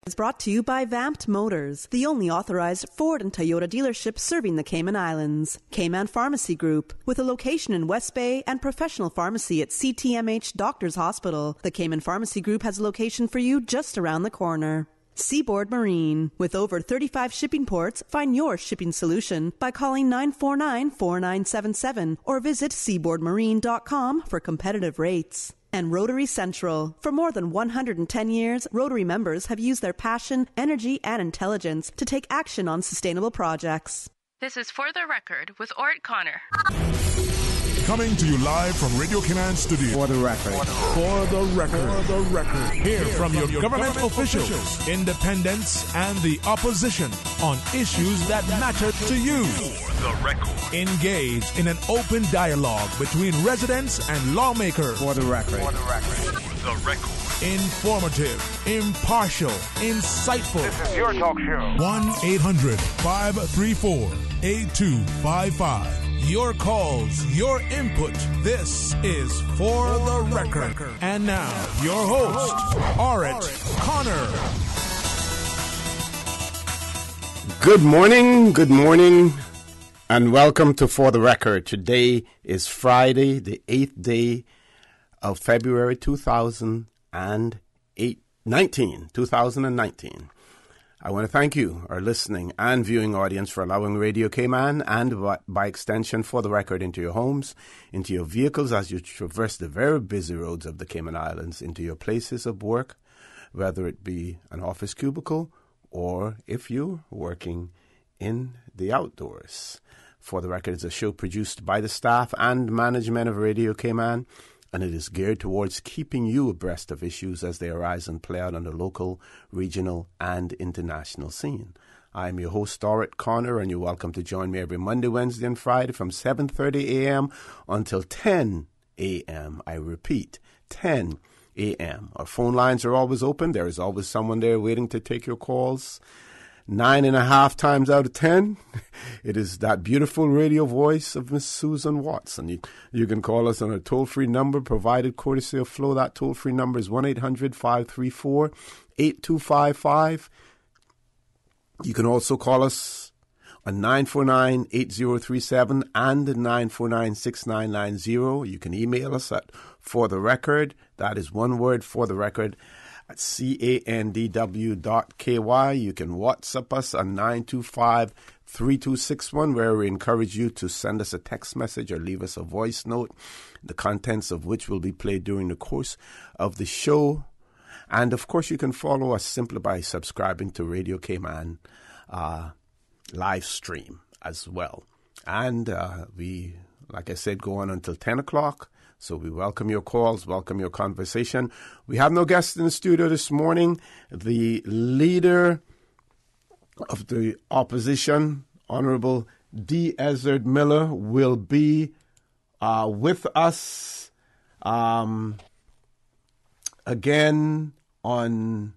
is brought to you by Vamped Motors, the only authorized Ford and Toyota dealership serving the Cayman Islands. Cayman Pharmacy Group, with a location in West Bay and professional pharmacy at CTMH Doctors Hospital. The Cayman Pharmacy Group has a location for you just around the corner. Seaboard Marine. With over 35 shipping ports, find your shipping solution by calling 949-4977 or visit seaboardmarine.com for competitive rates. And Rotary Central. For more than 110 years, Rotary members have used their passion, energy, and intelligence to take action on sustainable projects. This is For the Record with Orrett Connor. Coming to you live from Radio Cayman Studio. For the record. For the record. For the record. Hear from your government officials, independents, and the opposition on issues that matter to you. For the record. Engage in an open dialogue between residents and lawmakers. For the record. For the record. For the record. Informative, impartial, insightful. This is your talk show. 1-800-534-8255. Your calls, your input. This is For the Record. And now, your host, Orrett Connor. Good morning, and welcome to For the Record. Today is Friday, the 8th day of February 2019. I want to thank you, our listening and viewing audience, for allowing Radio Cayman and, by extension, For the Record into your homes, into your vehicles as you traverse the very busy roads of the Cayman Islands, into your places of work, whether it be an office cubicle or if you're working in the outdoors. For the Record is a show produced by the staff and management of Radio Cayman, and it is geared towards keeping you abreast of issues as they arise and play out on the local, regional, and international scene. I'm your host, Orrett Connor, and you're welcome to join me every Monday, Wednesday, and Friday from 7:30 a.m. until 10 a.m. I repeat, 10 a.m. Our phone lines are always open. There is always someone there waiting to take your calls. 9.5 times out of 10, it is that beautiful radio voice of Miss Susan Watson. You can call us on a toll-free number provided courtesy of Flo. That toll-free number is 1-800-534-8255. You can also call us on 949-8037 and 949-6990. You can email us at For the Record. That is one word, For the Record, at candw.ky. You can WhatsApp us on 925-3261, where we encourage you to send us a text message or leave us a voice note, the contents of which will be played during the course of the show. And, of course, you can follow us simply by subscribing to Radio Cayman live stream as well. And we, like I said, go on until 10 o'clock. So we welcome your calls, welcome your conversation. We have no guests in the studio this morning. The leader of the opposition, Honorable D. Ezard Miller, will be with us again on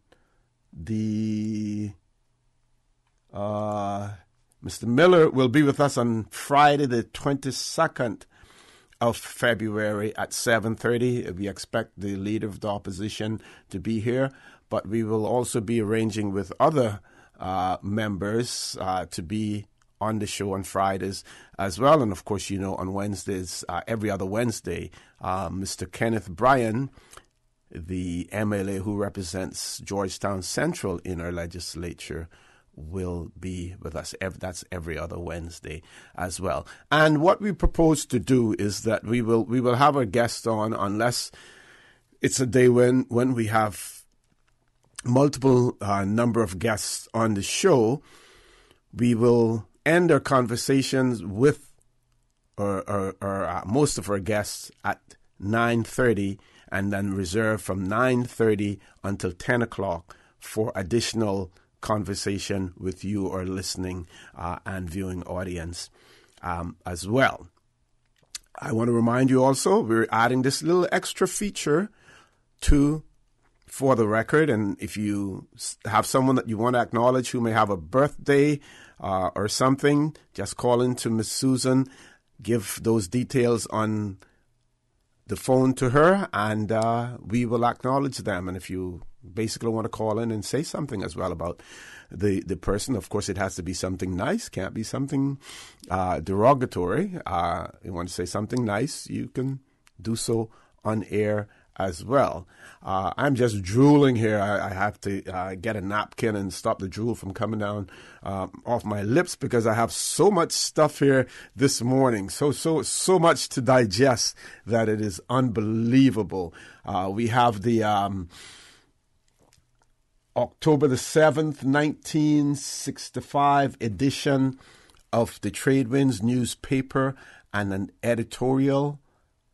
the... Mr. Miller will be with us on Friday, the 22nd of February at 7:30. We expect the leader of the opposition to be here, but we will also be arranging with other members to be on the show on Fridays as well. And of course, you know, on Wednesdays, every other Wednesday, Mr. Kenneth Bryan, the MLA who represents Georgetown Central in our legislature, will be with us. That's every other Wednesday as well. And what we propose to do is that we will have our guest on, unless it's a day when we have multiple number of guests on the show. We will end our conversations with or most of our guests at 9:30, and then reserve from 9:30 until 10 o'clock for additional conversation with you, or listening and viewing audience as well. I want to remind you also, we're adding this little extra feature to For the Record, and if you have someone that you want to acknowledge who may have a birthday or something, just call in to Miss Susan, give those details on the phone to her, and we will acknowledge them. And if you basically want to call in and say something as well about the person. Of course, it has to be something nice. Can't be something derogatory. You want to say something nice, you can do so on air as well. I'm just drooling here. I have to get a napkin and stop the drool from coming down off my lips because I have so much stuff here this morning. So much to digest that it is unbelievable. We have the October the 7th, 1965 edition of the Tradewinds newspaper and an editorial.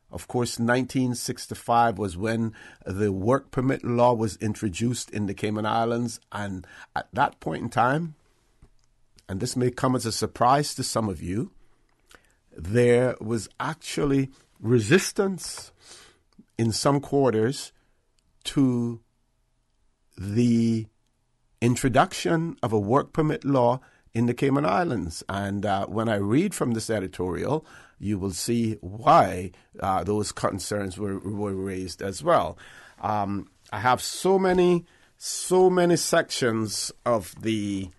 Of course, 1965 was when the work permit law was introduced in the Cayman Islands. And at that point in time, and this may come as a surprise to some of you, there was actually resistance in some quarters to the introduction of a work permit law in the Cayman Islands. And when I read from this editorial, you will see why those concerns were raised as well. I have so many sections of the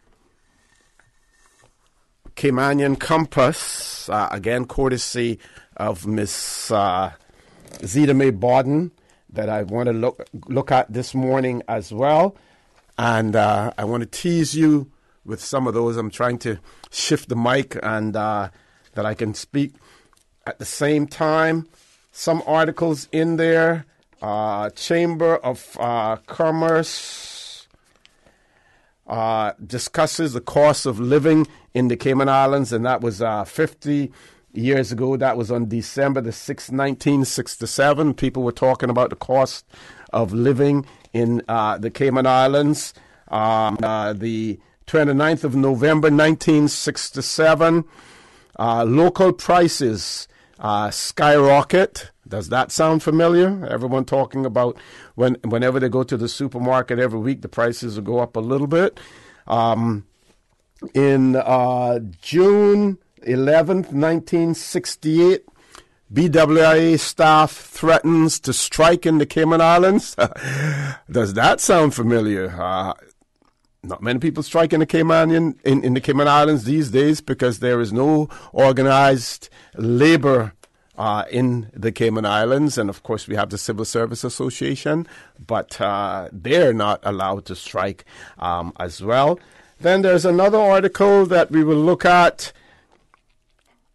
Caymanian Compass, again, courtesy of Miss Zita Mae Bawden, that I want to look at this morning as well. And I want to tease you with some of those. I'm trying to shift the mic and that I can speak at the same time. Some articles in there. Chamber of Commerce discusses the cost of living in the Cayman Islands, and that was 50 years ago. That was on December the 6th, 1967. People were talking about the cost of living in the Cayman Islands. The 29th of November, 1967, local prices skyrocket. Does that sound familiar? Everyone talking about whenever they go to the supermarket every week, the prices will go up a little bit. In June 11th, 1968, BWIA staff threatens to strike in the Cayman Islands. Does that sound familiar? Not many people strike in the Cayman Islands these days because there is no organized labor in the Cayman Islands. And, of course, we have the Civil Service Association, but they're not allowed to strike as well. Then there's another article that we will look at.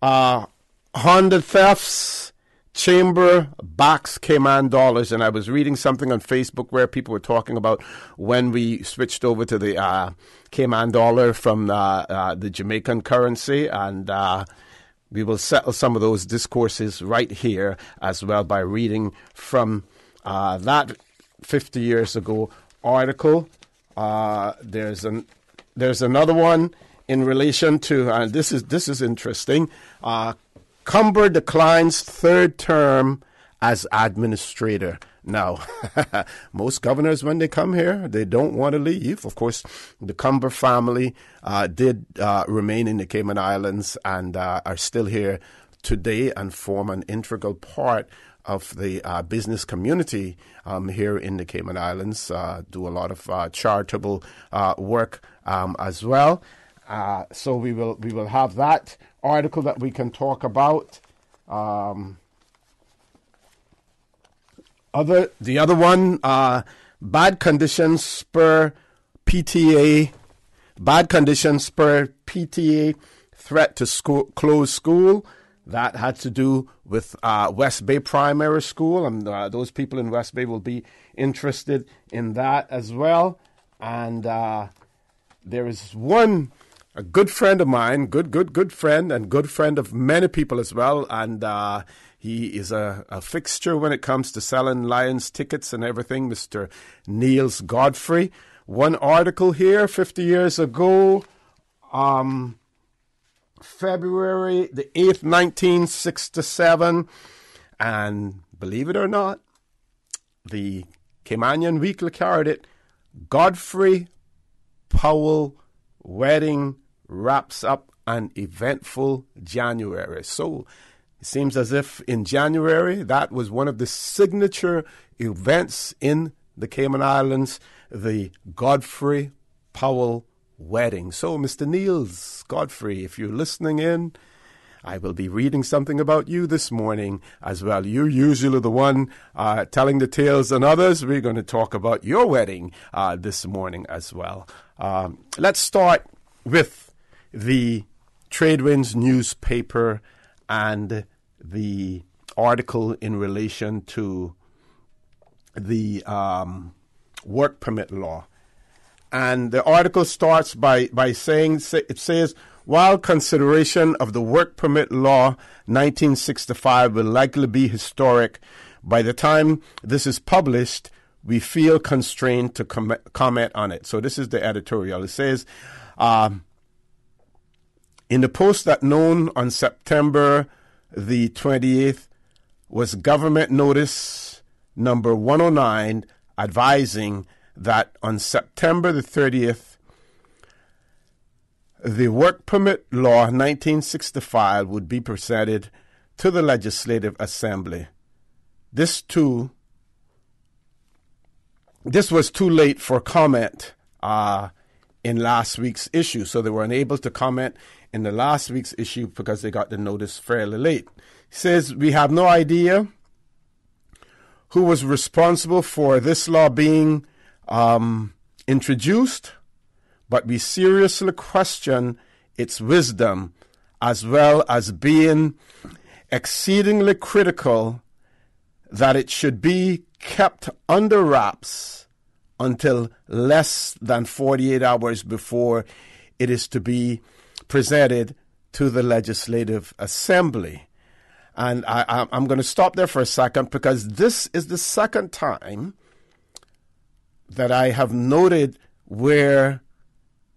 Honda thefts, Chamber backs Cayman dollars. And I was reading something on Facebook where people were talking about when we switched over to the Cayman dollar from the Jamaican currency. And we will settle some of those discourses right here as well by reading from that 50 years ago article. There's another one in relation to, and this is interesting. Cumber declines third term as administrator. Now, most governors, when they come here, they don't want to leave. Of course, the Cumber family did remain in the Cayman Islands and are still here today and form an integral part of the business community here in the Cayman Islands, do a lot of charitable work as well. So we will have that article that we can talk about. The other one, bad conditions spur PTA. Bad conditions spur PTA threat to close school. That had to do with West Bay Primary School, and those people in West Bay will be interested in that as well. And there is a good friend of mine, good friend, and good friend of many people as well. And he is a fixture when it comes to selling Lions tickets and everything, Mr. Niels Godfrey. One article here, 50 years ago, February the 8th, 1967. And believe it or not, the Caymanian Weekly carried it. Godfrey Powell wedding wraps up an eventful January. So it seems as if in January, that was one of the signature events in the Cayman Islands, the Godfrey Powell wedding. So, Mr. Niels Godfrey, if you're listening in, I will be reading something about you this morning as well. You're usually the one telling the tales on others. We're going to talk about your wedding this morning as well. Let's start with the Tradewinds newspaper and the article in relation to the work permit law. And the article starts by saying, it says, while consideration of the work permit law 1965 will likely be historic, by the time this is published, we feel constrained to comment on it. So this is the editorial. It says, in the post that known on September the 28th was government notice number 109 advising that on September the 30th, the Work Permit Law 1965 would be presented to the Legislative Assembly. This was too late for comment in last week's issue, so they were unable to comment in the last week's issue because they got the notice fairly late. He says, we have no idea who was responsible for this law being introduced, but we seriously question its wisdom, as well as being exceedingly critical that it should be kept under wraps until less than 48 hours before it is to be presented to the Legislative Assembly. And I'm going to stop there for a second because this is the second time that I have noted where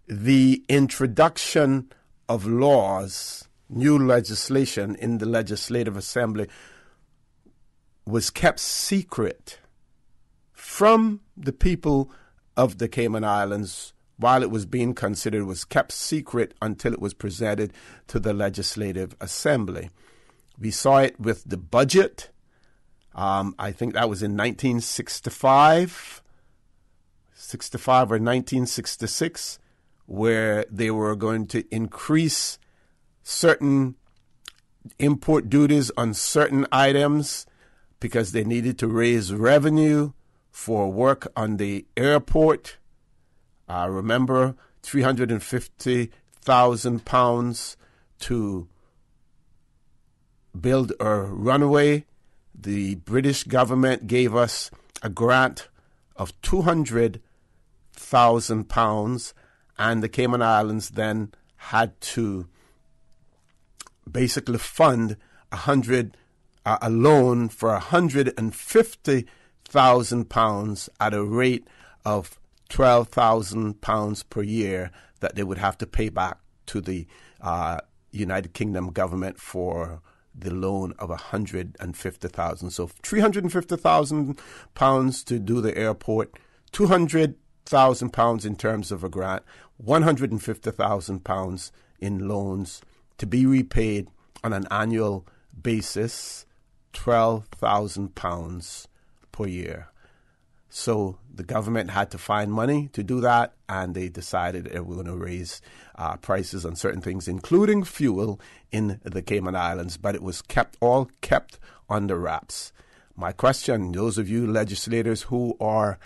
the introduction of laws, new legislation in the Legislative Assembly was kept secret from the people of the Cayman Islands while it was being considered, was kept secret until it was presented to the Legislative Assembly. We saw it with the budget. I think that was in 1965 or 1966, where they were going to increase certain import duties on certain items because they needed to raise revenue for work on the airport. Remember, £350,000 to build a runway. The British government gave us a grant of £200,000, and the Cayman Islands then had to basically fund a loan for £150,000 at a rate of £12,000 per year that they would have to pay back to the United Kingdom government for the loan of $150,000. So £350,000 to do the airport, £200,000 in terms of a grant, £150,000 in loans to be repaid on an annual basis, £12,000 per year. So the government had to find money to do that, and they decided they were going to raise prices on certain things, including fuel in the Cayman Islands, but it was all kept under wraps. My question, those of you legislators who are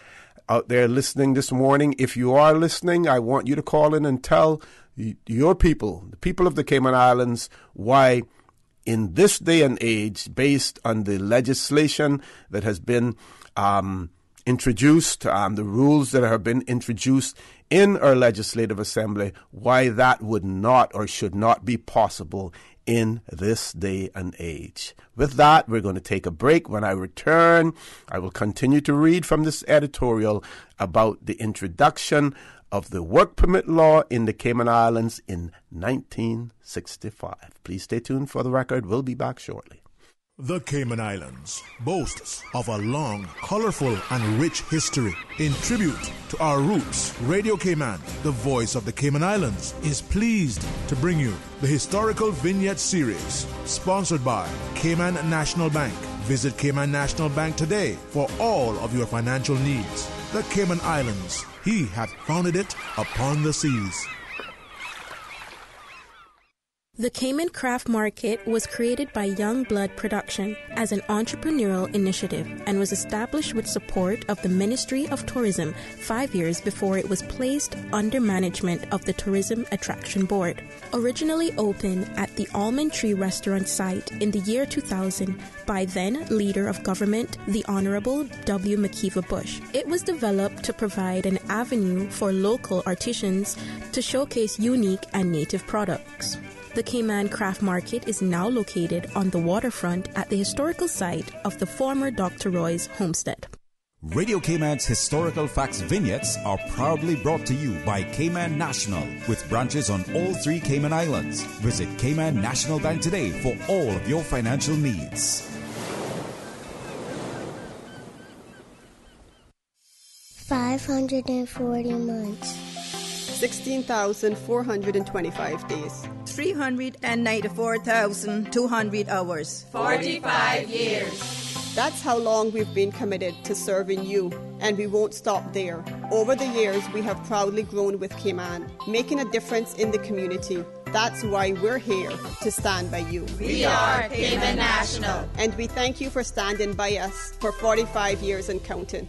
out there listening this morning, if you are listening, I want you to call in and tell your people, the people of the Cayman Islands, why in this day and age, based on the legislation that has been introduced, the rules that have been introduced in our Legislative Assembly, why that would not or should not be possible in this day and age. With that, we're going to take a break. When I return, I will continue to read from this editorial about the introduction of the work permit law in the Cayman Islands in 1965. Please stay tuned for the record. We'll be back shortly. The Cayman Islands boasts of a long, colorful, and rich history. In tribute to our roots, Radio Cayman, the voice of the Cayman Islands, is pleased to bring you the historical vignette series, sponsored by Cayman National Bank. Visit Cayman National Bank today for all of your financial needs. The Cayman Islands, he hath founded it upon the seas. The Cayman Craft Market was created by Young Blood Production as an entrepreneurial initiative and was established with support of the Ministry of Tourism 5 years before it was placed under management of the Tourism Attraction Board. Originally opened at the Almond Tree Restaurant site in the year 2000 by then Leader of Government, the Honorable W. McKeever Bush, it was developed to provide an avenue for local artisans to showcase unique and native products. The Cayman Craft Market is now located on the waterfront at the historical site of the former Dr. Roy's homestead. Radio Cayman's historical facts vignettes are proudly brought to you by Cayman National, with branches on all 3 Cayman Islands. Visit Cayman National Bank today for all of your financial needs. 540 months. 16,425 days. 394,200 hours. 45 years. That's how long we've been committed to serving you, and we won't stop there. Over the years, we have proudly grown with Cayman, making a difference in the community. That's why we're here to stand by you. We are Cayman National. And we thank you for standing by us for 45 years and counting.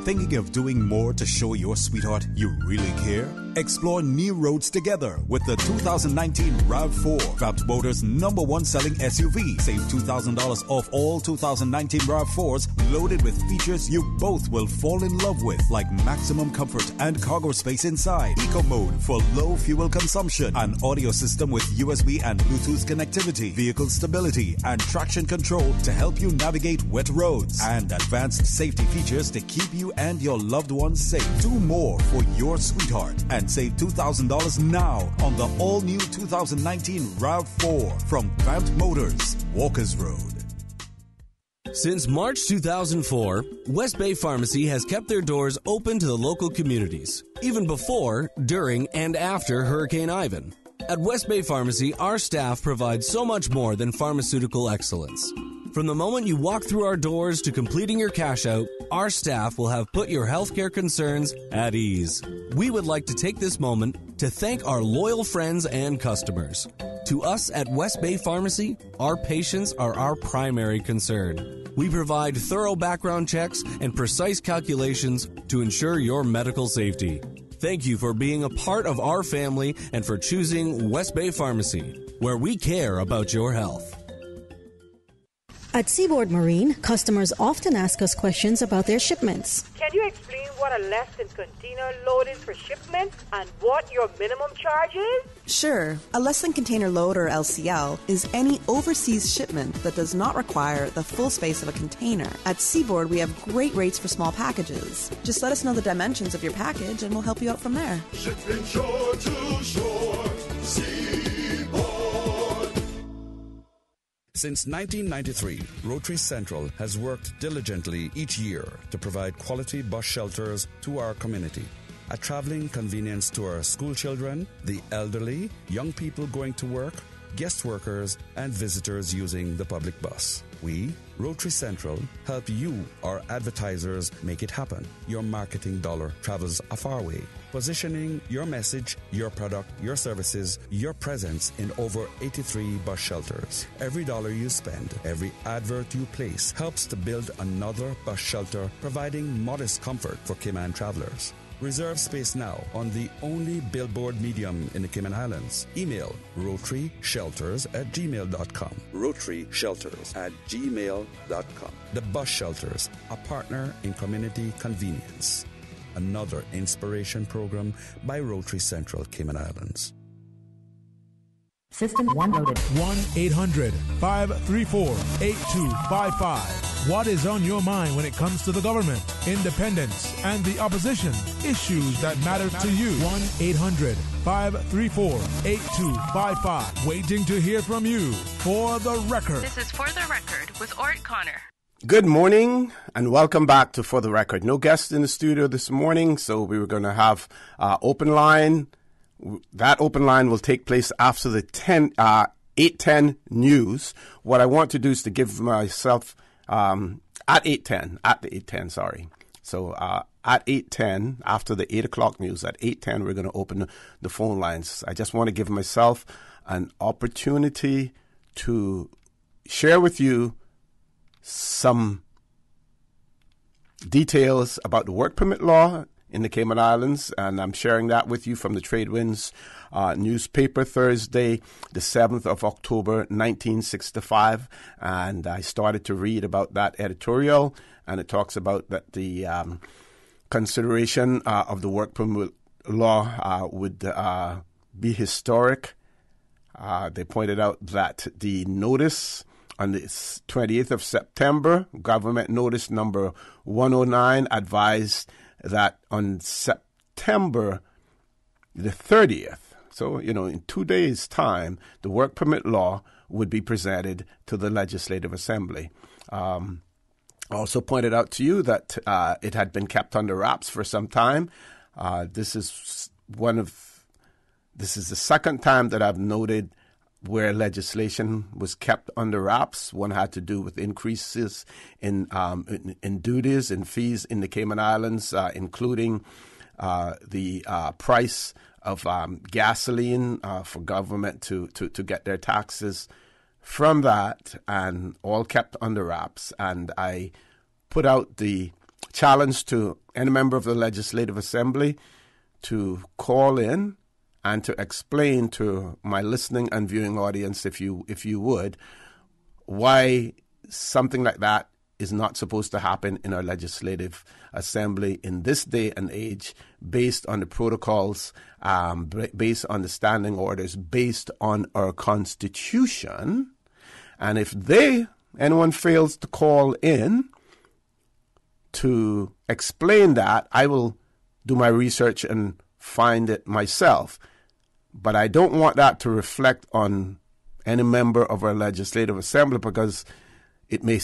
Thinking of doing more to show your sweetheart you really care? Explore new roads together with the 2019 RAV4, Vamped Motors' #1 selling SUV. Save $2,000 off all 2019 RAV4s loaded with features you both will fall in love with, like maximum comfort and cargo space inside, eco mode for low fuel consumption, an audio system with USB and Bluetooth connectivity, vehicle stability and traction control to help you navigate wet roads, and advanced safety features to keep you and your loved ones safe. Do more for your sweetheart and save $2,000 now on the all-new 2019 RAV4 from Vamped Motors, Walkers Road. Since March 2004, West Bay Pharmacy has kept their doors open to the local communities, even before, during, and after Hurricane Ivan. At West Bay Pharmacy, our staff provides so much more than pharmaceutical excellence. From the moment you walk through our doors to completing your cash out, our staff will have put your healthcare concerns at ease. We would like to take this moment to thank our loyal friends and customers. To us at West Bay Pharmacy, our patients are our primary concern. We provide thorough background checks and precise calculations to ensure your medical safety. Thank you for being a part of our family and for choosing West Bay Pharmacy, where we care about your health. At Seaboard Marine, customers often ask us questions about their shipments. Can you explain what a less than container load is for shipment and what your minimum charge is? Sure. A less than container load, or LCL, is any overseas shipment that does not require the full space of a container. At Seaboard, we have great rates for small packages. Just let us know the dimensions of your package and we'll help you out from there. Shipping shore to shore, Since 1993, Rotary Central has worked diligently each year to provide quality bus shelters to our community. A traveling convenience to our school children, the elderly, young people going to work, guest workers, and visitors using the public bus. We, Rotary Central, help you, our advertisers, make it happen. Your marketing dollar travels a far way. Positioning your message, your product, your services, your presence in over 83 bus shelters. Every dollar you spend, every advert you place helps to build another bus shelter, providing modest comfort for Cayman travelers. Reserve space now on the only billboard medium in the Cayman Islands. Email rotaryshelters@gmail.com. rotaryshelters@gmail.com. The Bus Shelters, a partner in community convenience. Another inspiration program by Rotary Central Cayman Islands. System 1 loaded. 1-800-534-8255. What is on your mind when it comes to the government, independence, and the opposition? Issues that matter to you. 1-800-534-8255. Waiting to hear from you. For the Record. This is For the Record with Orrett Connor. Good morning and welcome back to For the Record. No guests in the studio this morning, so we were going to have open line. That open line will take place after the 8:10 news, what I want to do is to give myself at 8:10, sorry. So at 8:10, after the 8 o'clock news, at 8:10, we're going to open the phone lines. I just want to give myself an opportunity to share with you some details about the work permit law in the Cayman Islands, and I'm sharing that with you from the Tradewinds newspaper, Thursday, the 7th of October, 1965, and I started to read about that editorial, and it talks about that the consideration of the work permit law would be historic. They pointed out that the notice on the 28th of September, government notice number 109, advised that on September the 30th, so, in 2 days' time, the work permit law would be presented to the Legislative Assembly. Also pointed out to you that it had been kept under wraps for some time. This is the second time that I've noted where legislation was kept under wraps. One had to do with increases in duties and fees in the Cayman Islands, including the price of gasoline for government to get their taxes from that, and all kept under wraps. And I put out the challenge to any member of the Legislative Assembly to call in and to explain to my listening and viewing audience, if you would, why something like that is not supposed to happen in our Legislative Assembly in this day and age, based on the protocols, based on the standing orders, based on our Constitution. And if anyone fails to call in to explain that, I will do my research and find it myself. But I don't want that to reflect on any member of our Legislative Assembly, because it may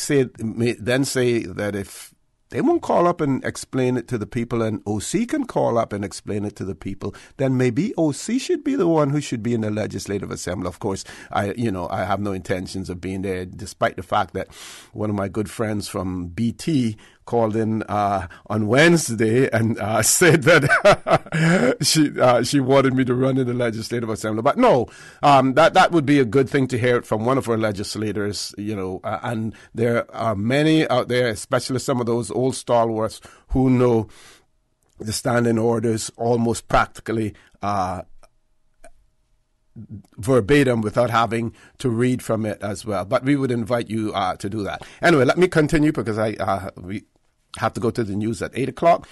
then say that if they won't call up and explain it to the people, and OC can call up and explain it to the people, then maybe OC should be the one who should be in the Legislative Assembly. Of course, I have no intentions of being there, despite the fact that one of my good friends from BT called in on Wednesday and said that she wanted me to run in the Legislative Assembly. But no, that would be a good thing to hear from one of our legislators, and there are many out there, especially some of those old stalwarts who know the standing orders almost practically verbatim without having to read from it as well. But we would invite you to do that. Anyway, let me continue, because we have to go to the news at 8 o'clock.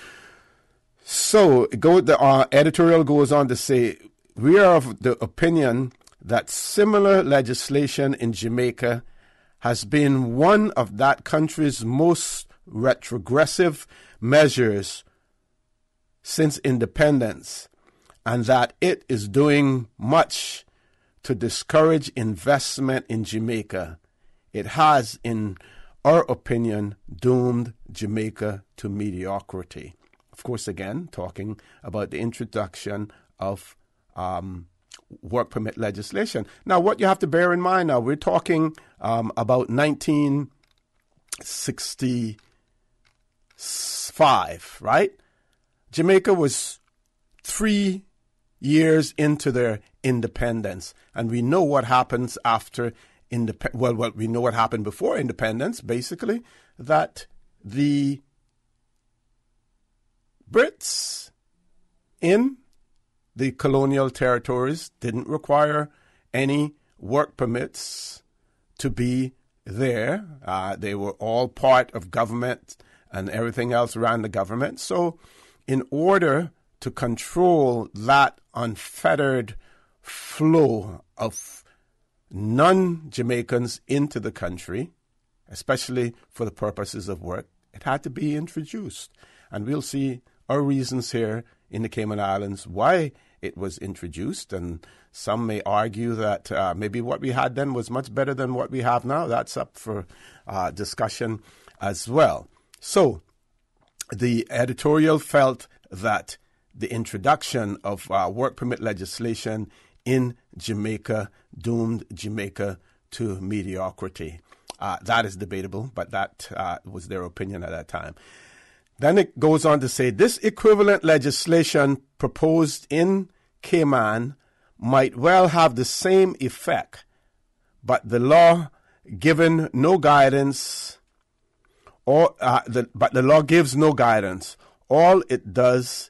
So the editorial goes on to say, we are of the opinion that similar legislation in Jamaica has been one of that country's most retrogressive measures since independence, and that it is doing much to discourage investment in Jamaica. It has, in our opinion, doomed Jamaica to mediocrity. Of course, again, talking about the introduction of work permit legislation. Now, what you have to bear in mind now, we're talking about 1965, right? Jamaica was 3 years into their independence, and we know what happens after we know what happened before independence, basically, that the Brits in the colonial territories didn't require any work permits to be there. They were all part of government and everything else around the government. So in order to control that unfettered flow of non-Jamaicans into the country, especially for the purposes of work, it had to be introduced. And we'll see our reasons here in the Cayman Islands why it was introduced. And some may argue that maybe what we had then was much better than what we have now. That's up for discussion as well. So the editorial felt that the introduction of work permit legislation in Jamaica doomed Jamaica to mediocrity. That is debatable, but that was their opinion at that time. Then it goes on to say, this equivalent legislation proposed in Cayman might well have the same effect, but the law given no guidance, but the law gives no guidance. All it does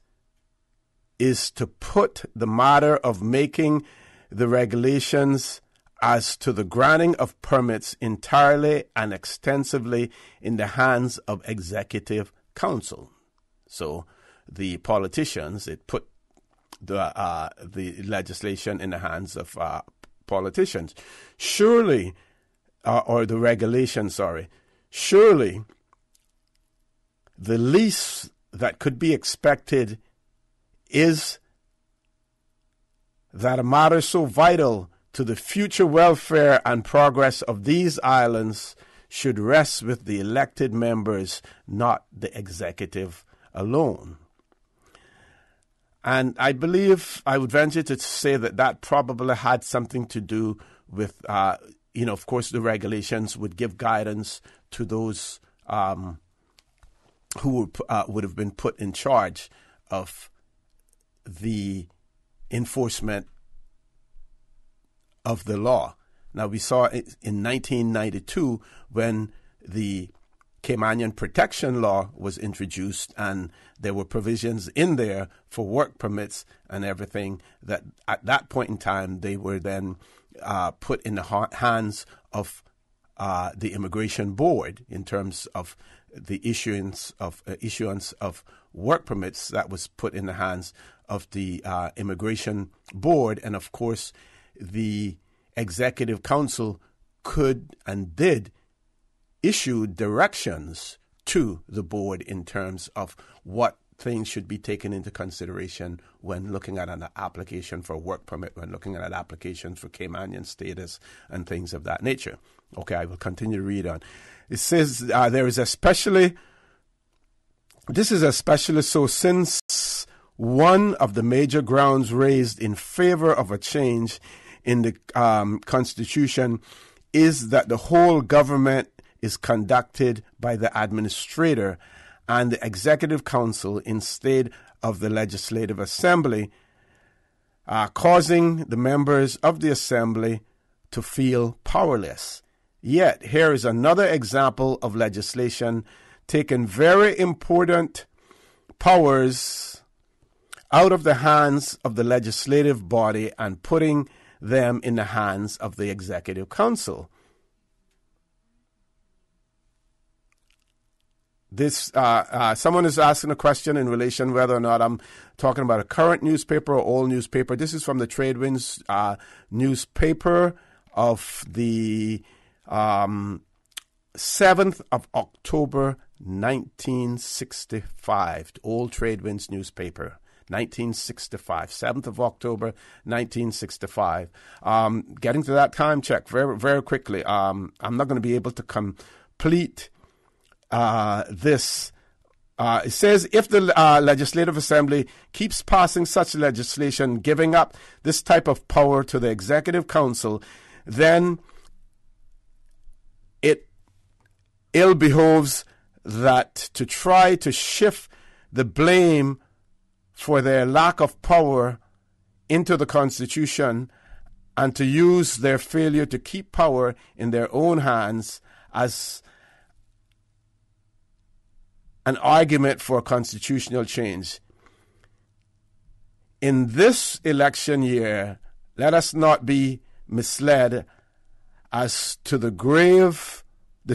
is to put the matter of making the regulations as to the granting of permits entirely and extensively in the hands of executive council. So the politicians, it put the legislation in the hands of politicians. Surely, or the regulation, sorry, surely the least that could be expected is that a matter so vital to the future welfare and progress of these islands should rest with the elected members, not the executive alone. And I believe I would venture to say that that probably had something to do with, of course, the regulations would give guidance to those who would have been put in charge of the enforcement of the law. Now, we saw in 1992 when the Caymanian Protection Law was introduced, and there were provisions in there for work permits and everything, that at that point in time they were then put in the hands of the Immigration Board in terms of the issuance of work permits. That was put in the hands of the Immigration Board, and of course the Executive Council could and did issue directions to the board in terms of what things should be taken into consideration when looking at an application for a work permit, when looking at an application for Caymanian status and things of that nature. Okay, I will continue to read on. It says this is especially so since one of the major grounds raised in favor of a change in the Constitution is that the whole government is conducted by the administrator and the Executive Council instead of the Legislative Assembly, causing the members of the Assembly to feel powerless. Yet, here is another example of legislation taking very important powers out of the hands of the legislative body and putting them in the hands of the Executive Council. This someone is asking a question in relation whether or not I'm talking about a current newspaper or old newspaper. This is from the Tradewinds newspaper of the 7th of October 1965. Old Tradewinds newspaper, 1965, 7th of October 1965. Getting to that time check very, very quickly. I'm not going to be able to complete this. It says, if the Legislative Assembly keeps passing such legislation, giving up this type of power to the Executive Council, then it ill behoves that to try to shift the blame for their lack of power into the Constitution and to use their failure to keep power in their own hands as an argument for constitutional change. In this election year, let us not be misled as to the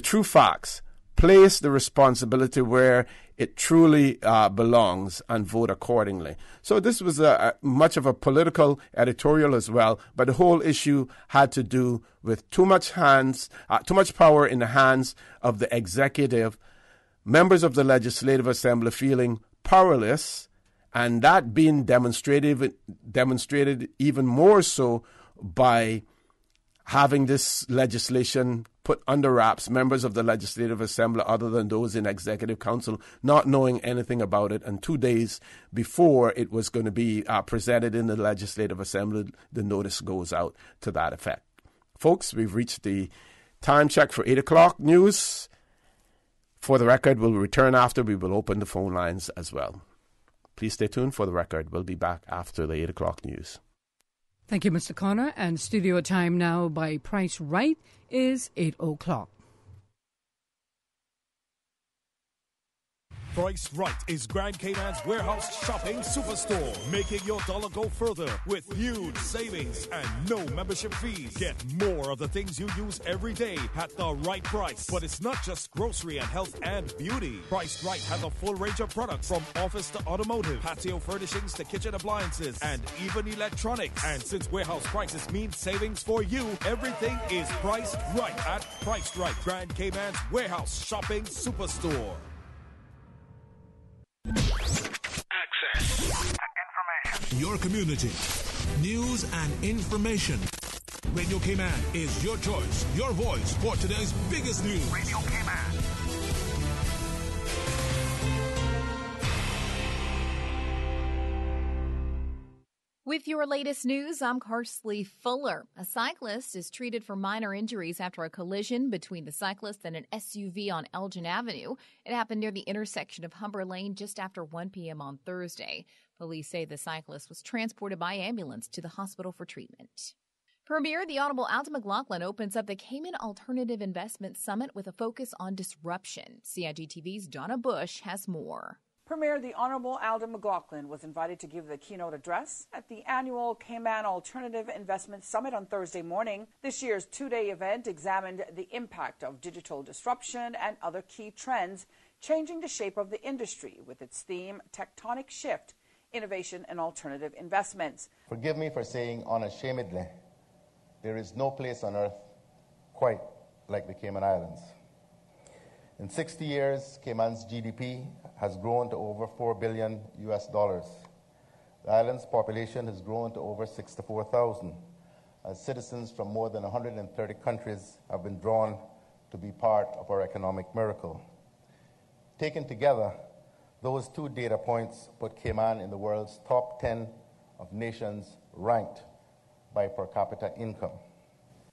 true facts. Place the responsibility where it truly belongs and vote accordingly. So this was much of a political editorial as well, but the whole issue had to do with too much power in the hands of the executive, members of the Legislative Assembly feeling powerless, and that being demonstrated even more so by having this legislation put under wraps, members of the Legislative Assembly, other than those in Executive Council, not knowing anything about it. And 2 days before it was going to be presented in the Legislative Assembly, the notice goes out to that effect. Folks, we've reached the time check for 8 o'clock news. For the record, we'll return after. We will open the phone lines as well. Please stay tuned for the record. We'll be back after the 8 o'clock news. Thank you, Mr. Connor. And studio time now by Price Right is 8 o'clock. Price Right is Grand Cayman's warehouse shopping superstore, making your dollar go further with huge savings and no membership fees. Get more of the things you use every day at the right price. But it's not just grocery and health and beauty. Price Right has a full range of products from office to automotive, patio furnishings to kitchen appliances, and even electronics. And since warehouse prices mean savings for you, everything is priced right at Price Right, Grand Cayman's warehouse shopping superstore. Access. Information. Your community. News and information. Radio Cayman is your choice, your voice for today's biggest news. Radio Cayman. With your latest news, I'm Carsley Fuller. A cyclist is treated for minor injuries after a collision between the cyclist and an SUV on Elgin Avenue. It happened near the intersection of Humber Lane just after 1 p.m. on Thursday. Police say the cyclist was transported by ambulance to the hospital for treatment. Premier, the Honorable Alta McLaughlin opens up the Cayman Alternative Investment Summit with a focus on disruption. CIG-TV's Donna Bush has more. Premier, the Honorable Alda McLaughlin was invited to give the keynote address at the annual Cayman Alternative Investment Summit on Thursday morning. This year's two-day event examined the impact of digital disruption and other key trends changing the shape of the industry with its theme, Tectonic Shift, Innovation and Alternative Investments. Forgive me for saying unashamedly, there is no place on earth quite like the Cayman Islands. In 60 years, Cayman's GDP has grown to over $4 billion. The island's population has grown to over 64,000, as citizens from more than 130 countries have been drawn to be part of our economic miracle. Taken together, those two data points put Cayman in the world's top 10 of nations ranked by per capita income.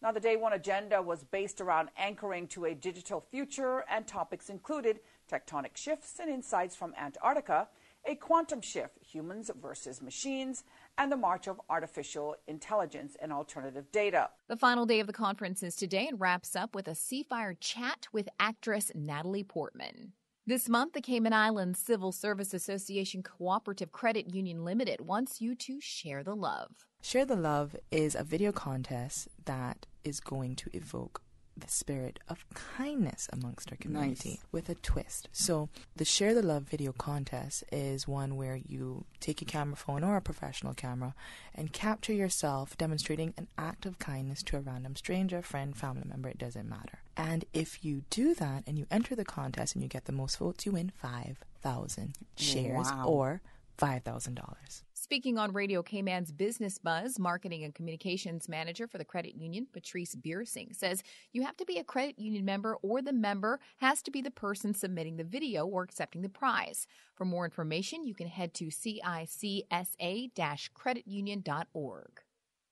Now, the Day One agenda was based around anchoring to a digital future, and topics included tectonic shifts and insights from Antarctica, a quantum shift, humans versus machines, and the march of artificial intelligence and alternative data. The final day of the conference is today and wraps up with a Seafire chat with actress Natalie Portman. This month, the Cayman Islands Civil Service Association Cooperative Credit Union Limited wants you to share the love. Share the Love is a video contest that is going to evoke the spirit of kindness amongst our community with a twist. So the Share the Love video contest is one where you take your camera phone or a professional camera and capture yourself demonstrating an act of kindness to a random stranger, friend, family member, it doesn't matter. And if you do that and you enter the contest and you get the most votes, you win 5,000 shares or $5,000. Speaking on Radio Cayman's Business Buzz, Marketing and Communications Manager for the Credit Union, Patrice Biersing, says you have to be a credit union member or the member has to be the person submitting the video or accepting the prize. For more information, you can head to cicsa-creditunion.org.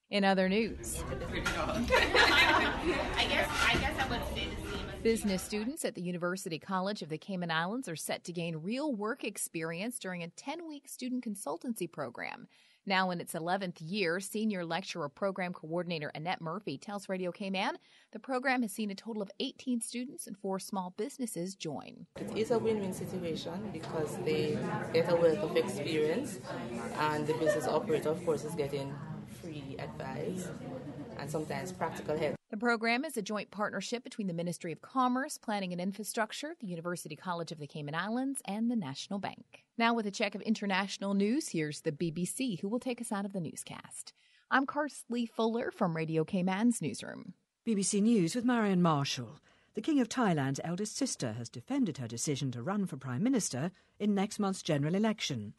In other news, I guess I would say the same. Business students at the University College of the Cayman Islands are set to gain real work experience during a 10-week student consultancy program. Now in its 11th year, Senior Lecturer Program Coordinator Annette Murphy tells Radio Cayman the program has seen a total of 18 students and 4 small businesses join. It is a win-win situation because they get a wealth of experience and the business operator, of course, is getting free advice and sometimes practical help. The program is a joint partnership between the Ministry of Commerce, Planning and Infrastructure, the University College of the Cayman Islands, and the National Bank. Now with a check of international news, here's the BBC, who will take us out of the newscast. I'm Carsley Fuller from Radio Cayman's newsroom. BBC News with Marion Marshall. The King of Thailand's eldest sister has defended her decision to run for Prime Minister in next month's general election.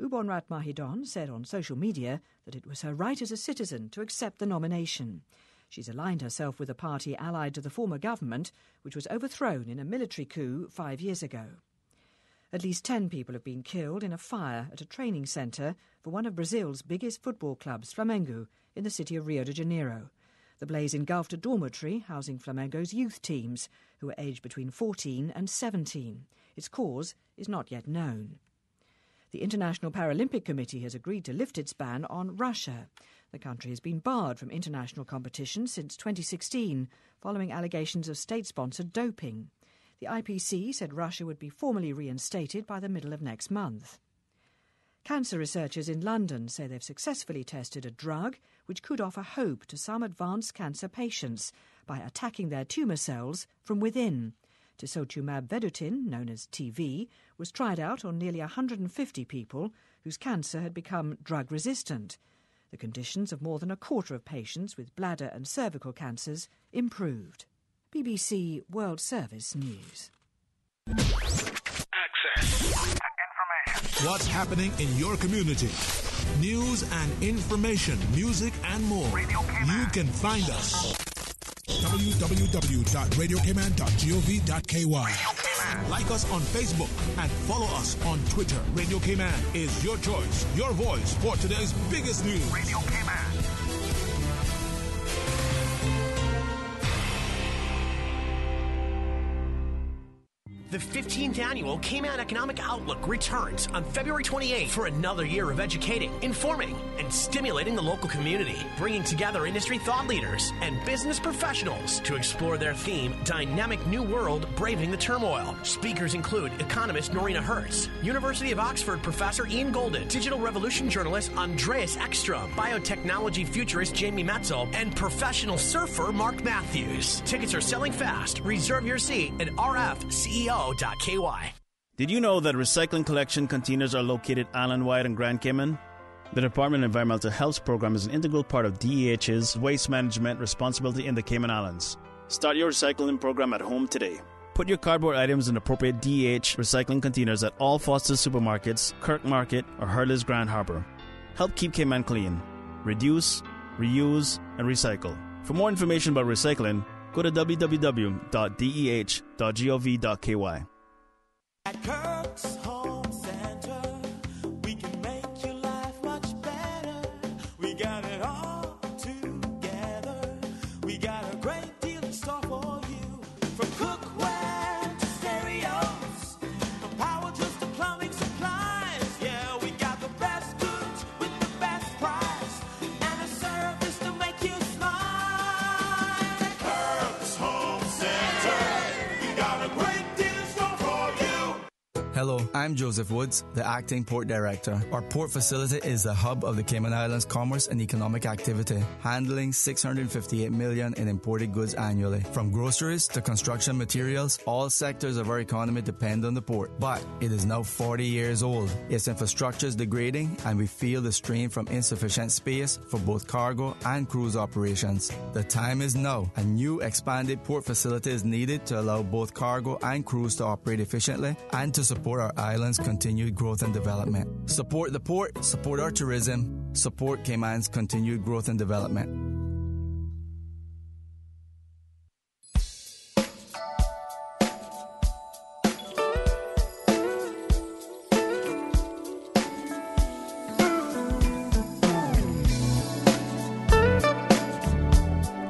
Ubonrat Mahidon said on social media that it was her right as a citizen to accept the nomination. She's aligned herself with a party allied to the former government, which was overthrown in a military coup 5 years ago. At least 10 people have been killed in a fire at a training centre for one of Brazil's biggest football clubs, Flamengo, in the city of Rio de Janeiro. The blaze engulfed a dormitory housing Flamengo's youth teams, who are aged between 14 and 17. Its cause is not yet known. The International Paralympic Committee has agreed to lift its ban on Russia. The country has been barred from international competition since 2016, following allegations of state-sponsored doping. The IPC said Russia would be formally reinstated by the middle of next month. Cancer researchers in London say they've successfully tested a drug which could offer hope to some advanced cancer patients by attacking their tumour cells from within. Tisotumab vedotin, known as TV, was tried out on nearly 150 people whose cancer had become drug-resistant. The conditions of more than a quarter of patients with bladder and cervical cancers improved. BBC World Service News. Access. Information. What's happening in your community? News and information, music and more. You can find us. www.radiocayman.gov.ky. Like us on Facebook and follow us on Twitter. Radio Cayman is your choice, your voice for today's biggest news. Radio Cayman. The 15th annual Cayman Economic Outlook returns on February 28th for another year of educating, informing, and stimulating the local community, bringing together industry thought leaders and business professionals to explore their theme, Dynamic New World, Braving the Turmoil. Speakers include economist Norina Hertz, University of Oxford professor Ian Golden, digital revolution journalist Andreas Ekstrom, biotechnology futurist Jamie Metzel, and professional surfer Mark Matthews. Tickets are selling fast. Reserve your seat at rfceo.ky. Did you know that recycling collection containers are located island-wide in Grand Cayman? The Department of Environmental Health's program is an integral part of DEH's waste management responsibility in the Cayman Islands. Start your recycling program at home today. Put your cardboard items in appropriate DEH recycling containers at all Foster's supermarkets, Kirk Market, or Hurley's Grand Harbor. Help keep Cayman clean. Reduce, reuse, and recycle. For more information about recycling, go to www.deh.gov.ky. At Kirk's Home Center, we can make your life much better. We got it all together. We got a great deal in store for you. From cookware to stereos, from power tools to plumbing supplies. Yeah, we got the best goods with the best price and a service to make you smile. Kirk's Home Center, we got a great deal in store for you. Hello, I'm Joseph Woods, the Acting Port Director. Our port facility is the hub of the Cayman Islands commerce and economic activity, handling $658 million in imported goods annually. From groceries to construction materials, all sectors of our economy depend on the port. But it is now 40 years old. Its infrastructure is degrading, and we feel the strain from insufficient space for both cargo and cruise operations. The time is now. A new expanded port facility is needed to allow both cargo and cruise to operate efficiently and to support our island's continued growth and development. Support the port, support our tourism, support Cayman's continued growth and development.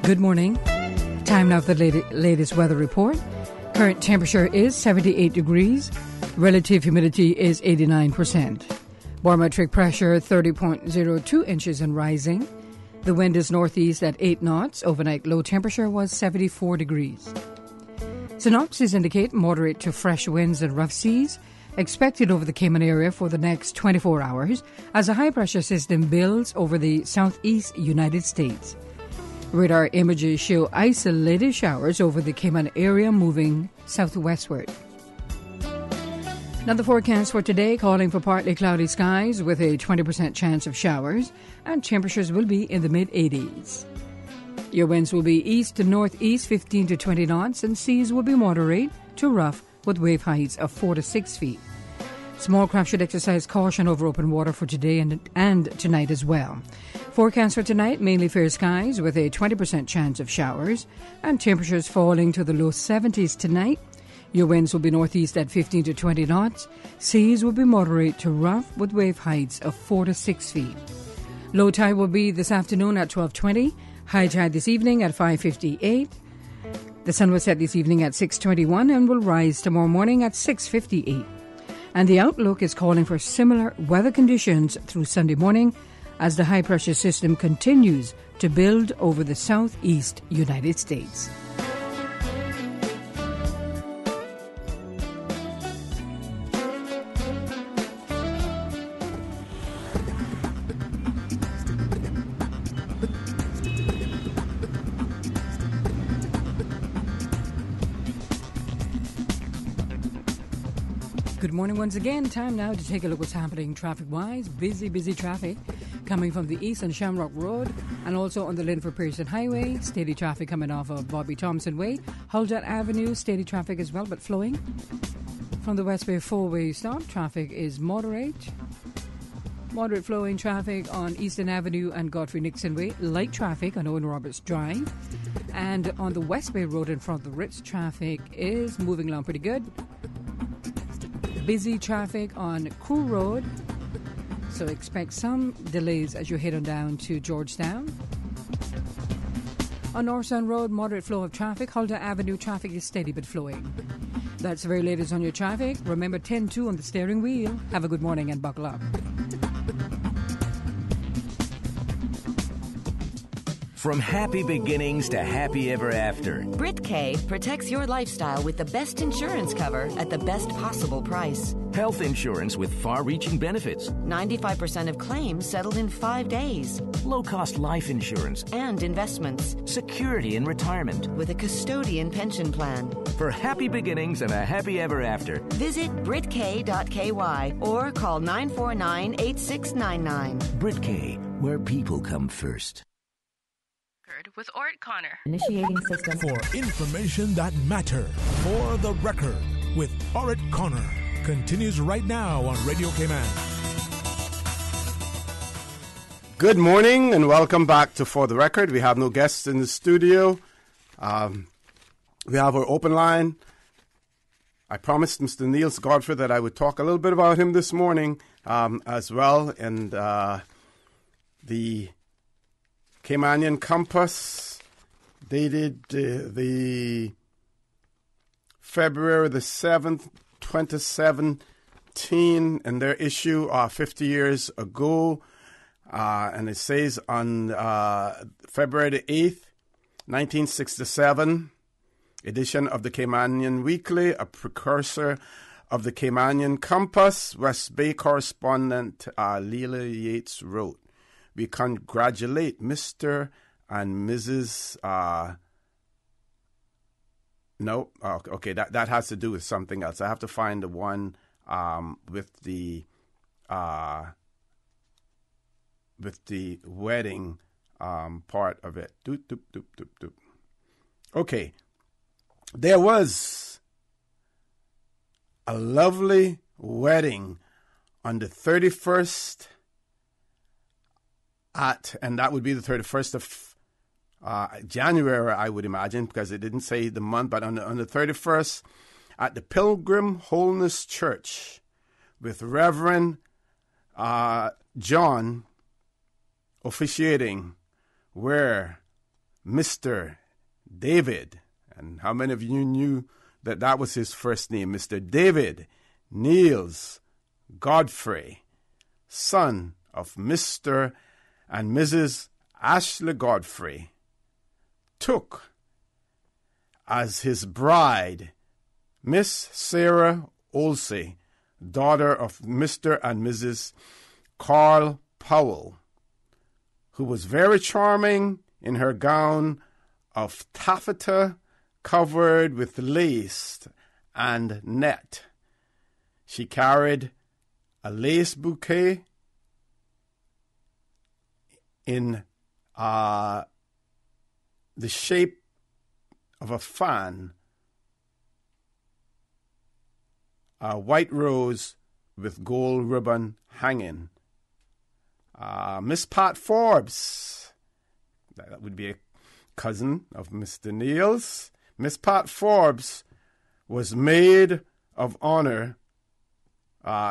Good morning. Time now for the latest weather report. Current temperature is 78 degrees. Relative humidity is 89%. Barometric pressure 30.02 inches and rising. The wind is northeast at 8 knots. Overnight low temperature was 74 degrees. Synopses indicate moderate to fresh winds and rough seas expected over the Cayman area for the next 24 hours as a high-pressure system builds over the southeast United States. Radar images show isolated showers over the Cayman area moving southwestward. Now the forecast for today calling for partly cloudy skies with a 20% chance of showers, and temperatures will be in the mid-80s. Your winds will be east to northeast 15 to 20 knots, and seas will be moderate to rough with wave heights of 4 to 6 feet. Small craft should exercise caution over open water for today and tonight as well. Forecast for tonight, mainly fair skies with a 20% chance of showers and temperatures falling to the low 70s tonight. Your winds will be northeast at 15 to 20 knots. Seas will be moderate to rough with wave heights of 4 to 6 feet. Low tide will be this afternoon at 12:20. High tide this evening at 5:58. The sun will set this evening at 6:21 and will rise tomorrow morning at 6:58. And the outlook is calling for similar weather conditions through Sunday morning as the high-pressure system continues to build over the southeast United States. Good morning once again. Time now to take a look what's happening traffic-wise. Busy traffic coming from the east on Shamrock Road and also on the Linford Pearson Highway. Steady traffic coming off of Bobby Thompson Way. Huldart Avenue, steady traffic as well, but flowing. From the West Bay four-way stop, traffic is moderate. Moderate flowing traffic on Eastern Avenue and Godfrey Nixon Way. Light traffic on Owen Roberts Drive. And on the West Bay Road in front of the Ritz, traffic is moving along pretty good. Busy traffic on Crew Road, so expect some delays as you head on down to Georgetown. On Northstown Road, moderate flow of traffic. Huldart Avenue traffic is steady but flowing. That's the very latest on your traffic. Remember 10-2 on the steering wheel. Have a good morning and buckle up. From happy beginnings to happy ever after. Brit K protects your lifestyle with the best insurance cover at the best possible price. Health insurance with far-reaching benefits. 95% of claims settled in 5 days. Low-cost life insurance. And investments. Security in retirement. With a custodian pension plan. For happy beginnings and a happy ever after. Visit britk.ky or call 949-8699. Brit K, where people come first. With Orrett Connor. Initiating system. For information that matter. For the record. With Orrett Connor. Continues right now on Radio Cayman. Good morning and welcome back to For the Record. We have no guests in the studio. We have our open line. I promised Mr. Niels Godfrey that I would talk a little bit about him this morning as well. And the Caymanian Compass, dated the February the 7th, 2017, and their issue 50 years ago. And it says on February the 8th, 1967, edition of the Caymanian Weekly, a precursor of the Caymanian Compass, West Bay correspondent Leila Yates wrote, "We congratulate Mr. and Mrs. That has to do with something else. I have to find the one with the wedding part of it. Okay, there was a lovely wedding on the 31st. And that would be the 31st of January, I would imagine, because it didn't say the month, but on the 31st at the Pilgrim Holiness Church with Reverend John officiating, where Mr. David, and how many of you knew that was his first name, Mr. David Niels Godfrey, son of Mr. and Mrs. Ashley Godfrey, took as his bride Miss Sarah Olsey, daughter of Mr. and Mrs. Carl Powell, who was very charming in her gown of taffeta covered with lace and net. She carried a lace bouquet in the shape of a fan, a white rose with gold ribbon hanging. Miss Pat Forbes, that would be a cousin of Mr. Niels. Miss Pat Forbes was maid of honor,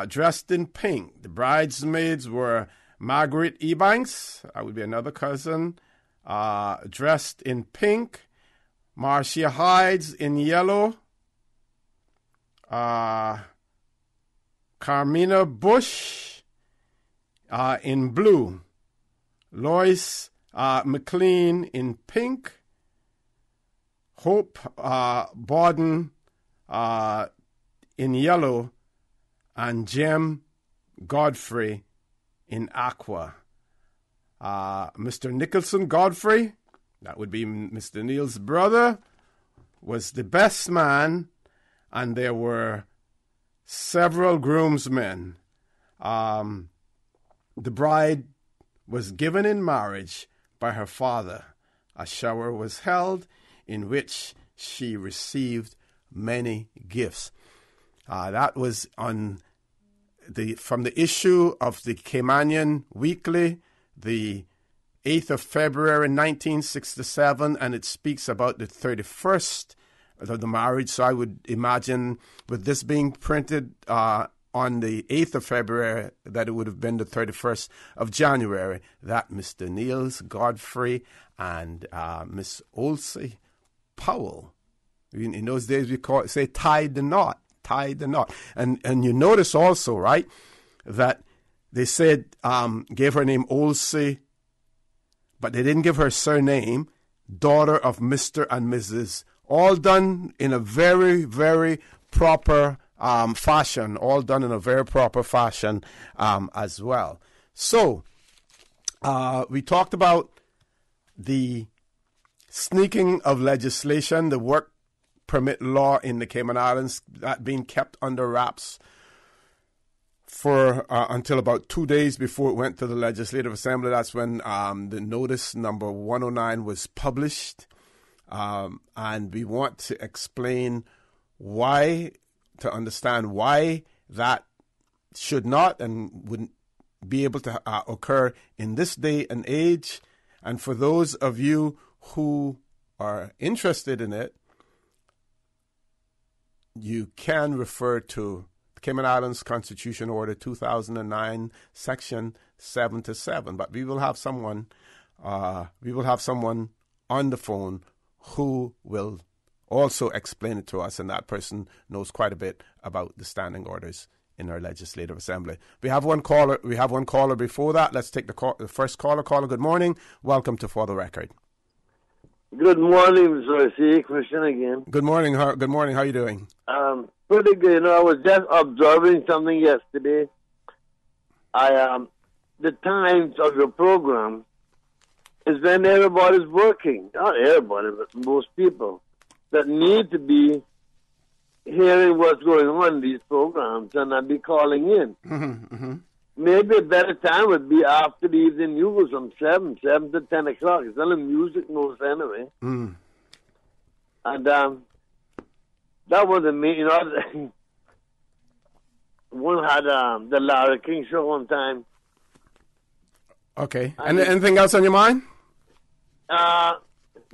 dressed in pink. The bridesmaids were Margaret Ebanks, that would be another cousin, dressed in pink. Marcia Hydes in yellow. Carmina Bush in blue. Lois McLean in pink. Hope Borden in yellow. And Jem Godfrey in aqua. Mr. Nicholson Godfrey, that would be Mr. Neil's brother, was the best man, and there were several groomsmen. The bride was given in marriage by her father. A shower was held in which she received many gifts. That was on from the issue of the Caymanian Weekly, the 8th of February 1967, and it speaks about the 31st of the marriage. So I would imagine with this being printed on the 8th of February, that it would have been the 31st of January, that Mr. Niels Godfrey and Miss Olsey Powell, in those days we say tied the knot. And you notice also, right, that they said, gave her name Olsey, but they didn't give her surname, daughter of Mr. and Mrs., all done in a very, very proper fashion, as well. So, we talked about the sneaking of legislation, the work permit law in the Cayman Islands, that being kept under wraps for until about 2 days before it went to the Legislative Assembly. That's when the notice number 109 was published. And we want to explain why, to understand why that should not and wouldn't be able to occur in this day and age. And for those of you who are interested in it, you can refer to the Cayman Islands Constitution Order 2009, Section 77. But we will have someone on the phone who will also explain it to us, and that person knows quite a bit about the standing orders in our Legislative Assembly. We have one caller. Before that. Let's take the first caller. Caller, good morning. Welcome to For the Record. Good morning, Mr. C. Christian again. Good morning. Good morning. How are you doing? Pretty good. I was just observing something yesterday. The times of your program is when everybody's working. Not everybody, but most people that need to be hearing what's going on in these programs and not be calling in. Mm-hmm. Maybe a better time would be after the evening news from 7 to 10 o'clock. It's only music news anyway. Mm. And that wasn't me. One had the Larry King show one time. Okay. And anything else on your mind?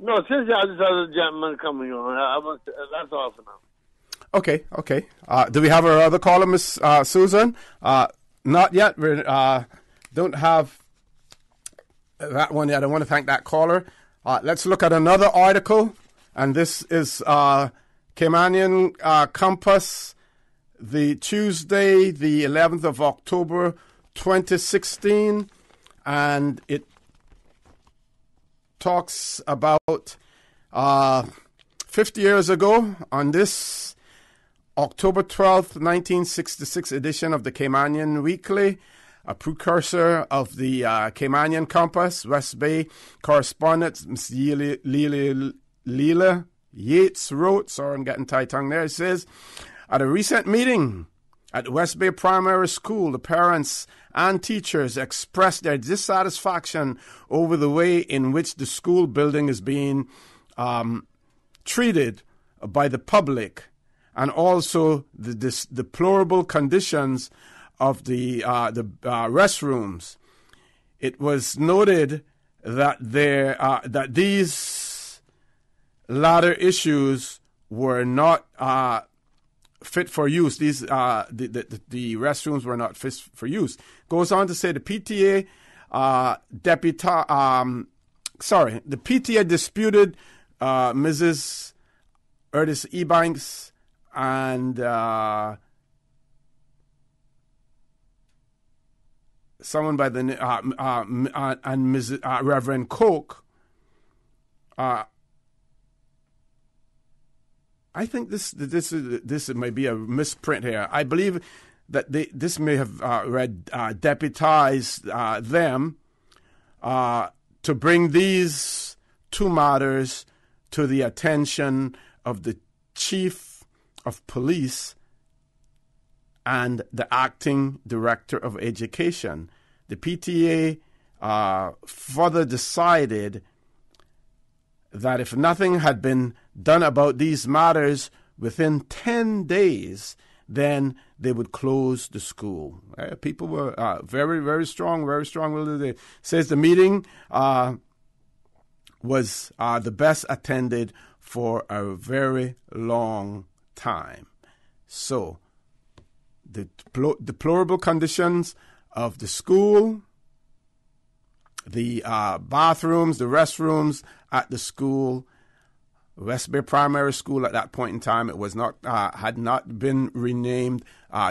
No, since I just had a gentleman coming on, that's all for now. Okay. Do we have our other caller, Miss Susan? Not yet. We don't have that one yet. I want to thank that caller. Let's look at another article, and this is Caymanian Compass, the Tuesday, the 11th of October, 2016, and it talks about 50 years ago on this October 12th, 1966 edition of the Caymanian Weekly, a precursor of the Caymanian Compass. West Bay correspondent Ms. Leela Yates wrote, sorry, I'm getting tight-tongued there, it says, at a recent meeting at West Bay Primary School, the parents and teachers expressed their dissatisfaction over the way in which the school building is being treated by the public, and also the deplorable conditions of the restrooms, it was noted that that these latter issues were not fit for use. These the restrooms were not fit for use. Goes on to say the PTA the PTA disputed Mrs. Ernest Ebanks and someone by the and Mrs. Reverend Koch. I think this may be a misprint here. I believe that this may have read deputized them to bring these two matters to the attention of the Chief of Police and the Acting Director of Education. The PTA further decided that if nothing had been done about these matters within 10 days, then they would close the school. People were very, very strong. It says the meeting was the best attended for a very long time. So, the deplorable conditions of the school, the bathrooms, the restrooms at the school, West Bay Primary School at that point in time, it was not had not been renamed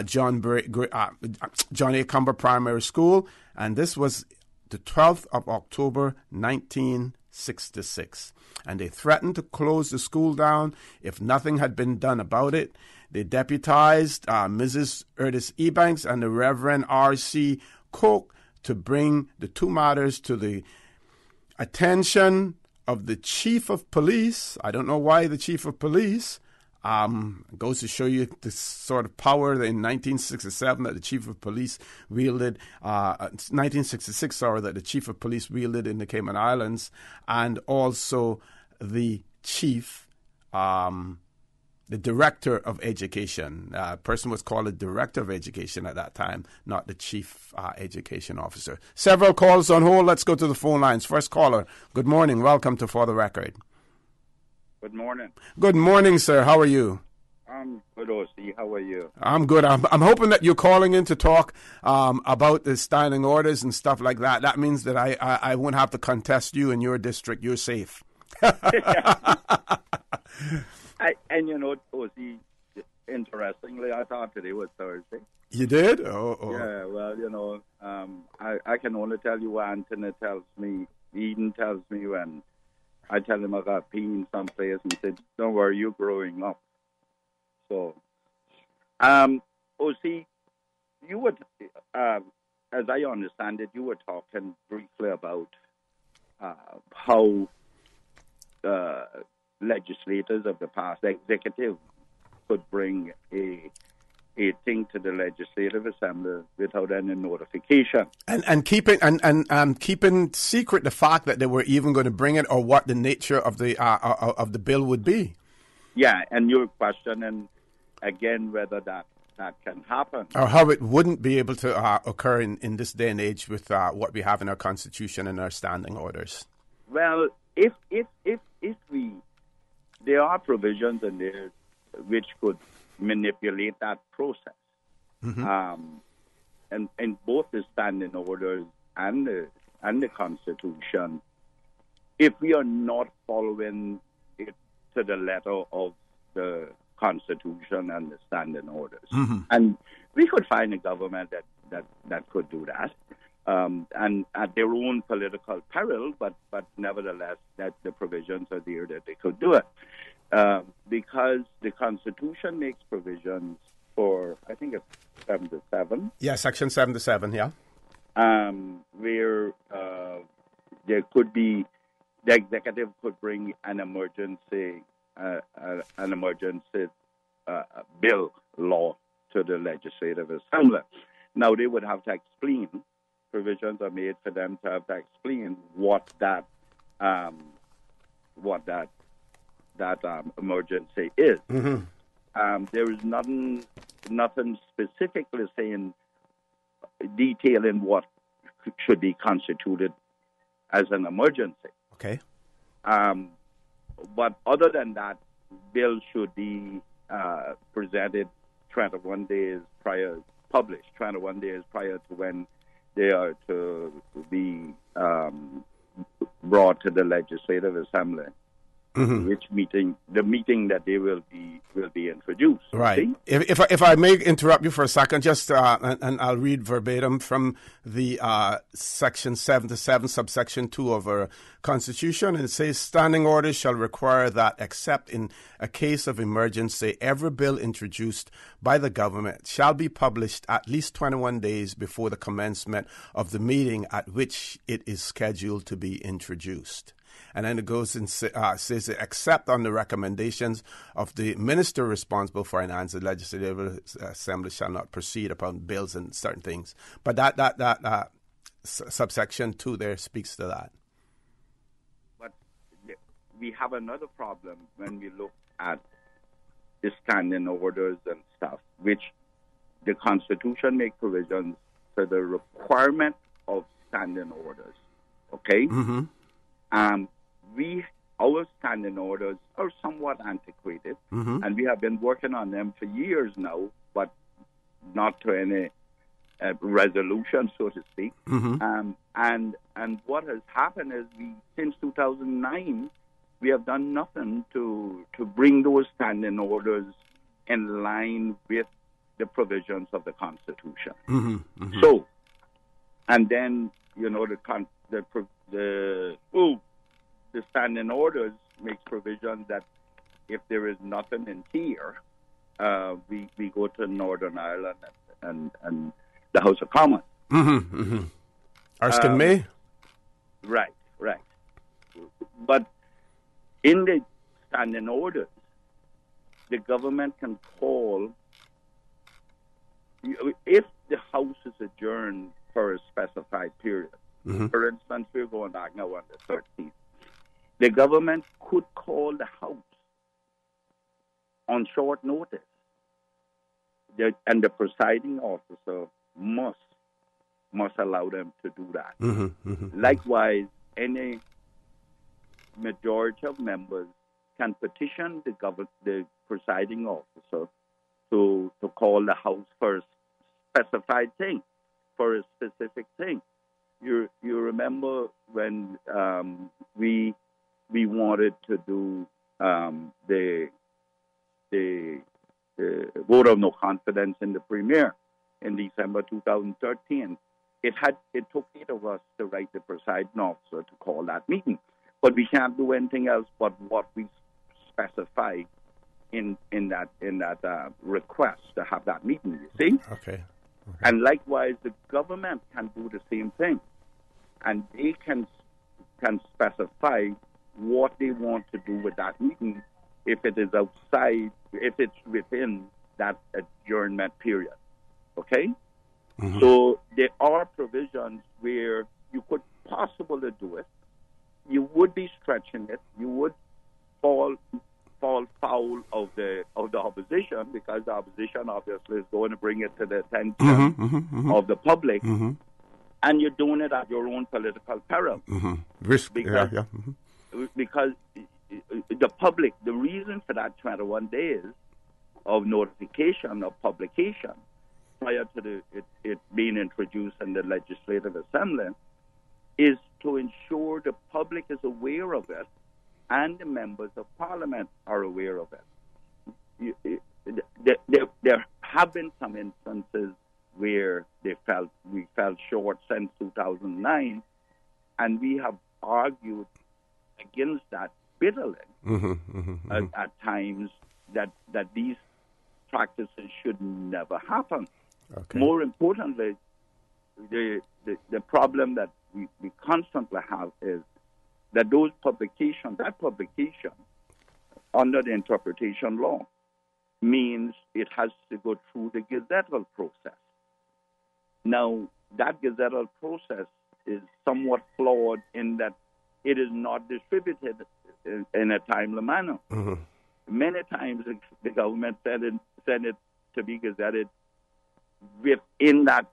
John A. Cumber Primary School, and this was the 12th of October, 1966. And they threatened to close the school down if nothing had been done about it. They deputized Mrs. Ernest Ebanks and the Reverend R.C. Koch to bring the two matters to the attention of the Chief of Police. I don't know why the Chief of Police. Goes to show you the sort of power that in 1967 that the Chief of Police wielded, 1966, that the Chief of Police wielded in the Cayman Islands, and also the Chief, the Director of Education. Person was called a Director of Education at that time, not the Chief Education Officer. Several calls on hold. Let's go to the phone lines. First caller, good morning. Welcome to For the Record. Good morning. Good morning, sir. How are you? I'm good, O.C. How are you? I'm good. I'm hoping that you're calling in to talk about the standing orders and stuff like that. That means that I won't have to contest you in your district. You're safe. And you know, O.C., interestingly, I thought today was Thursday. You did? Oh. Yeah, well, you know, I can only tell you what Anthony tells me. Eden tells me when I tell him I got peeing someplace, and he said, don't worry, you're growing up. So, O.C., you would, as I understand it, you were talking briefly about how legislators of the past, the executive, could bring a thing to the Legislative Assembly without any notification, and keeping secret the fact that they were even going to bring it or what the nature of the bill would be. Yeah, and you're questioning again whether that can happen, or how it wouldn't be able to occur in this day and age with what we have in our Constitution and our standing orders. Well, if there are provisions in there which could manipulate that process. Mm-hmm. And in both the standing orders and the Constitution, if we are not following it to the letter of the Constitution and the standing orders, mm-hmm. and we could find a government that could do that, and at their own political peril, but nevertheless that the provisions are there that they could do it. Because the Constitution makes provisions for, I think it's 77. Yeah, Section 77, yeah. Where there could be, the executive could bring an emergency bill law to the Legislative Assembly. Now, they would have to explain, provisions are made for them to have to explain what that emergency is. Mm-hmm. There is nothing specifically saying detailing what should be constituted as an emergency. Okay. But other than that, bills should be presented 21 days prior, published 21 days prior to when they are to be brought to the Legislative Assembly. Mm-hmm. The meeting that they will be introduced. Right. If I may interrupt you for a second, just and I'll read verbatim from the section 77, subsection 2 of our Constitution. It says, standing orders shall require that, except in a case of emergency, every bill introduced by the government shall be published at least 21 days before the commencement of the meeting at which it is scheduled to be introduced. And then it goes and says, except on the recommendations of the minister responsible for finance, the Legislative Assembly shall not proceed upon bills and certain things. But that subsection 2 there speaks to that. But we have another problem when we look at the standing orders and stuff, which the Constitution makes provisions for the requirement of standing orders. Okay? Mm-hmm. Our standing orders are somewhat antiquated, and we have been working on them for years now, but not to any resolution, so to speak. Mm-hmm. And what has happened is since 2009, we have done nothing to bring those standing orders in line with the provisions of the Constitution. Mm-hmm. Mm-hmm. So, and then the standing orders makes provision that if there is nothing in here, we go to Northern Ireland and the House of Commons. Mm-hmm. Mm-hmm. Erskine May? Right. But in the standing orders, the government can call, if the House is adjourned for a specified period. Mm-hmm. For instance, we're going back now on the 13th. The government could call the House on short notice, and the presiding officer must allow them to do that. Mm-hmm. Mm-hmm. Likewise, any majority of members can petition the presiding officer to call the House for a specified thing, for a specific thing. You remember when we wanted to do the vote of no confidence in the Premier in December 2013. It took 8 of us to write the presiding officer to call that meeting, but we can't do anything else but what we specify in that request to have that meeting. You see? Okay. And likewise, the government can do the same thing, and they can specify what they want to do with that meeting if it is outside, if it's within that adjournment period. Okay? Mm-hmm. So there are provisions where you could possibly do it. You would be stretching it. You would fall foul of the opposition, because the opposition obviously is going to bring it to the attention of the public, and you're doing it at your own political peril. Risk, because, because the public, the reason for that 21 days of notification of publication prior to it being introduced in the Legislative Assembly is to ensure the public is aware of it and the members of Parliament are aware of it. There have been some instances where we fell short since 2009, and we have argued against that bitterly at times that these practices should never happen. Okay. More importantly, the problem that we constantly have is that that publication under the interpretation law means it has to go through the gazettal process. Now, that gazettal process is somewhat flawed in that it is not distributed in a timely manner. Many times the government sent it to be gazetted within that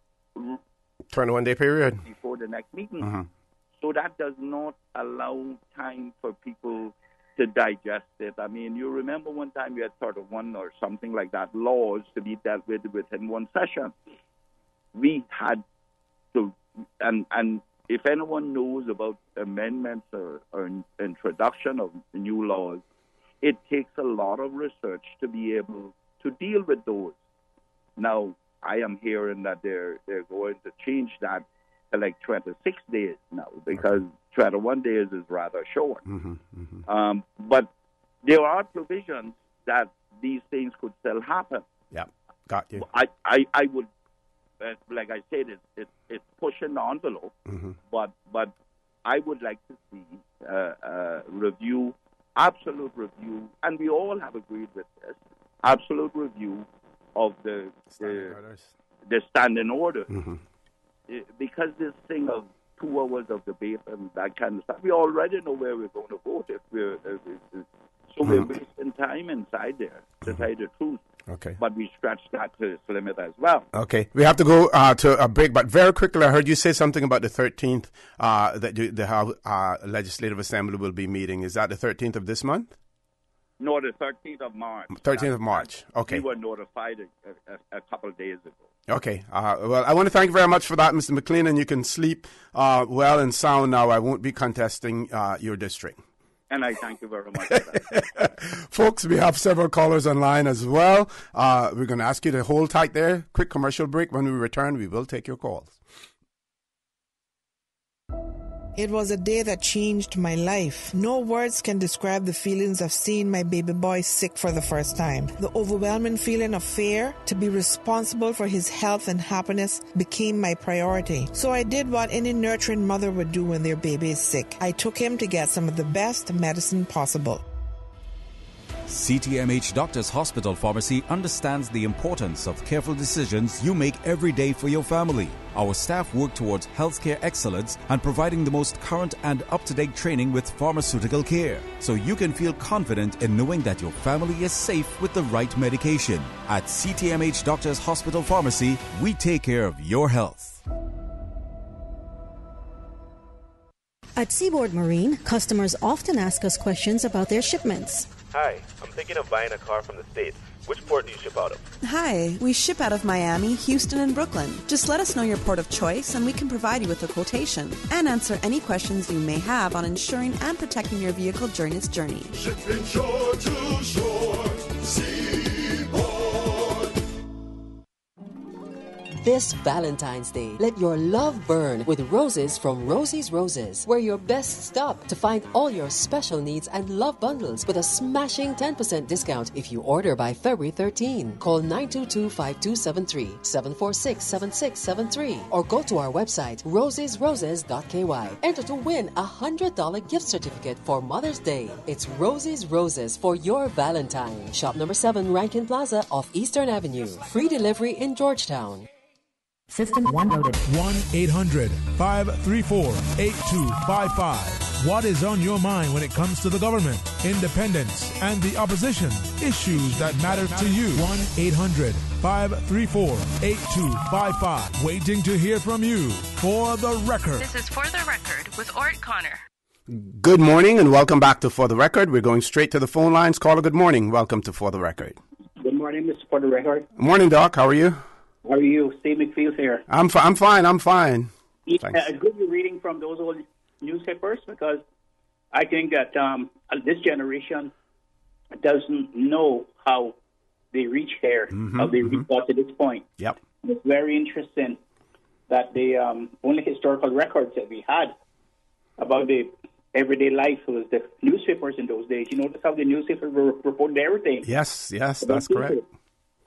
21-day period. Before the next meeting. Mm-hmm. So that does not allow time for people to digest it. I mean, you remember one time you had 31 or something like that laws to be dealt with within one session. We had to, and if anyone knows about amendments or introduction of new laws, it takes a lot of research to be able to deal with those. Now, I am hearing that they're going to change that to like 26 days now, because 21 days is rather short. Mm-hmm, mm-hmm. But there are provisions that these things could still happen. Yeah, got you. I would, like I said, it's pushing the envelope, mm-hmm. but I would like to see review, absolute review, and we all have agreed with this, absolute review of the standing order. Mm-hmm. Because this thing of 2 hours of debate and that kind of stuff, we already know where we're going to vote. We're wasting time inside there, to tell you the truth. Okay. But we stretched that to its limit as well. Okay. We have to go to a break, but very quickly, I heard you say something about the 13th, that the House Legislative Assembly will be meeting. Is that the 13th of this month? No, the 13th of March. 13th of March. Okay. We were notified a couple of days ago. Okay. Well, I want to thank you very much for that, Mr. McLean, and you can sleep well and sound now. I won't be contesting your district. And I thank you very much for that. Folks, we have several callers online as well. We're going to ask you to hold tight there. Quick commercial break. When we return, we will take your calls. It was a day that changed my life. No words can describe the feelings of seeing my baby boy sick for the first time. The overwhelming feeling of fear to be responsible for his health and happiness became my priority. So I did what any nurturing mother would do when their baby is sick. I took him to get some of the best medicine possible. CTMH Doctors Hospital Pharmacy understands the importance of careful decisions you make every day for your family. Our staff work towards healthcare excellence and providing the most current and up-to-date training with pharmaceutical care, so you can feel confident in knowing that your family is safe with the right medication. At CTMH Doctors Hospital Pharmacy, we take care of your health. At Seaboard Marine, customers often ask us questions about their shipments. Hi, I'm thinking of buying a car from the States. Which port do you ship out of? Hi, we ship out of Miami, Houston, and Brooklyn. Just let us know your port of choice and we can provide you with a quotation and answer any questions you may have on insuring and protecting your vehicle during its journey. Shipping shore to shore, Seaboard. This Valentine's Day, let your love burn with roses from Rosie's Roses. We're your best stop to find all your special needs and love bundles with a smashing 10% discount if you order by February 13. Call 922-5273, 746-7673, or go to our website, rosesroses.ky. Enter to win a $100 gift certificate for Mother's Day. It's Rosie's Roses for your Valentine. Shop number 7, Rankin Plaza off Eastern Avenue. Free delivery in Georgetown. System 1 loaded. 1-800-534-8255. What is on your mind when it comes to the government, independence, and the opposition? Issues that matter to you. 1-800-534-8255. Waiting to hear from you. For the Record. This is For the Record with Orrett Connor. Good morning and welcome back to For the Record. We're going straight to the phone lines. Caller, good morning. Welcome to For the Record. Good morning, Mr. For the Record. Morning, Doc. How are you? How are you? Steve McFeels here. I'm fine. It's good you're reading from those old newspapers, because I think that this generation doesn't know how they reach here, how they reach out to this point. Yep. It's very interesting that the only historical records that we had about the everyday life was the newspapers in those days. You notice how the newspapers were reporting everything. Yes, that's correct.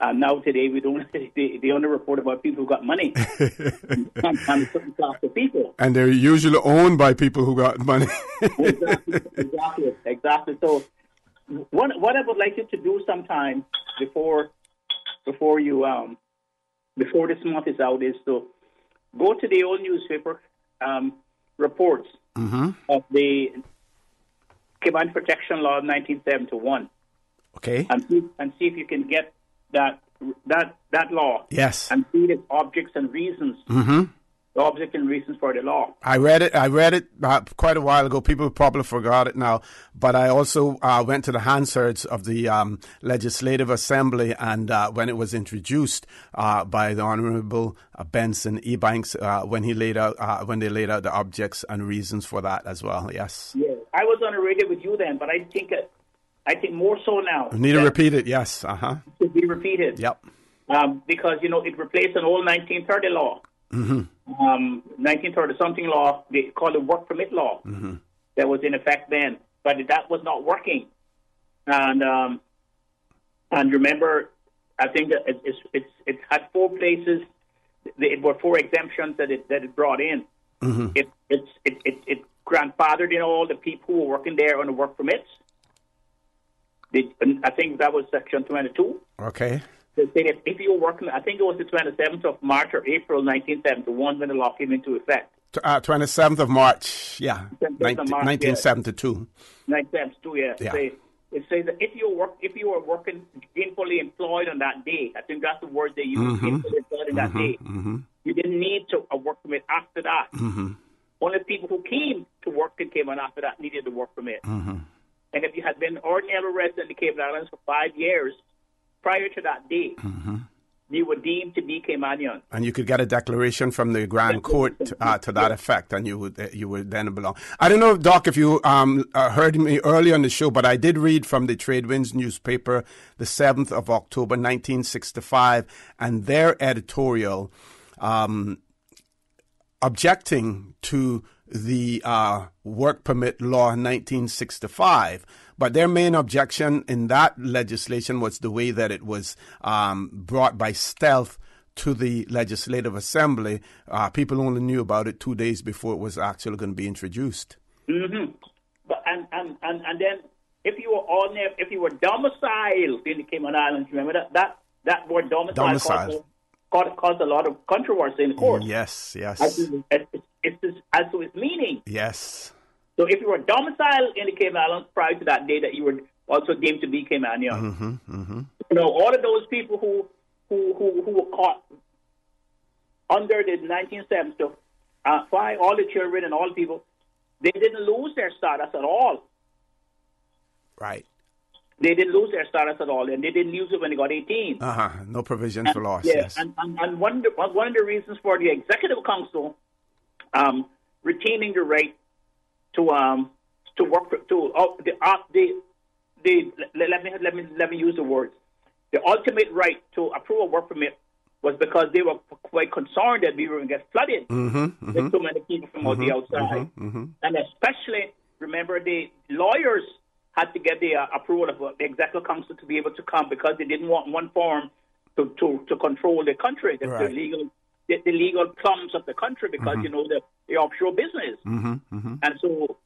And now today we don't. They only report about people who got money and certain class of people. And they're usually owned by people who got money. Exactly. So, what I would like you to do sometime before you before this month is out is to go to the old newspaper reports of the Command Protection Law of 1971. Okay. And see if you can get that law. Yes. And see its objects and reasons the object and reasons for the law. I read it quite a while ago. People probably forgot it now. But I also went to the Hansards of the Legislative Assembly, and when it was introduced by the Honorable Benson Ebanks, when they laid out the objects and reasons for that as well. Yes. Yeah, I was on the radio with you then, but I think more so now. We need to repeat it. Yes. To be repeated. Yep. Because it replaced an old 1930 law. Mm-hmm. 1930-something law, they called it work permit law, that was in effect then. But that was not working. And remember, I think that it had 4 places. It were 4 exemptions that it brought in. Mm-hmm. It grandfathered in all the people who were working there on the work permits. I think that was Section 22. Okay. They say that if you were working, I think it was the 27th of March or April 1971 when the law came into effect. 27th of March, yeah. 1972. 1972, yeah. It says that if you were working gainfully employed on that day, I think that's the word they used, gainfully employed on that day, you didn't need a work permit after that. Only people who came to work and came on after that needed a work permit. And if you had been ordinary resident in the Cayman Islands for 5 years prior to that date, you were deemed to be Caymanian. And you could get a declaration from the Grand Court to that effect, and you would then belong. I don't know, Doc, if you heard me earlier on the show, but I did read from the Tradewinds newspaper the 7th of October, 1965, and their editorial objecting to the work permit law in 1965. But their main objection in that legislation was the way that it was brought by stealth to the Legislative Assembly. People only knew about it 2 days before it was actually going to be introduced. But and then if you were domiciled in the Cayman Islands, remember that word domicile caused a lot of controversy in court. Yes. As to its meaning. Yes. So if you were domiciled in the Cayman Islands prior to that day, that you were also deemed to be Caymanian. All of those people who were caught under the 1970s, all the children and all the people, they didn't lose their status at all. Right. They didn't lose their status at all, and they didn't use it when they got 18. No provision for loss. Yeah, yes. and one of the reasons for the Executive Council retaining the right to work let me use the words. The ultimate right to approve a work permit was because they were quite concerned that we were going to get flooded with so many people from the outside. And especially, remember, the lawyers had to get the approval of the Executive Council to be able to come because they didn't want one form to control the country, the legal plums of the country, because, the offshore business. And so,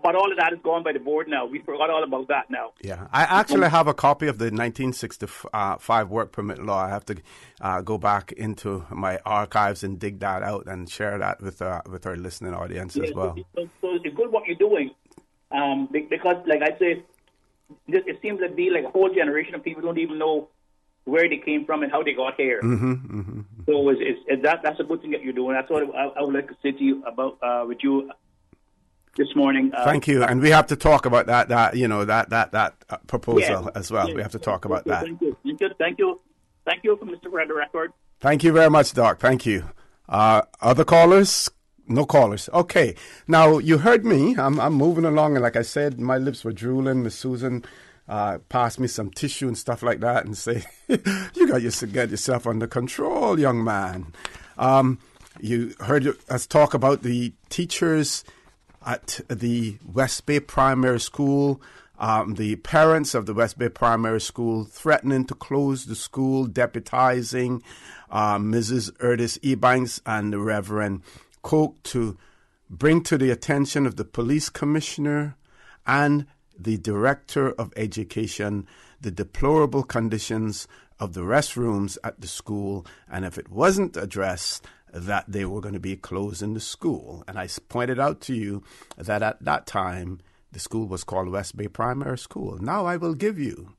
but all of that is gone by the board now. We forgot all about that now. Yeah, I actually have a copy of the 1965 work permit law. I have to go back into my archives and dig that out and share that with our listening audience as well. So it's good what you're doing, because, like I say, it seems to be like a whole generation of people don't even know where they came from and how they got here. So that's a good thing that you're doing. That's what I would like to say to you about with you this morning. Thank you, and we have to talk about that proposal as well. We have to talk about that. Thank you, for Mr. Red Record. Thank you very much, Doc. Thank you. Other callers? No callers. Okay. Now you heard me. I'm moving along, and like I said, my lips were drooling. Miss Susan pass me some tissue and stuff like that and say, you got to get yourself under control, young man. You heard us talk about the teachers at the West Bay Primary School, the parents of the West Bay Primary School threatening to close the school, deputizing Mrs. Erdis Ebanks and the Reverend Coke to bring to the attention of the police commissioner and the director of education the deplorable conditions of the restrooms at the school, and if it wasn't addressed, that they were going to be closing the school. And I pointed out to you that at that time, the school was called West Bay Primary School. Now I will give you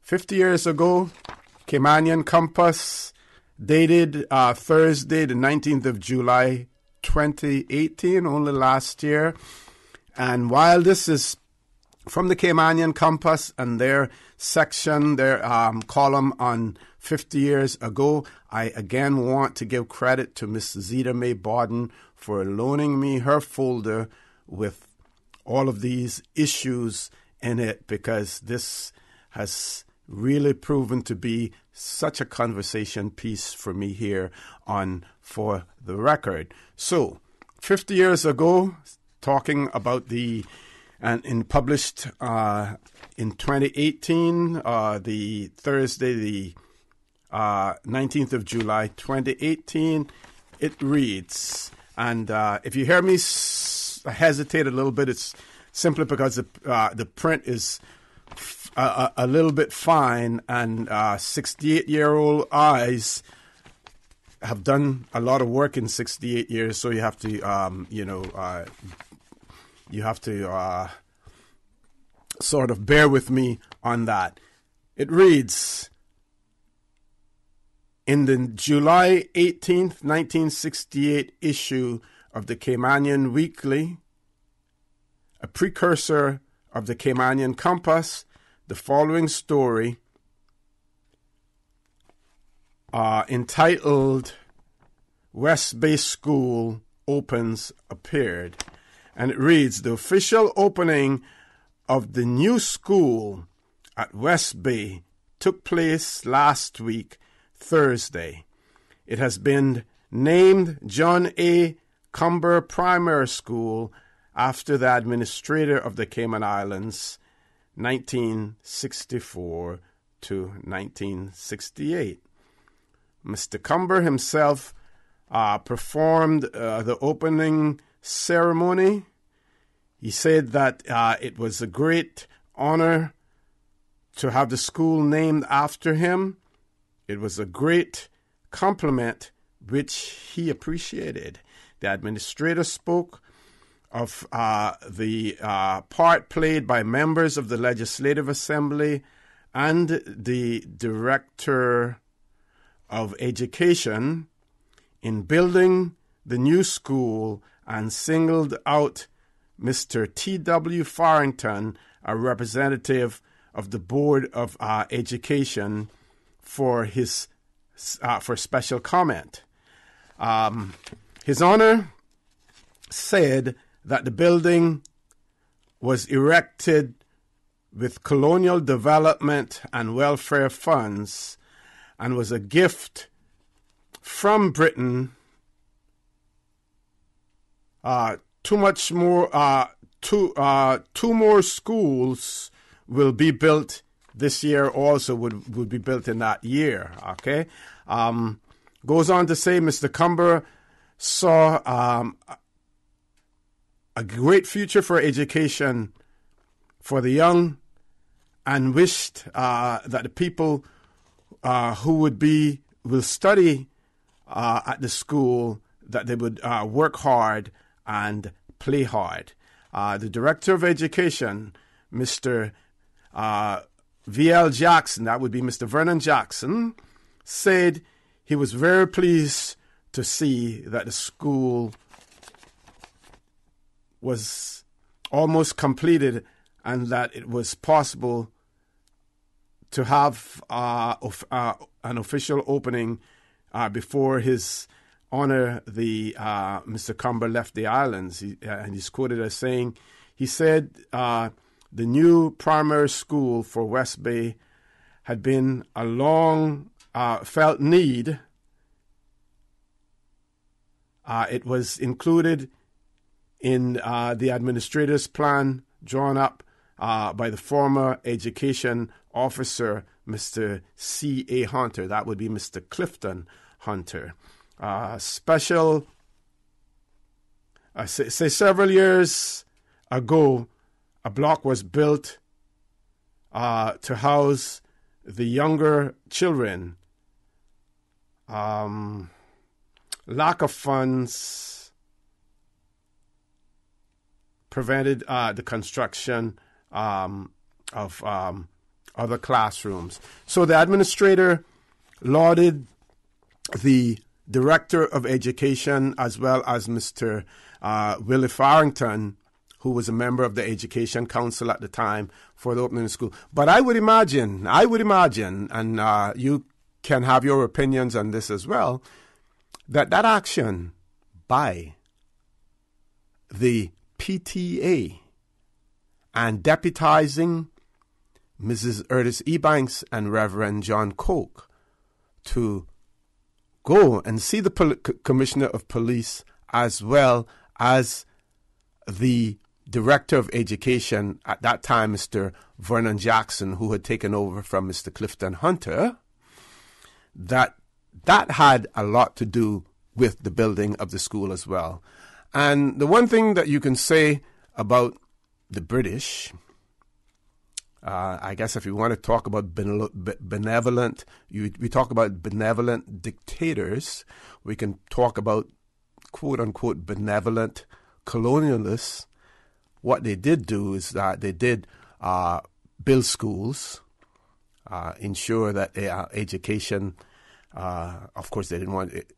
50 years ago, Caymanian Compass, dated Thursday, the 19th of July, 2018, only last year. And while this is from the Caymanian Compass and their section, their column on 50 years ago, I again want to give credit to Miss Zita Mae Borden for loaning me her folder with all of these issues in it, because this has really proven to be such a conversation piece for me here on For the Record. So, 50 years ago, talking about published in 2018, the Thursday, the 19th of July, 2018, it reads, and if you hear me hesitate a little bit, it's simply because the print is a little bit fine, and 68-year-old eyes have done a lot of work in 68 years, so you have to, sort of bear with me on that. It reads, in the July 18th, 1968 issue of the Caymanian Weekly, a precursor of the Caymanian Compass, the following story, entitled West Bay School Opens, appeared. And it reads, the official opening of the new school at West Bay took place last week, Thursday. It has been named John A. Cumber Primary School after the administrator of the Cayman Islands, 1964 to 1968. Mr. Cumber himself performed the opening ceremony. He said that it was a great honor to have the school named after him. It was a great compliment, which he appreciated. The administrator spoke of the part played by members of the Legislative Assembly and the Director of Education in building the new school, and singled out Mr. T.W. Farrington, a representative of the Board of Education, for his for special comment. His Honor said that the building was erected with colonial development and welfare funds and was a gift from Britain. Two more schools will be built this year, also would be built in that year. Okay. Goes on to say Mr. Cumber saw a great future for education for the young, and wished that the people who will study at the school, that they would work hard and play hard. The Director of Education, Mr. V.L. Jackson, that would be Mr. Vernon Jackson, said he was very pleased to see that the school was almost completed and that it was possible to have an official opening before His Honor, Mr. Cumber, left the islands. And he's quoted as saying, he said the new primary school for West Bay had been a long felt need. It was included in the administrator's plan drawn up by the former education officer, Mr. C.A. Hunter. That would be Mr. Clifton Hunter. Several years ago, a block was built to house the younger children. Lack of funds prevented the construction of other classrooms. So the administrator lauded the Director of Education, as well as Mr. Willie Farrington, who was a member of the Education Council at the time for the opening of the school. But I would imagine, and you can have your opinions on this as well, that action by the PTA and deputizing Mrs. Erdis Ebanks and Reverend John Koch to go and see the Commissioner of Police as well as the Director of Education at that time, Mr. Vernon Jackson, who had taken over from Mr. Clifton Hunter, that had a lot to do with the building of the school as well. And the one thing that you can say about the British, I guess if you want to talk about benevolent, we talk about benevolent dictators, we can talk about quote-unquote benevolent colonialists. What they did do is that they did build schools, ensure that education, of course they didn't want it.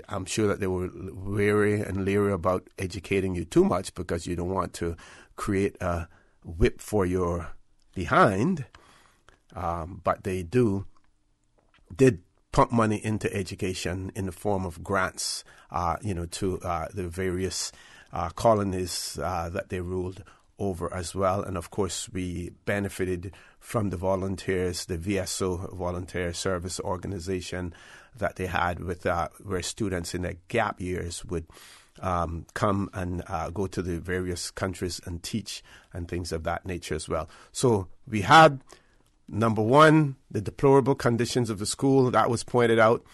I'm sure that they were wary and leery about educating you too much because you don't want to create a whip for your behind. But they did pump money into education in the form of grants, to the various colonies that they ruled over as well. And of course, we benefited from the volunteers, the VSO, Volunteer Service Organization, that they had with where students in their gap years would come and go to the various countries and teach and things of that nature as well. So we had, number one, the deplorable conditions of the school. That was pointed out.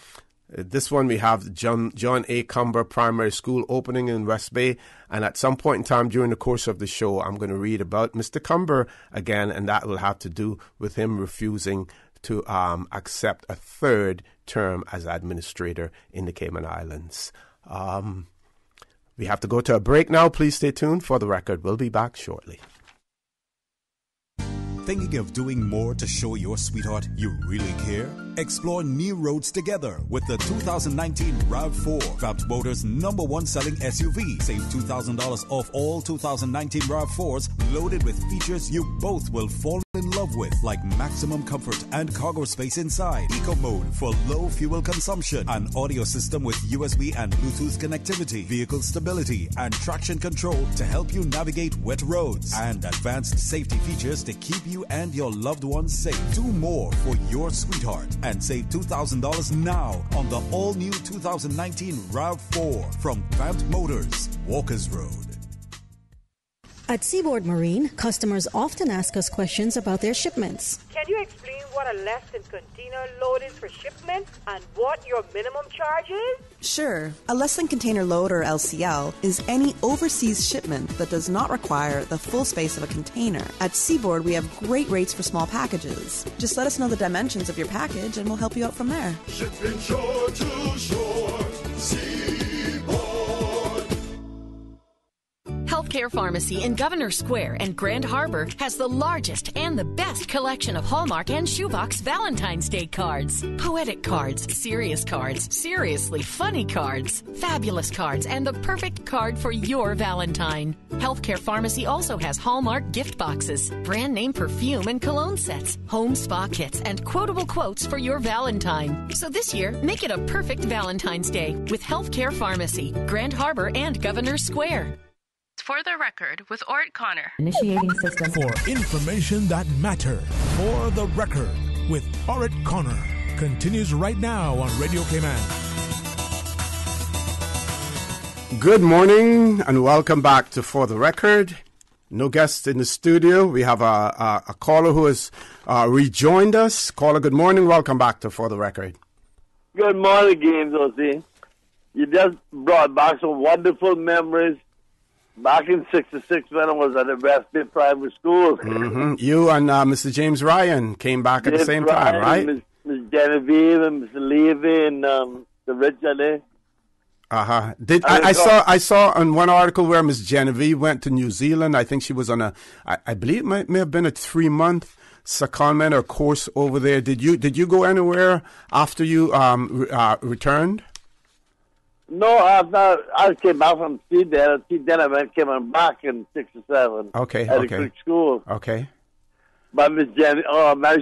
This one we have John A. Cumber Primary School opening in West Bay. And at some point in time during the course of the show, I'm going to read about Mr. Cumber again, and that will have to do with him refusing to accept a third term as administrator in the Cayman Islands. We have to go to a break now. Please stay tuned for the record. We'll be back shortly. Thinking of doing more to show your sweetheart you really care? Explore new roads together with the 2019 RAV4, Vamped Motors' #1 selling SUV. Save $2,000 off all 2019 RAV4s loaded with features you both will fall in love with, like maximum comfort and cargo space inside, eco mode for low fuel consumption, an audio system with USB and Bluetooth connectivity, vehicle stability and traction control to help you navigate wet roads, and advanced safety features to keep you and your loved ones safe. Do more for your sweetheart and save $2,000 now on the all-new 2019 RAV4 from Vamped Motors, Walkers Road. At Seaboard Marine, customers often ask us questions about their shipments. Can you explain what a less than container load is for shipment and what your minimum charge is? Sure. A less than container load, or LCL, is any overseas shipment that does not require the full space of a container. At Seaboard, we have great rates for small packages. Just let us know the dimensions of your package and we'll help you out from there. Shipping shore to shore. Healthcare Pharmacy in Governor Square and Grand Harbor has the largest and the best collection of Hallmark and Shoebox Valentine's Day cards. Poetic cards, serious cards, seriously funny cards, fabulous cards, and the perfect card for your Valentine. Healthcare Pharmacy also has Hallmark gift boxes, brand name perfume and cologne sets, home spa kits, and quotable quotes for your Valentine. So this year, make it a perfect Valentine's Day with Healthcare Pharmacy, Grand Harbor, and Governor Square. For the record, with Orrett Connor. Initiating system. For information that matters. For the record, with Orrett Connor. Continues right now on Radio Cayman. Good morning and welcome back to For the Record. No guests in the studio. We have a caller who has rejoined us. Caller, good morning. Welcome back to For the Record. Good morning, James O.C. You just brought back some wonderful memories. Back in '66 when I was at the West Bay Primary School. Mm-hmm. You and Mr. James Ryan came back at the same time, right? Miss Genevieve and Mr. Levy and the Richard. Uh-huh. I saw on one article where Miss Genevieve went to New Zealand. I think she was on I believe it may have been a 3-month secondment or course over there. Did you go anywhere after you returned? No, I came back from Sea then. Then I came back in 67. Okay, at okay. a quick school. Okay. But Miss Jenny,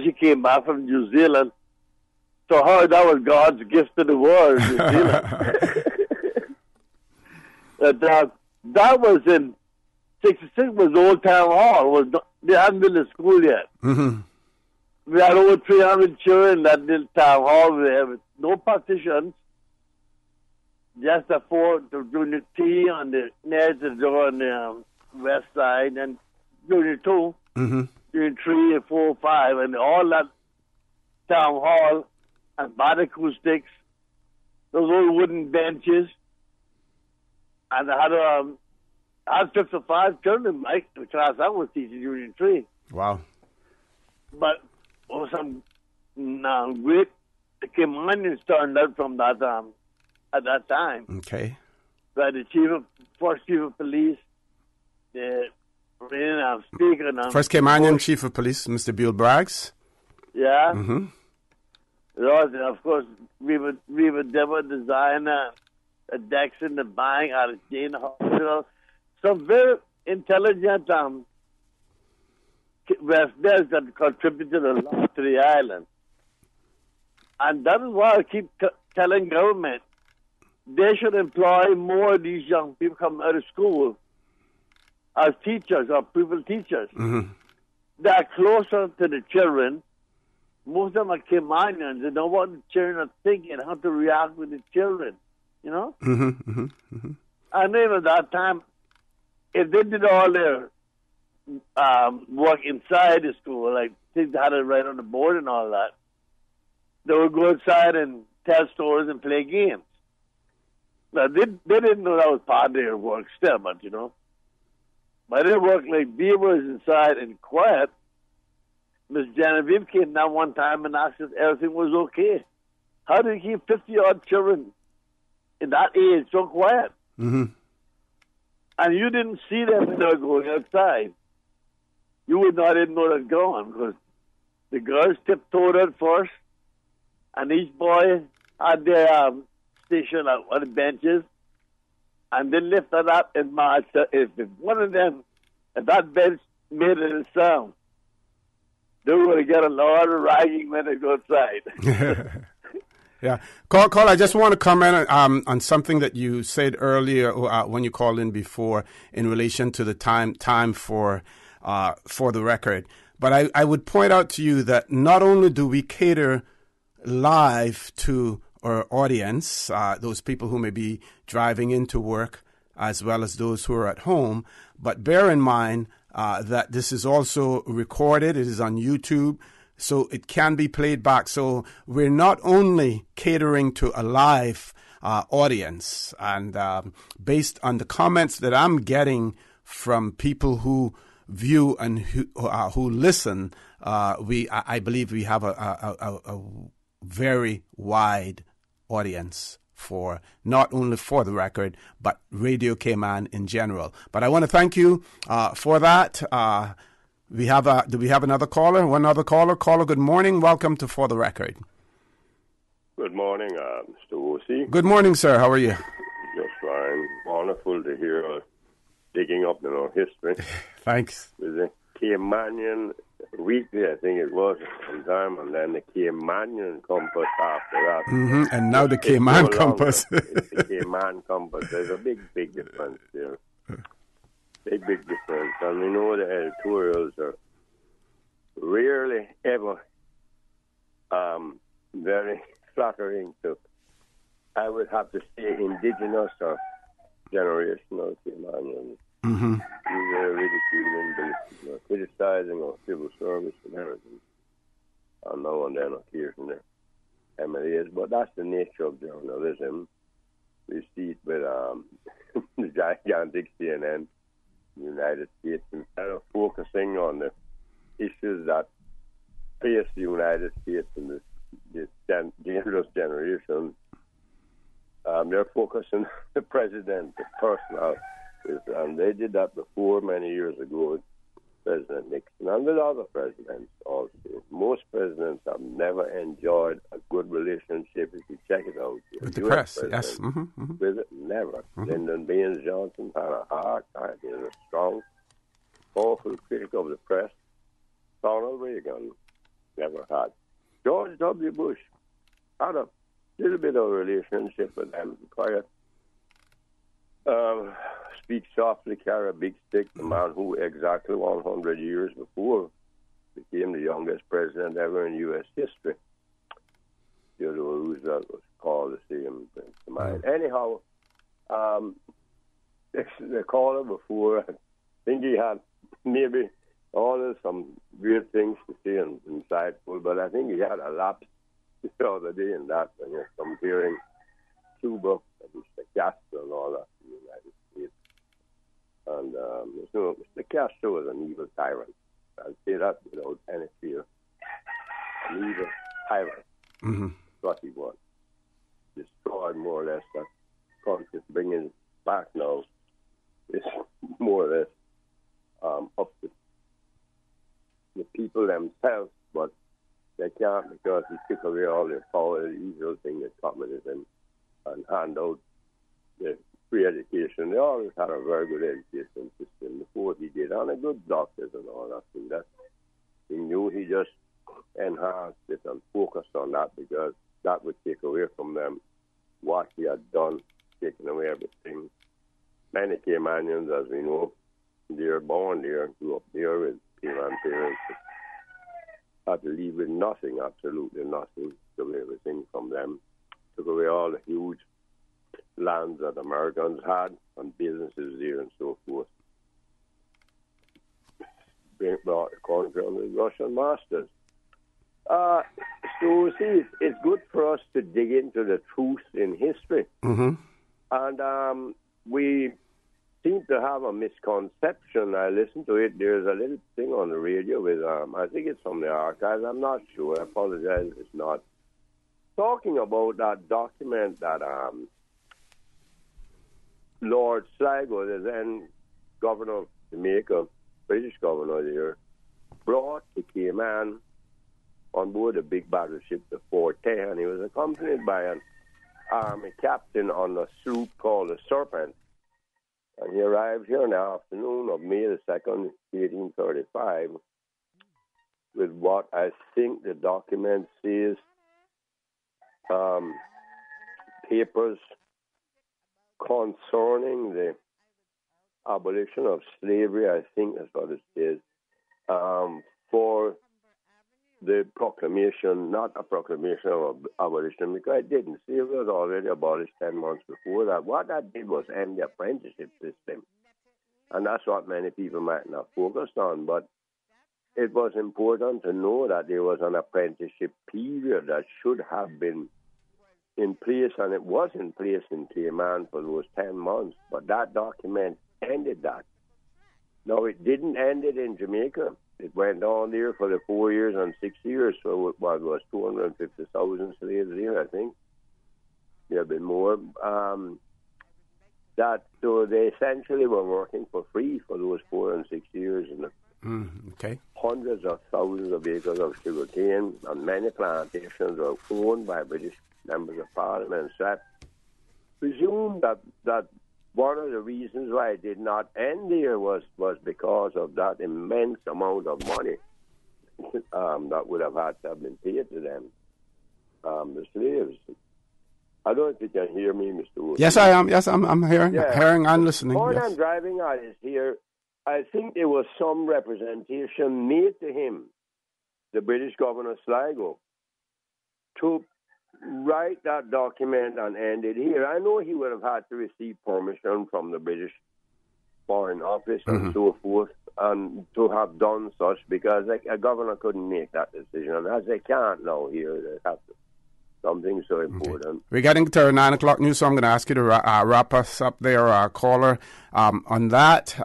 she came back from New Zealand. So her, that was God's gift to the world, New Zealand. That was in 66 was Old Town Hall. They hadn't been to school yet. Mm-hmm. We had over 300 children in that little town hall there with no partitions. Just the junior T on the near the door on the west side, and junior 2, junior 3, and 4, 5, and all that town hall and bad acoustics, those old wooden benches, and I had 55 children in the class I was teaching junior 3. Wow. But some great commanders turned out from that at that time. Okay. But the first chief of police, the speaker. First Caymanian chief of police, Mr. Bill Braggs. Yeah. Mm-hmm. Of course, we would design a decks in the bank out of Jane Hospital. Some very intelligent Westerners that contributed a lot to the island. And that is why I keep telling government they should employ more of these young people coming out of school as teachers or pupil teachers. Mm-hmm. They are closer to the children. Most of them are Caymanians. They know what the children are thinking, how to react with the children, you know? Mm-hmm, mm-hmm, mm-hmm. I know at that time, if they did all their work inside the school, like things they had to write on the board and all that, they would go outside and tell stories and play games. Now, they didn't know that was part of their work still, but, you know. But they worked like beavers inside and quiet. Miss Genevieve came down one time and asked if everything was okay. How do you keep 50-odd children in that age so quiet? Mm-hmm. And you didn't see them when they were going outside. You would not even know they're gone because the girls tiptoed out first, and each boy had their station on the benches, and they lifted up and marched. If one of them, if that bench made a sound, they were going to get a lot of ragging when they go outside. Yeah. Carl, I just want to comment on something that you said earlier when you called in before in relation to the time for the record. But I would point out to you that not only do we cater live to our audience, those people who may be driving into work, as well as those who are at home, but bear in mind that this is also recorded. It is on YouTube, so it can be played back. So we're not only catering to a live audience, and based on the comments that I'm getting from people who view and who listen, I believe we have a very wide audience for not only for the record, but Radio Cayman in general. But I want to thank you for that. Do we have another caller? One other caller. Caller, good morning. Welcome to For the Record. Good morning, Mr. Wosi. Good morning, sir. How are you? Just fine. Wonderful to hear digging up in our history. Thanks. With the Caymanian Weekly, I think it was at some time, and then the Caymanian Compass after that. Mm-hmm. And now the Cayman Compass. It's the Cayman Compass. There's a big difference there. Big difference. And we know the editorials are rarely ever very flattering to, I would have to say, indigenous or generational Caymanians. Mm-hmm. They're ridiculing, criticizing our civil service and everything. And now and then occasionally MLAs, but that's the nature of journalism. We see it with the gigantic CNN, the United States, instead of focusing on the issues that face the United States and this dangerous generation. They're focusing on the president, the personal. And they did that before many years ago. President Nixon and with other presidents also. Most presidents have never enjoyed a good relationship, if you check it out. With the press, yes. With it, never. Lyndon Baines Johnson had a hard time. He was a strong, powerful critic of the press. Ronald Reagan never had. George W. Bush had a little bit of a relationship with them. Quiet. Speak softly, carry a big stick. The man who exactly 100 years before became the youngest president ever in U.S. history. Theodore Roosevelt was called the same to mind. Anyhow, the caller before, I think he had maybe all of some weird things to say and insightful, but I think he had a lapse the other day in that when you're comparing Cuba and Mr. Castro and all that in the United States. And Mr. Castro was an evil tyrant. I'll say that without any fear. An evil tyrant. That's what he was. Destroyed more or less that country. Bringing it back now is more or less up to the people themselves, but they can't because he took away all their power, the usual thing that communism, and hand out the free education. They always had a very good education system before he did, and a good doctors and all that thing. That he knew he just enhanced it and focused on that because that would take away from them what he had done, taking away everything. Many Caymanians, as we know, they're born there, grew up there with Cayman parents, had to leave with nothing, absolutely nothing, took away everything from them, took away all the huge lands that Americans had and businesses there and so forth. Brought the country under the Russian masters. So see, it's good for us to dig into the truth in history. And we seem to have a misconception. I listened to it. There's a little thing on the radio with, I think it's from the archives. I'm not sure. I apologize if it's not. Talking about that document that Lord Sligo, the then governor of Jamaica, British governor there, brought to Cayman on board a big battleship, the Forte, and he was accompanied by an army captain on a sloop called the Serpent. And he arrived here in the afternoon of May the 2nd, 1835, with what I think the document says, papers concerning the abolition of slavery, I think that's what it says, for the proclamation, not a proclamation of abolition, because it didn't. Slavery was already abolished 10 months before that. What that did was end the apprenticeship system. And that's what many people might not focus on. But it was important to know that there was an apprenticeship period that should have been in place, and it was in place in Cayman for those 10 months. But that document ended that. No, it didn't end it in Jamaica. It went on there for the 4 years and 6 years, so it was 250,000 slaves there, I think. There have been more. So they essentially were working for free for those 4 and 6 years. And hundreds of thousands of acres of sugar cane and many plantations were owned by British members of Parliament. So I presume that one of the reasons why it did not end there was because of that immense amount of money that would have had to have been paid to them, the slaves. I don't know if you can hear me, Mr. Wood. Yes, I am. Yes, I'm hearing and listening. The point yes. I'm driving at is here, I think there was some representation made to him, the British governor Sligo, to write that document and end it here. I know he would have had to receive permission from the British Foreign Office and so forth, and to have done such, because a governor couldn't make that decision, and as they can't now here, they have to. Something so important. We're getting to our 9 o'clock news, so I'm going to ask you to wrap us up there, caller, on that.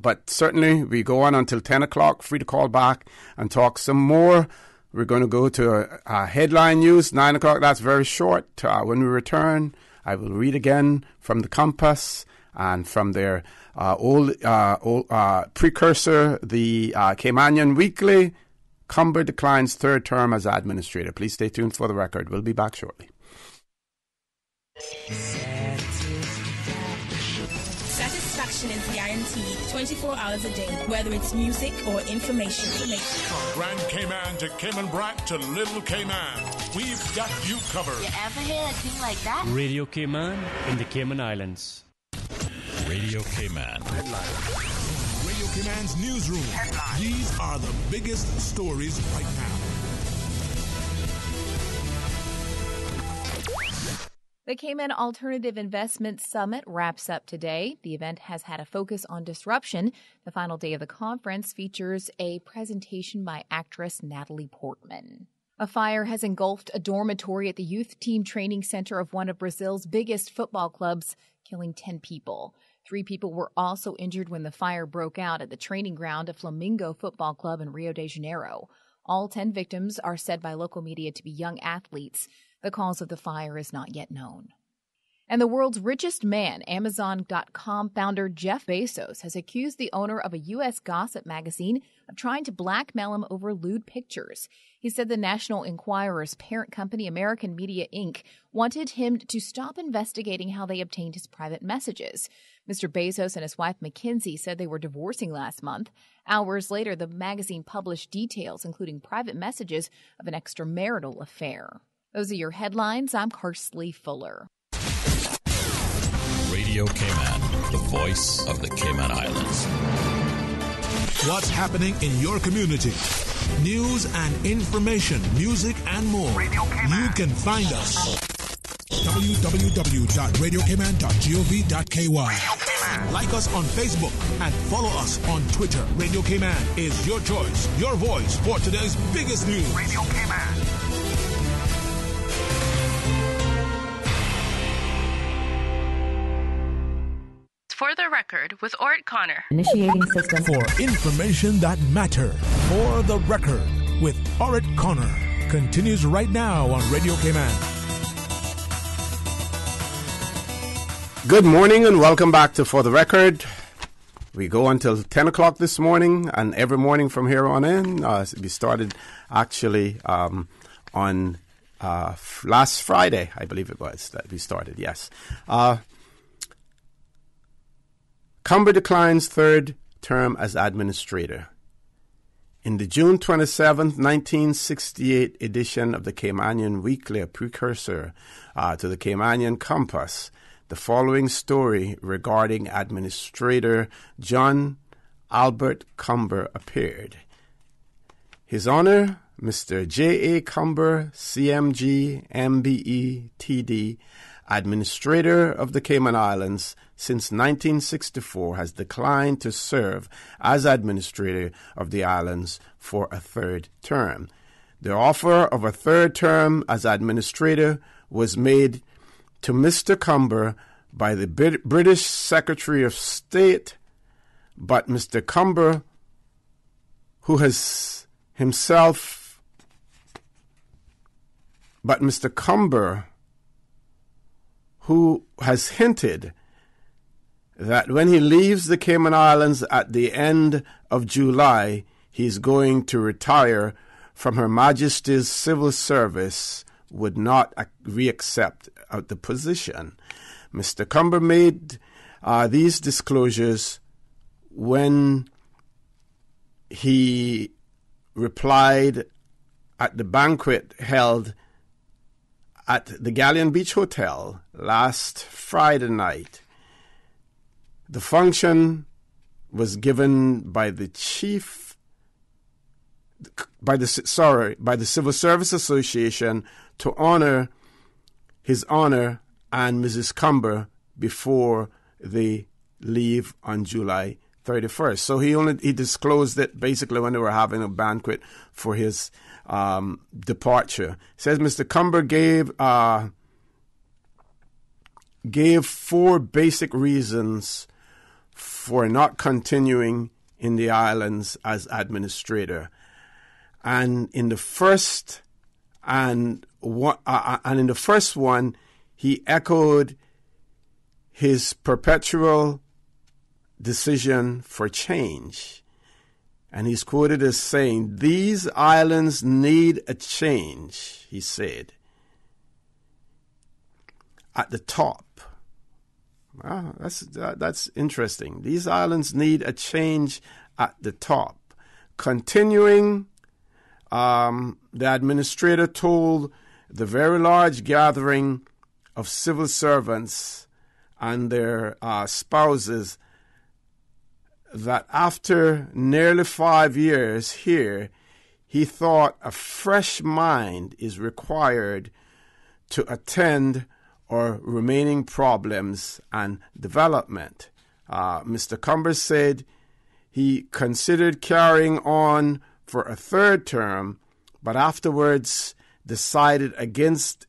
But certainly we go on until 10 o'clock, free to call back and talk some more. We're going to go to headline news, 9 o'clock. That's very short. When we return, I will read again from the Compass, and from there precursor, the Caymanian Weekly. Cumber declines third term as administrator. Please stay tuned for the record. We'll be back shortly. Satisfaction is guaranteed 24 hours a day, whether it's music or information. From Grand Cayman to Cayman Brac to Little Cayman, we've got you covered. You ever hear a thing like that? Radio Cayman in the Cayman Islands. Radio Cayman. Radio Cayman's newsroom. These are the biggest stories right now. The Cayman Alternative Investment Summit wraps up today. The event has had a focus on disruption. The final day of the conference features a presentation by actress Natalie Portman. A fire has engulfed a dormitory at the youth team training center of one of Brazil's biggest football clubs, killing 10 people. 3 people were also injured when the fire broke out at the training ground of Flamengo Football Club in Rio de Janeiro. All 10 victims are said by local media to be young athletes. The cause of the fire is not yet known. And the world's richest man, Amazon.com founder Jeff Bezos, has accused the owner of a U.S. gossip magazine of trying to blackmail him over lewd pictures. He said the National Enquirer's parent company, American Media Inc., wanted him to stop investigating how they obtained his private messages. Mr. Bezos and his wife, Mackenzie, said they were divorcing last month. Hours later, the magazine published details, including private messages of an extramarital affair. Those are your headlines. I'm Karsley Fuller. Radio Cayman, the voice of the Cayman Islands. What's happening in your community? News and information, music and more. You can find us. www.radiocayman.gov.ky. Like us on Facebook and follow us on Twitter. Radio Cayman is your choice, your voice for today's biggest news. Radio Cayman. For the record, with Orrett Connor. Initiating system. For information that matter. For the record, with Orrett Connor. Continues right now on Radio Cayman. Good morning and welcome back to For the Record. We go until 10 o'clock this morning and every morning from here on in. We started actually on last Friday, I believe it was, that we started, yes. Cumber declines third term as administrator. In the June 27, 1968 edition of the Caymanian Weekly, a precursor to the Caymanian Compass, the following story regarding Administrator John Albert Cumber appeared. His Honor, Mr. J.A. Cumber, CMG, MBE, TD, Administrator of the Cayman Islands since 1964, has declined to serve as Administrator of the islands for a third term. The offer of a third term as Administrator was made to Mr. Cumber by the British Secretary of State, but Mr. Cumber, who has himself, who has hinted that when he leaves the Cayman Islands at the end of July, he's going to retire from Her Majesty's civil service, would not reaccept the position. Mr. Cumber made these disclosures when he replied at the banquet held at the Galleon Beach Hotel last Friday night. The function was given by the Civil Service Association to honor His Honor and Mrs. Cumber before they leave on July 31st. So he disclosed it basically when they were having a banquet for his departure. It says Mr. Cumber gave 4 basic reasons for not continuing in the islands as administrator. And in the first one, he echoed his perpetual decision for change. And he's quoted as saying, "These islands need a change," he said, at the top. Wow, that's interesting. These islands need a change at the top. Continuing, the administrator told the very large gathering of civil servants and their spouses that after nearly 5 years here, he thought a fresh mind is required to attend our remaining problems and development. Mr. Cumber said he considered carrying on for a third term, but afterwards decided against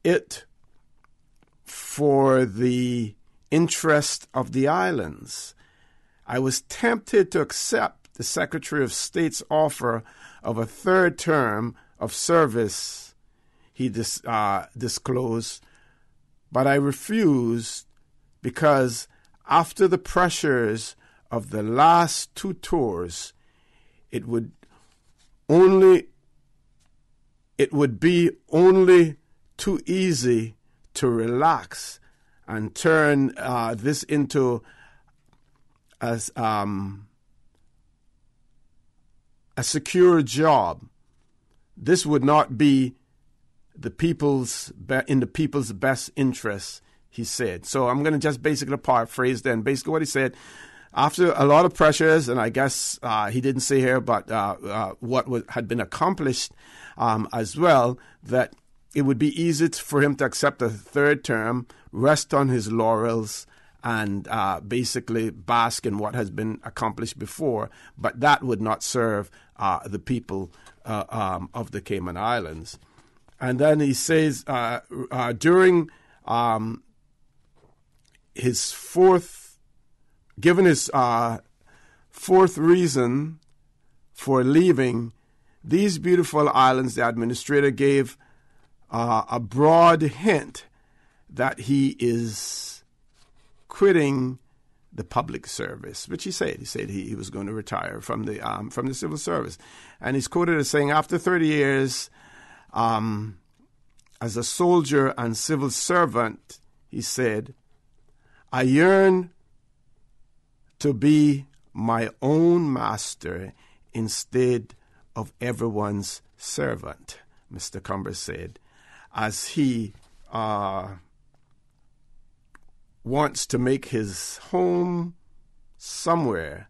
it for the interest of the islands. "I was tempted to accept the Secretary of State's offer of a third term of service," he disclosed, "but I refused because after the pressures of the last 2 tours, it would be only too easy to relax and turn this into as a secure job. This would not be in the people's best interests," he said. So I'm going to just basically paraphrase then. Basically what he said, after a lot of pressures, and I guess he didn't say here, but what had been accomplished as well, that it would be easy for him to accept a third term, rest on his laurels, and basically bask in what has been accomplished before, but that would not serve the people of the Cayman Islands. And then he says, during his fourth reason for leaving these beautiful islands, the administrator gave a broad hint that he is quitting the public service, which he said he was going to retire from the civil service. And he's quoted as saying, "After 30 years as a soldier and civil servant," he said, "I yearn to be my own master instead of everyone's servant," Mr. Cumber said, as he wants to make his home somewhere.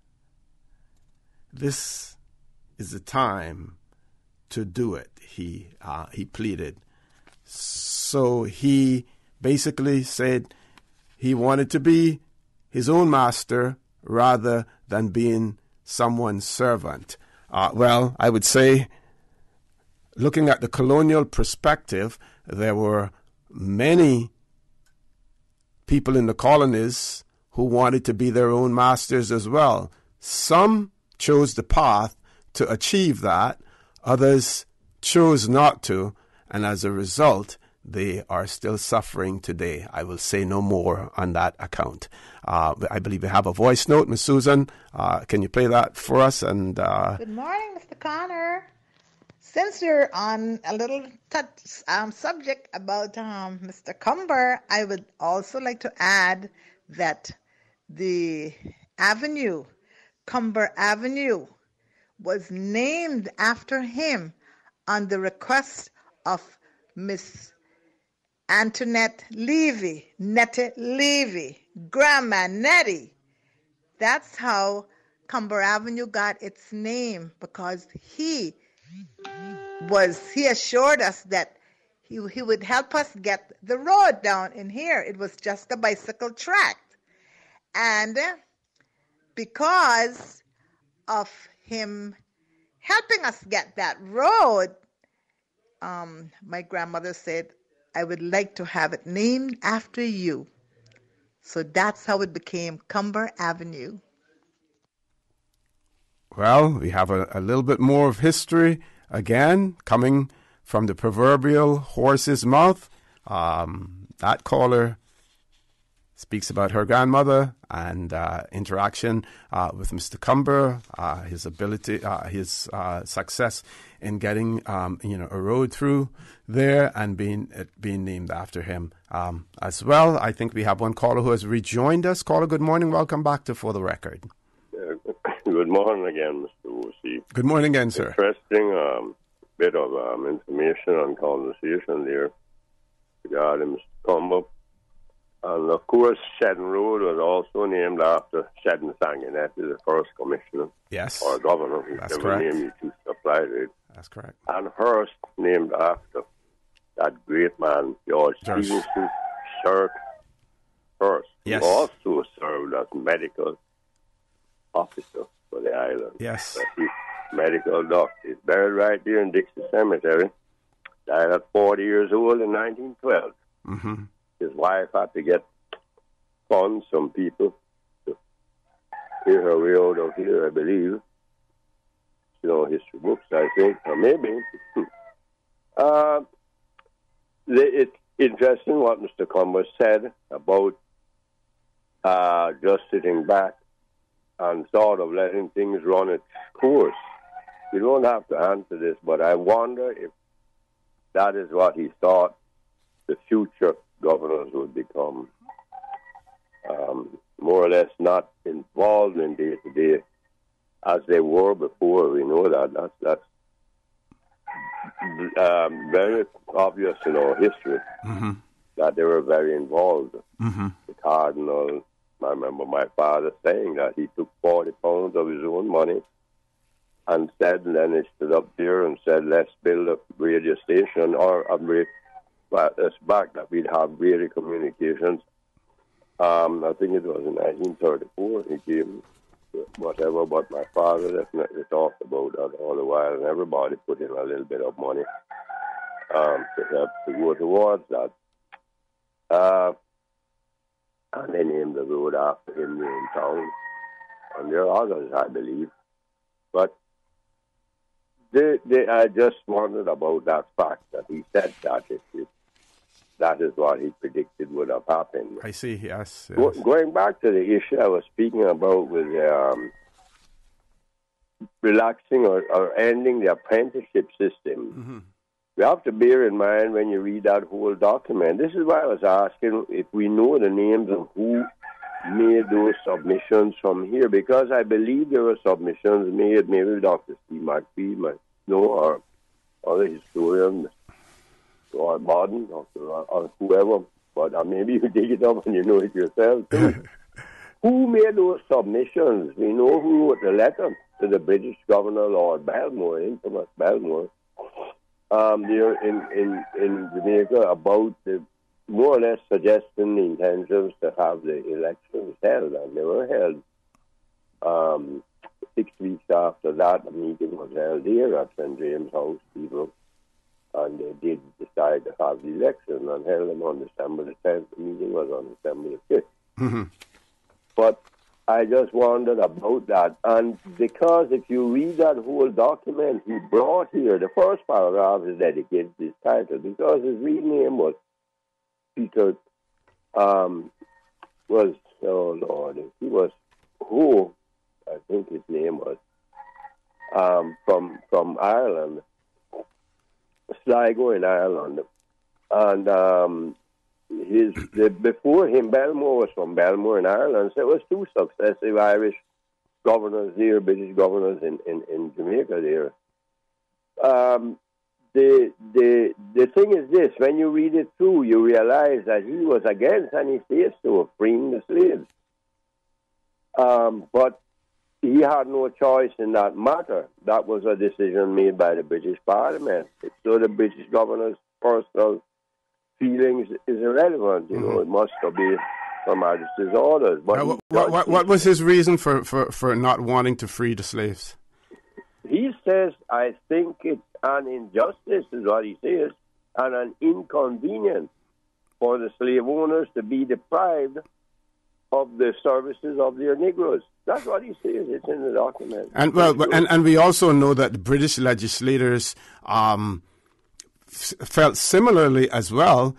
This is the time to do it, he pleaded. So he basically said he wanted to be his own master rather than being someone's servant. Well, I would say, looking at the colonial perspective, there were many people in the colonies who wanted to be their own masters as well. Some chose the path to achieve that. Others chose not to. And as a result, they are still suffering today. I will say no more on that account. I believe we have a voice note. Miss Susan, can you play that for us? And Good morning, Mr. Connor. Since you're on a little subject about Mr. Cumber, I would also like to add that the avenue, Cumber Avenue, was named after him on the request of Miss Antoinette Levy, Netta Levy, Grandma Nettie. That's how Cumber Avenue got its name, because he assured us that he would help us get the road down in here. It was just a bicycle track. And because of him helping us get that road, my grandmother said, "I would like to have it named after you." So that's how it became Cumber Avenue. Well, we have a little bit more of history again coming from the proverbial horse's mouth. That caller speaks about her grandmother and interaction with Mr. Cumber, his ability, his success in getting a road through there and being named after him as well. I think we have one caller who has rejoined us. Caller, good morning. Welcome back to For the Record. Good morning again, Mr. O.C. Good morning again, sir. Interesting bit of information and conversation there regarding Mr. Cumber. And, of course, Shedden Road was also named after Shedden Sanguinetti, the first commissioner. Yes. Or governor, That's whichever correct. name you choose to apply to it. That's correct. And Hearst, named after that great man, George Stevenson Shirk Hearst, Yes. who also served as medical officer for the island. Yes. He's medical doctor. He's buried right there in Dixie Cemetery. Died at 40 years old in 1912. Mm-hmm. His wife had to get funds from people to clear her way out of here, I believe. History books, I think, or maybe. It's interesting what Mr. Cumber said about just sitting back and sort of letting things run its course. You don't have to answer this, but I wonder if that is what he thought the future governors would become. More or less not involved in day-to-day as they were before. We know that. That's very obvious in our history, that they were very involved. Mm-hmm. The Cardinal, I remember my father saying that he took 40 pounds of his own money and said, and then he stood up there and said, let's build a radio station or it's back that we'd have radio communications. I think it was in 1934 he came, whatever, but my father definitely talked about that all the while, and everybody put in a little bit of money to help to go towards that. And they named the road after him in town. And there are others, I believe. But I just wondered about that fact that he said that that is what he predicted would have happened. I see, yes. Going back to the issue I was speaking about with relaxing or ending the apprenticeship system, we have to bear in mind when you read that whole document. This is why I was asking if we know the names of who made those submissions from here, because I believe there were submissions made, maybe Dr. Steve McPhee, or other historians, or Martin, or whoever, but maybe you dig it up and you know it yourself too. Who made those submissions? We know who wrote the letter to the British Governor, Lord Belmore, infamous Belmore, there in Jamaica, about the more or less suggesting the intentions to have the elections held, and they were held. 6 weeks after that, a meeting was held here at St. James House, people, and they did decide to have the election and held them on December the 10th. The meeting was on December the 5th. But I just wondered about that. And because if you read that whole document he brought here, the first paragraph is dedicated to his title, because his real name was Peter, he was who, I think his name was, from Ireland, Sligo in Ireland. And before him, Belmore was from Belmore in Ireland. So there was two successive Irish governors there, British governors in Jamaica there. The thing is this: when you read it through, you realize that he was against any states to freeing the slaves. But he had no choice in that matter. That was a decision made by the British Parliament. So the British governor's personal feelings is irrelevant. It must obey Her Majesty's orders. But what was his reason for not wanting to free the slaves? He says, I think it's an injustice, is what he says, and an inconvenience for the slave owners to be deprived of the services of their Negroes. That's what he says. It's in the document. And we also know that the British legislators felt similarly as well,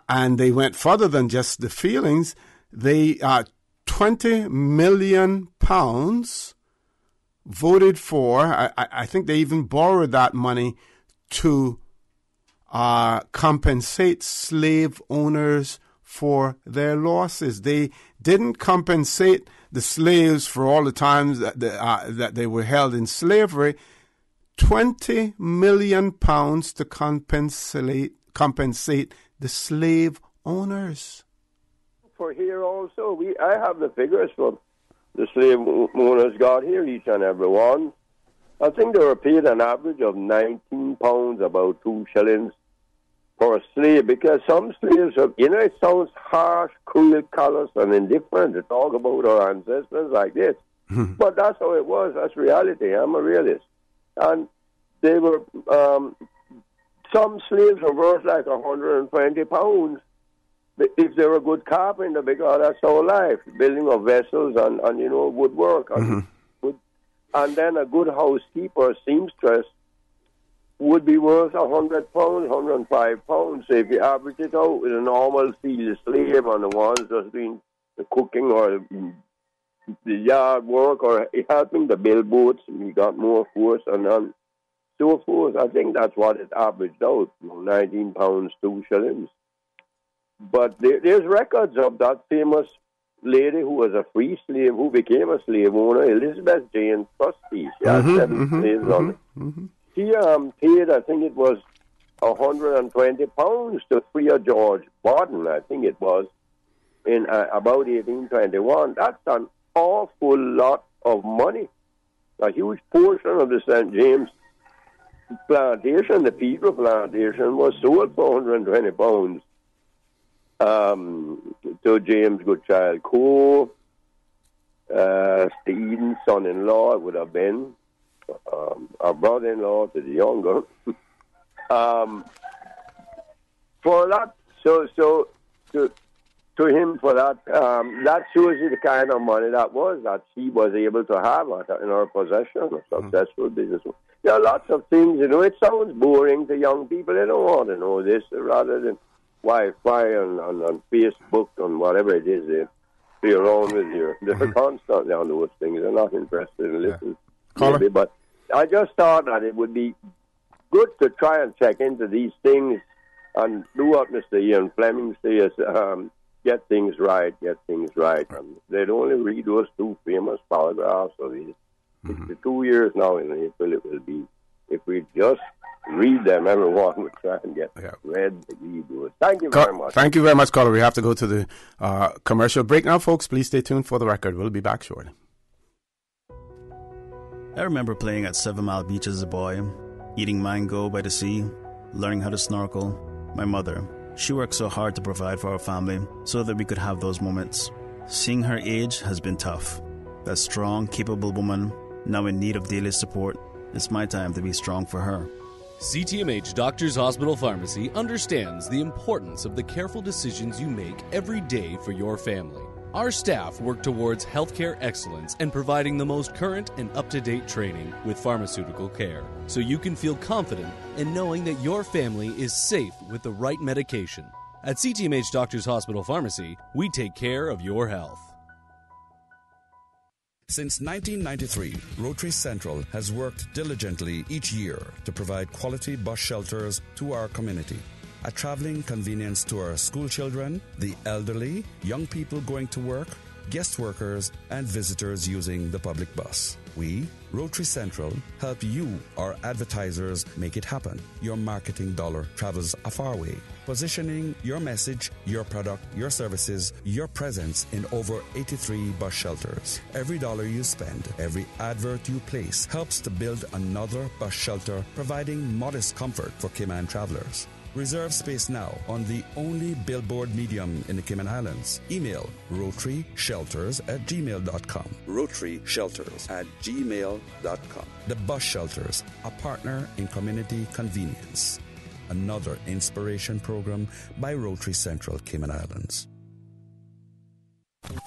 and they went further than just the feelings. they 20 million pounds voted for. I think they even borrowed that money to compensate slave owners for their losses. They didn't compensate the slaves for all the times that they were held in slavery. 20 million pounds to compensate the slave owners. For here also, I have the figures for the slave owners got here, each and every one. I think they were paid an average of 19 pounds, about 2 shillings for a slave, because some slaves have, it sounds harsh, cruel, callous, and indifferent to talk about our ancestors like this. But that's how it was. That's reality. I'm a realist. And they were, some slaves were worth like 120 pounds if they were a good carpenter, because that's our life, building of vessels and woodwork. And then a good housekeeper, seamstress, would be worth 100 pounds, 105 pounds. So if you average it out with a normal field slave and the ones just doing the cooking or the yard work or helping the build boats, we got more force and so forth. I think that's what it averaged out, 19 pounds, 2 shillings. But there's records of that famous lady who was a free slave, who became a slave owner, Elizabeth Jane Trustee. She had 7 slaves on it. She paid, I think it was 120 pounds to free a George Borden, I think it was, in about 1821. That's an awful lot of money. A huge portion of the St. James plantation, the Peter plantation, was sold for 120 pounds to James Goodchild Coe, Stephen's son-in-law, it would have been, our brother-in-law to the younger. For that, so to him for that, that shows you the kind of money that she was able to have in her possession, a successful business. There are lots of things, it sounds boring to young people. They don't want to know this, rather than Wi-Fi and Facebook and whatever it is they play around with. They're constantly on those things. They're not interested in listening. Maybe, but I just thought that it would be good to try and check into these things and do what Mr. Ian Fleming says, get things right. And they'd only read those 2 famous paragraphs of his. 62 years now in April it will be. If we just read them, everyone would try and get read. Thank you very much. Thank you very much, caller. We have to go to the commercial break now, folks. Please stay tuned for the record. We'll be back shortly. I remember playing at 7 Mile Beach as a boy, eating mango by the sea, learning how to snorkel. My mother, she worked so hard to provide for our family so that we could have those moments. Seeing her age has been tough. That strong, capable woman, now in need of daily support, it's my time to be strong for her. CTMH Doctors Hospital Pharmacy understands the importance of the careful decisions you make every day for your family. Our staff work towards healthcare excellence and providing the most current and up-to-date training with pharmaceutical care, so you can feel confident in knowing that your family is safe with the right medication. At CTMH Doctors Hospital Pharmacy, we take care of your health. Since 1993, Rotary Central has worked diligently each year to provide quality bus shelters to our community. A traveling convenience to our school children, the elderly, young people going to work, guest workers, and visitors using the public bus. We, Rotary Central, help you, our advertisers, make it happen. Your marketing dollar travels a far way, positioning your message, your product, your services, your presence in over 83 bus shelters. Every dollar you spend, every advert you place helps to build another bus shelter, providing modest comfort for Cayman travelers. Reserve space now on the only billboard medium in the Cayman Islands. Email rotaryshelters@gmail.com. rotaryshelters@gmail.com. The Bus Shelters, a partner in community convenience. Another inspiration program by Rotary Central Cayman Islands.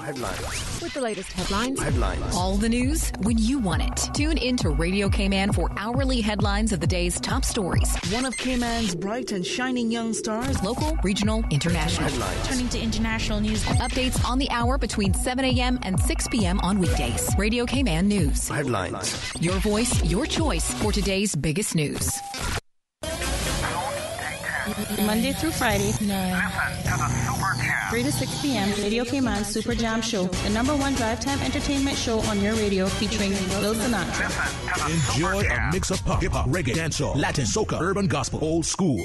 Headlines. With the latest headlines. Headlines. All the news when you want it. Tune in to Radio Cayman for hourly headlines of the day's top stories. One of Cayman's bright and shining young stars. Local, regional, international. Headlines. Turning to international news. Updates on the hour between 7 a.m. and 6 p.m. on weekdays. Radio Cayman News. Headlines. Your voice, your choice for today's biggest news. Monday through Friday, 3 to 6 p.m. Radio Cayman Super Jam Show, the #1 drive time entertainment show on your radio, featuring Lil Sinatra. Enjoy a mix of pop, hip-hop, reggae, dancehall, Latin, soca, urban gospel, old school.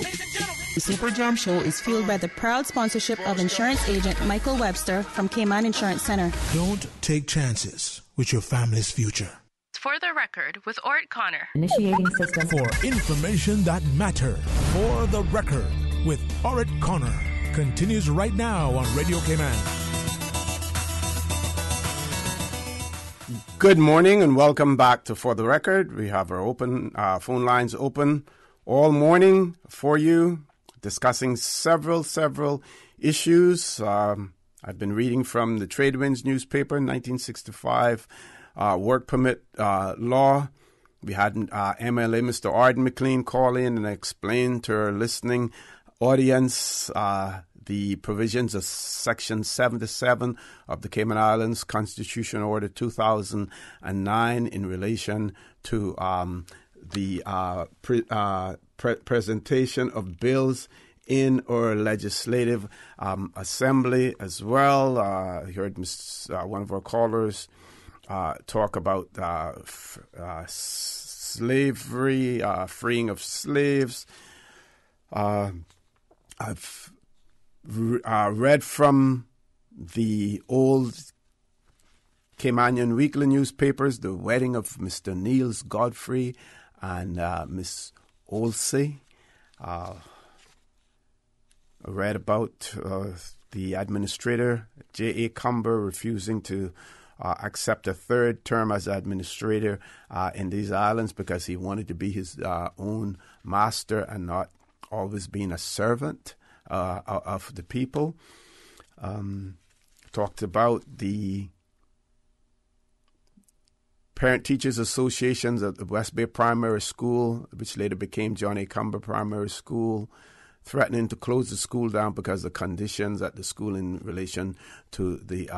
The Super Jam Show is fueled by the proud sponsorship of insurance agent Michael Webster from Cayman Insurance Center. Don't take chances with your family's future. For the record, with Orrett Connor. Initiating system. For information that matter. For the record, with Orrett Connor. Continues right now on Radio Cayman. Good morning and welcome back to For the Record. We have our phone lines open all morning for you, discussing several issues. I've been reading from the Trade Winds newspaper, 1965. Work permit law. We had MLA Mr. Arden McLean call in and explain to our listening audience the provisions of Section 77 of the Cayman Islands Constitution Order 2009 in relation to the presentation of bills in our legislative assembly as well. I heard one of our callers talk about slavery, freeing of slaves. I've read from the old Caymanian weekly newspapers the wedding of Mr. Niels Godfrey and Miss Olsey. I read about the administrator, J.A. Cumber, refusing to accept a third term as administrator in these islands because he wanted to be his own master and not always being a servant of the people. Talked about the Parent-Teachers Associations at the West Bay Primary School, which later became John A. Cumber Primary School, threatening to close the school down because of the conditions at the school in relation to the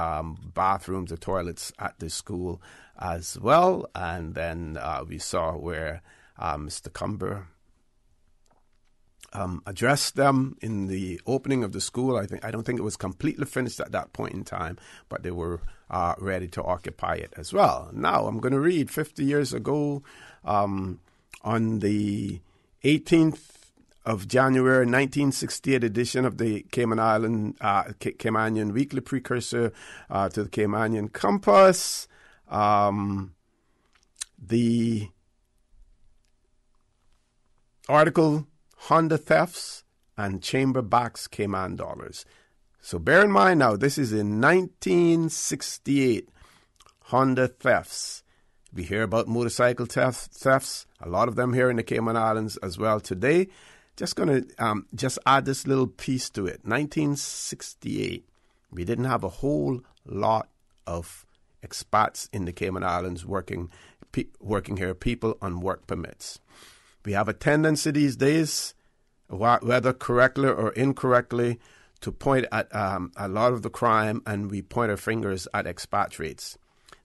bathrooms, the toilets at the school as well. And then we saw where Mr. Cumber addressed them in the opening of the school. I don't think it was completely finished at that point in time, but they were ready to occupy it as well. Now I'm going to read 50 years ago on the 18th of January 1968 edition of the Caymanian Weekly, precursor to the Caymanian Compass. The article, Honda Thefts and Chamber Backs Cayman Dollars. So bear in mind now, this is in 1968, Honda thefts. We hear about motorcycle thefts, a lot of them here in the Cayman Islands as well today. Just going to just add this little piece to it. 1968, we didn't have a whole lot of expats in the Cayman Islands working here, people on work permits. We have a tendency these days, whether correctly or incorrectly, to point at a lot of the crime, and we point our fingers at expatriates.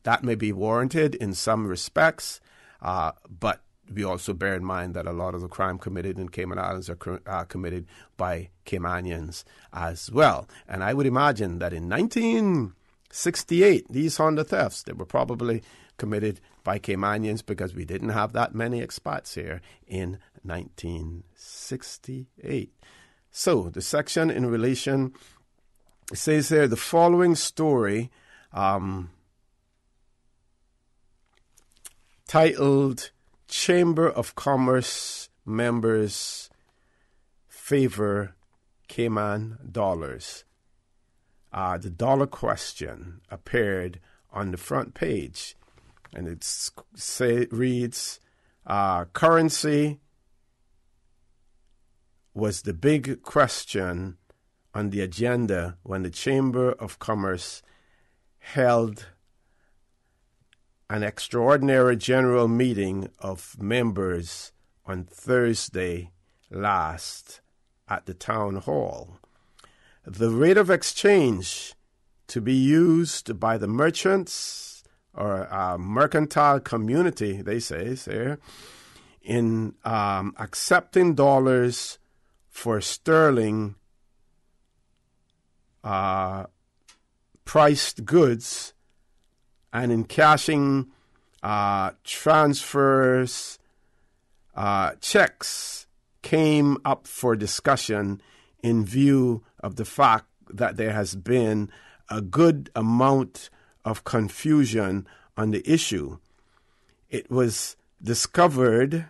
That may be warranted in some respects, but we also bear in mind that a lot of the crime committed in Cayman Islands are committed by Caymanians as well. And I would imagine that in 1968, these Honda thefts, they were probably committed by Caymanians because we didn't have that many expats here in 1968. So the section in relation, it says here, the following story titled Chamber of Commerce Members Favor Cayman Dollars. The dollar question appeared on the front page, and it reads, currency was the big question on the agenda when the Chamber of Commerce held an extraordinary general meeting of members on Thursday last at the town hall. The rate of exchange to be used by the merchants or mercantile community, they say, in accepting dollars for sterling priced goods and in cashing transfers, checks came up for discussion in view of the fact that there has been a good amount of confusion on the issue. It was discovered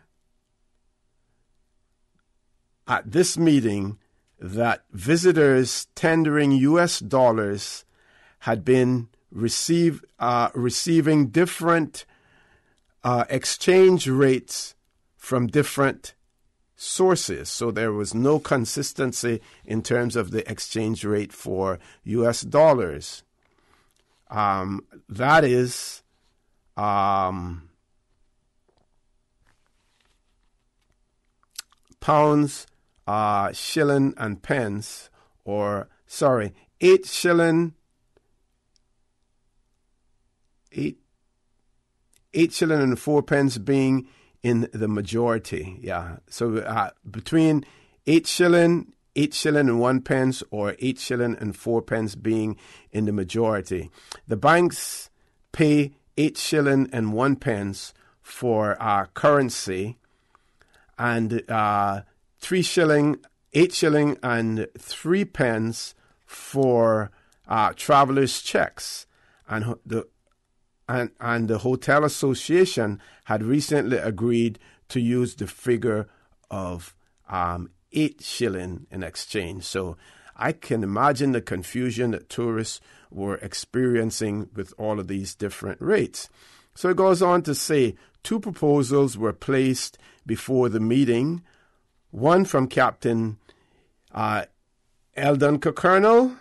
at this meeting that visitors tendering U.S. dollars had been receiving different exchange rates from different sources. So there was no consistency in terms of the exchange rate for U.S. dollars. That is pounds, shilling, and pence, 8 shilling. 8 shilling and 4 pence being in the majority. Yeah. So between 8 shilling and 1 pence, or 8 shilling and 4 pence being in the majority. The banks pay 8 shilling and 1 pence for currency, and 8 shilling and 3 pence for travelers' checks. And the Hotel Association had recently agreed to use the figure of 8 shilling in exchange. So I can imagine the confusion that tourists were experiencing with all of these different rates. So it goes on to say 2 proposals were placed before the meeting. One from Captain Eldon Colonel,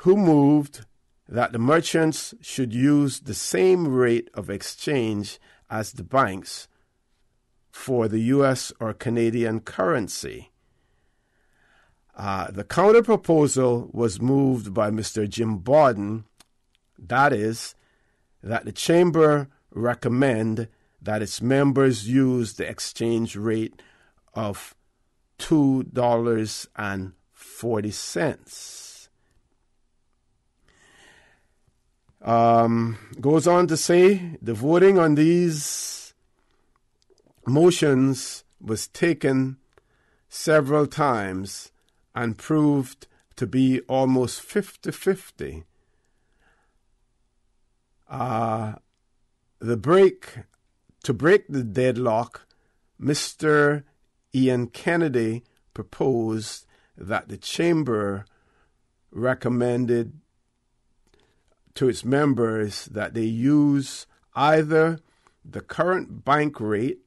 who moved that the merchants should use the same rate of exchange as the banks for the U.S. or Canadian currency. The counter-proposal was moved by Mr. Jim Borden, that is, that the Chamber recommend that its members use the exchange rate of $2.40. Goes on to say the voting on these motions was taken several times and proved to be almost 50-50. To break the deadlock, Mr. Ian Kennedy proposed that the Chamber recommended to its members that they use either the current bank rate,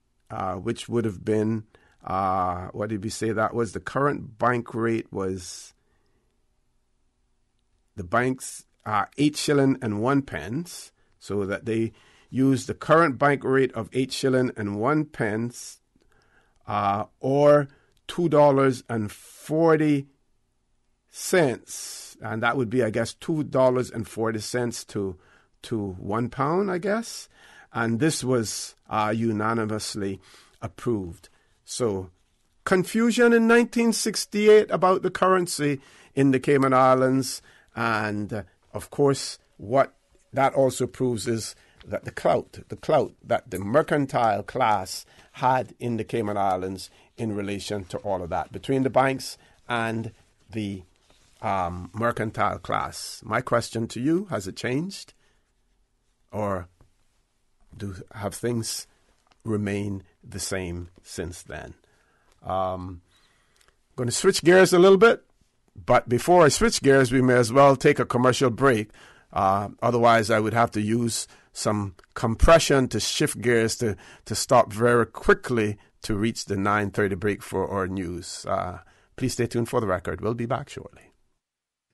which would have been, what did we say that was? The current bank rate was the bank's 8 shilling and 1 pence, so that they use the current bank rate of 8 shilling and 1 pence, or $2.40, and that would be, I guess, $2.40 to £1, I guess. And this was unanimously approved. So, confusion in 1968 about the currency in the Cayman Islands, and of course, what that also proves is that the clout that the mercantile class had in the Cayman Islands in relation to all of that, between the banks and the mercantile class. My question to you, has it changed? Or have things remained the same since then? I'm going to switch gears a little bit, but before I switch gears, we may as well take a commercial break. Otherwise, I would have to use some compression to shift gears to stop very quickly to reach the 9:30 break for our news. Please stay tuned for the record. We'll be back shortly.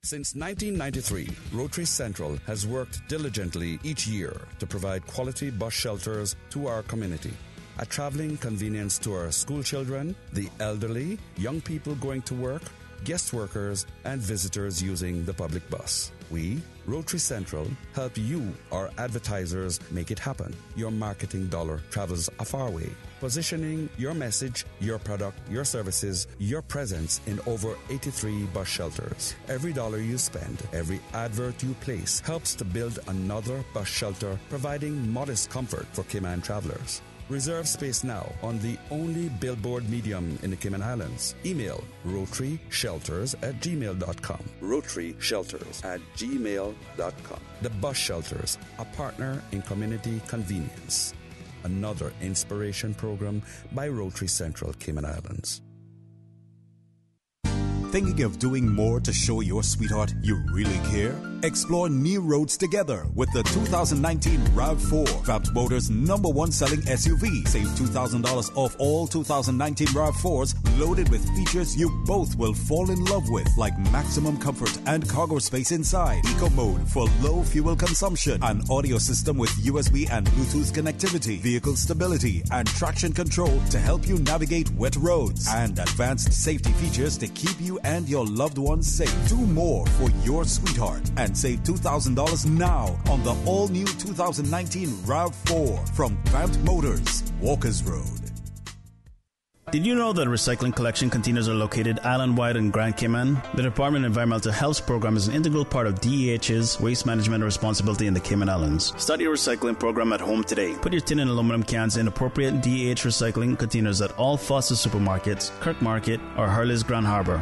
Since 1993, Rotary Central has worked diligently each year to provide quality bus shelters to our community. A traveling convenience to our school children, the elderly, young people going to work, guest workers, and visitors using the public bus. We, Rotary Central, help you, our advertisers, make it happen. Your marketing dollar travels a far way. Positioning your message, your product, your services, your presence in over 83 bus shelters. Every dollar you spend, every advert you place helps to build another bus shelter, providing modest comfort for Cayman travelers. Reserve space now on the only billboard medium in the Cayman Islands. Email rotaryshelters@gmail.com. rotaryshelters@gmail.com. The Bus Shelters, a partner in community convenience. Another inspiration program by Rotary Central Cayman Islands. Thinking of doing more to show your sweetheart you really care? Explore new roads together with the 2019 RAV4, Vamped Motors' #1 selling SUV. Save $2,000 off all 2019 RAV4s loaded with features you both will fall in love with, like maximum comfort and cargo space inside, eco mode for low fuel consumption, an audio system with USB and Bluetooth connectivity, vehicle stability and traction control to help you navigate wet roads, and advanced safety features to keep you and your loved ones safe. Do more for your sweetheart and save $2,000 now on the all-new 2019 RAV4 from Vamped Motors, Walkers Road. Did you know that recycling collection containers are located island-wide in Grand Cayman? The Department of Environmental Health program is an integral part of DEH's waste management responsibility in the Cayman Islands. Start your recycling program at home today. Put your tin and aluminum cans in appropriate DEH recycling containers at all Foster supermarkets, Kirk Market, or Hurley's Grand Harbor.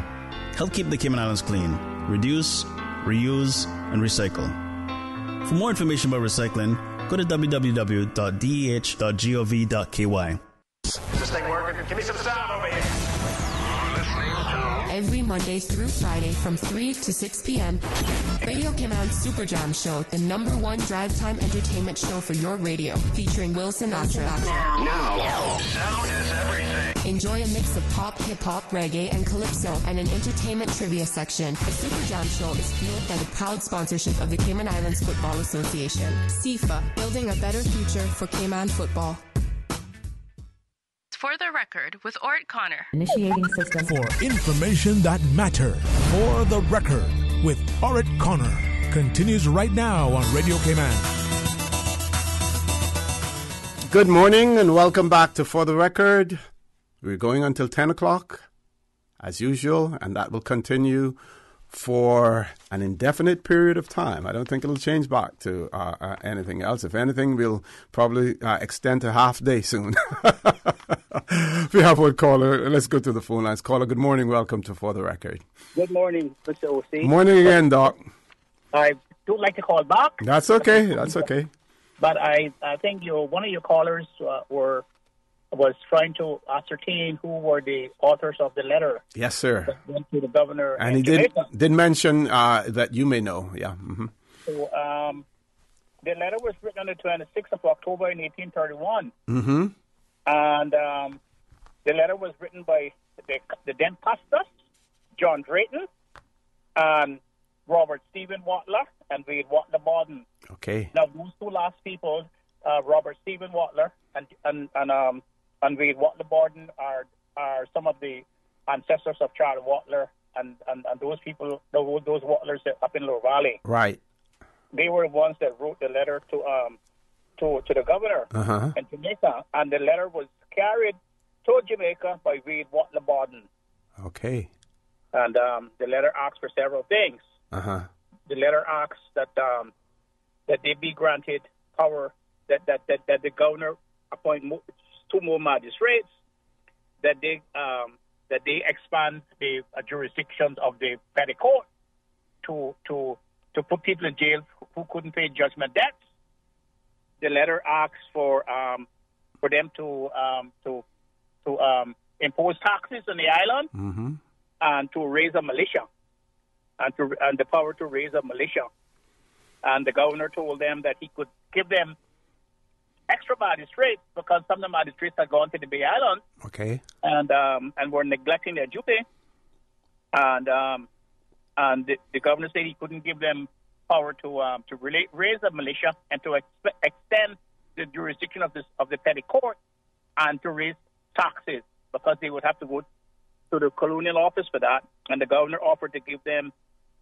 Help keep the Cayman Islands clean. Reduce, reuse, and recycle. For more information about recycling, go to www.deh.gov.ky. Is this thing working? Give me some sound over here. Every Monday through Friday from 3 to 6 p.m., Radio Cayman Super Jam Show, the #1 drive time entertainment show for your radio, featuring Will Sinatra. Now, sound is everything. Enjoy a mix of pop, hip-hop, reggae, and calypso, and an entertainment trivia section. The Super Jam Show is fueled by the proud sponsorship of the Cayman Islands Football Association. CIFA, building a better future for Cayman football. For the record, with Orrett Connor. Initiating system. For information that matters. For the record, with Orrett Connor. Continues right now on Radio Cayman. Good morning and welcome back to For the Record. We're going until 10 o'clock, as usual, and that will continue for an indefinite period of time. I don't think it'll change back to anything else. If anything, we'll probably extend to half day soon. We have one caller. Let's go to the phone lines. Caller, good morning. Welcome to For the Record. Good morning, Mr. O.C. Morning again, Doc. I don't like to call back. That's okay. That's okay. But I think one of your callers was trying to ascertain who were the authors of the letter. Yes, sir. That went to the governor. And he did mention that you may know. Yeah. Mm-hmm. So the letter was written on the 26th of October in 1831. Mm-hmm. And the letter was written by the then pastor, John Drayton, and Robert Stephen Watler, and Wade Watler Borden. Okay. Now, those two last people, Robert Stephen Watler and Wade Watler Borden, are some of the ancestors of Charles Watler, and those people, those Watlers up in Lower Valley. Right. They were the ones that wrote the letter to the governor in Jamaica, and the letter was carried to Jamaica by Wade Watler Borden. Okay. And the letter asks for several things. The letter asks that they be granted power, that the governor appoint 2 more magistrates, that they expand the jurisdictions of the petty court to put people in jail who couldn't pay judgment debts. The letter asks for them to impose taxes on the island and to raise a militia and the power to raise a militia. And the governor told them that he could give them extra magistrates because some of the magistrates had gone to the Bay Island, okay, and were neglecting their duty, and and the governor said he couldn't give them power to raise a militia and to extend the jurisdiction of the petty court and to raise taxes, because they would have to go to the colonial office for that. And the governor offered to give them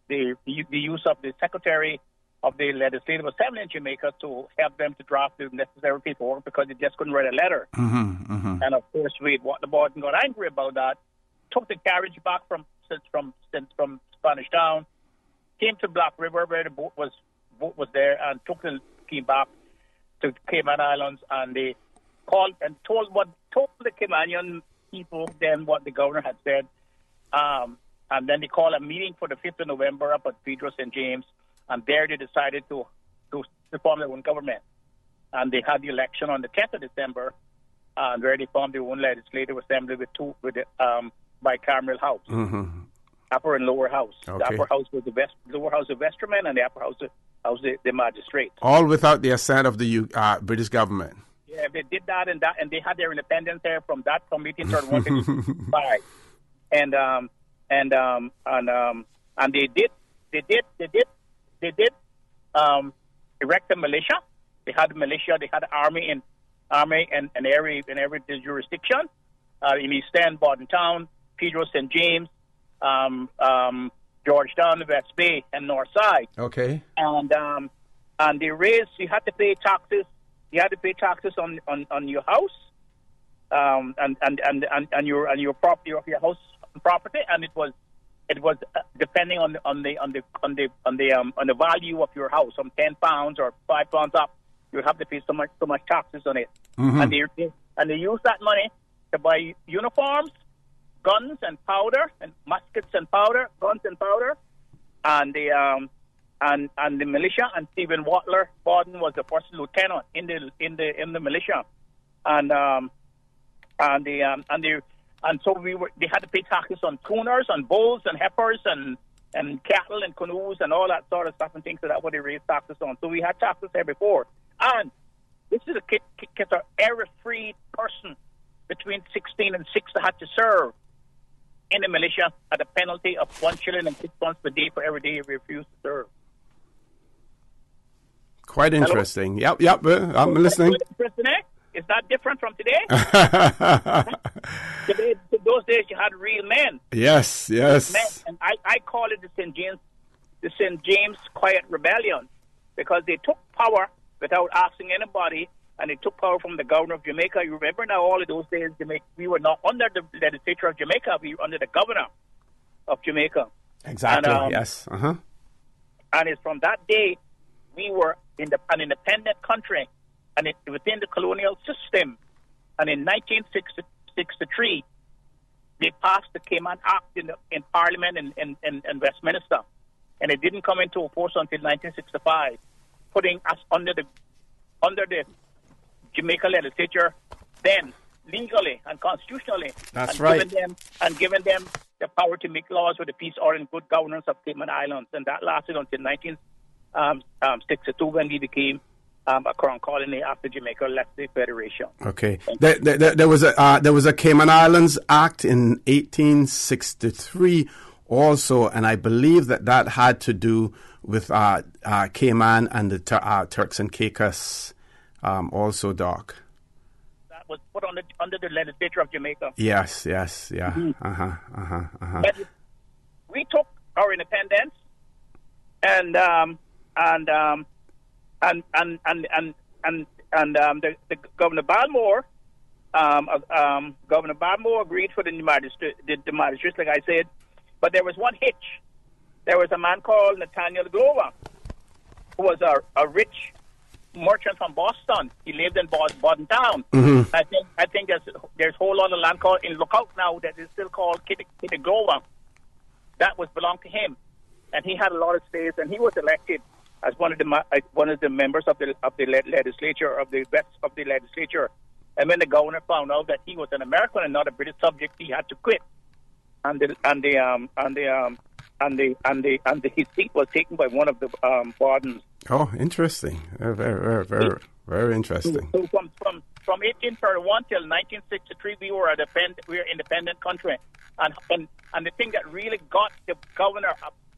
the use of the secretary of the Legislative Assembly in Jamaica to help them to draft the necessary paperwork, because they just couldn't write a letter. And of course, the Borden got angry about that, took the carriage back from Spanish Town, came to Black River where the boat was there, and came back to Cayman Islands, and they called and told the Caymanian people then what the governor had said, and then they called a meeting for the 5th of November up at Pedro St. James, and there they decided to form their own government, and they had the election on the 10th of December, where they formed their own legislative assembly with the bicameral house, upper and lower house. Okay. The upper house was the lower house of vestrymen, and the upper house was the magistrates. All without the assent of the British government. Yeah, they did that, and they had their independence there from 1831 to 1865, and they did erect a militia. They had a militia. They had an army in every jurisdiction. In East End, Bordentown, Pedro St. James, Georgetown, West Bay, and North Side. Okay. And they raised. You had to pay taxes. You had to pay taxes on your house, and your property, of your house property, and it was depending on the value of your house, from £10 or £5 up, you have to pay so much taxes on it, and they use that money to buy uniforms, guns and powder, and muskets and powder, guns and powder, and the militia. And Stephen Watler Borden was the first lieutenant in the militia, and so they had to pay taxes on schooners, on bulls and heifers and cattle and canoes and all that sort of stuff and things. So that's what they raised taxes on. So we had taxes there before. And this is a error-free person between 16 and 6 that had to serve in the militia at a penalty of 1 shilling and 6 pence per day for every day he refused to serve. Quite interesting. Hello? Yep, I'm listening. It's not different from today. Those days you had real men. Yes. Men. And I call it the St. James Quiet Rebellion, because they took power without asking anybody, and they took power from the governor of Jamaica. You remember now, all of those days, we were not under the legislature of Jamaica. We were under the governor of Jamaica. Exactly, yes. And it's from that day we were an independent country, and within the colonial system. And in 1963, they passed the Cayman Act in Parliament in Westminster, and it didn't come into force until 1965, putting us under the Jamaica legislature then, legally and constitutionally. That's right. Giving them the power to make laws for the peace, order, and good governance of Cayman Islands, and that lasted until 1962, when we became a crown colony after Jamaica left the Federation. Okay. There was a Cayman Islands Act in 1863 also, and I believe that had to do with Cayman and the Turks and Caicos also, Doc. That was put under the legislature of Jamaica. Yes, yeah. But we took our independence, and the Governor Balmore, Governor Balmore agreed for the magistrates, like I said, but there was one hitch. There was a man called Nathaniel Glover, who was a rich merchant from Boston. He lived in Bordentown. Mm-hmm. I think there's a whole lot of land called in Lookout now that is still called Kitty Glover. That belonged to him, and he had a lot of space, and he was elected as one of the members of the legislature of the legislature. And when the governor found out that he was an American and not a British subject, he had to quit. His seat was taken by one of the Bordens. Oh, interesting! Very interesting. So from 1831 till 1963, we were an independent country, and the thing that really got the governor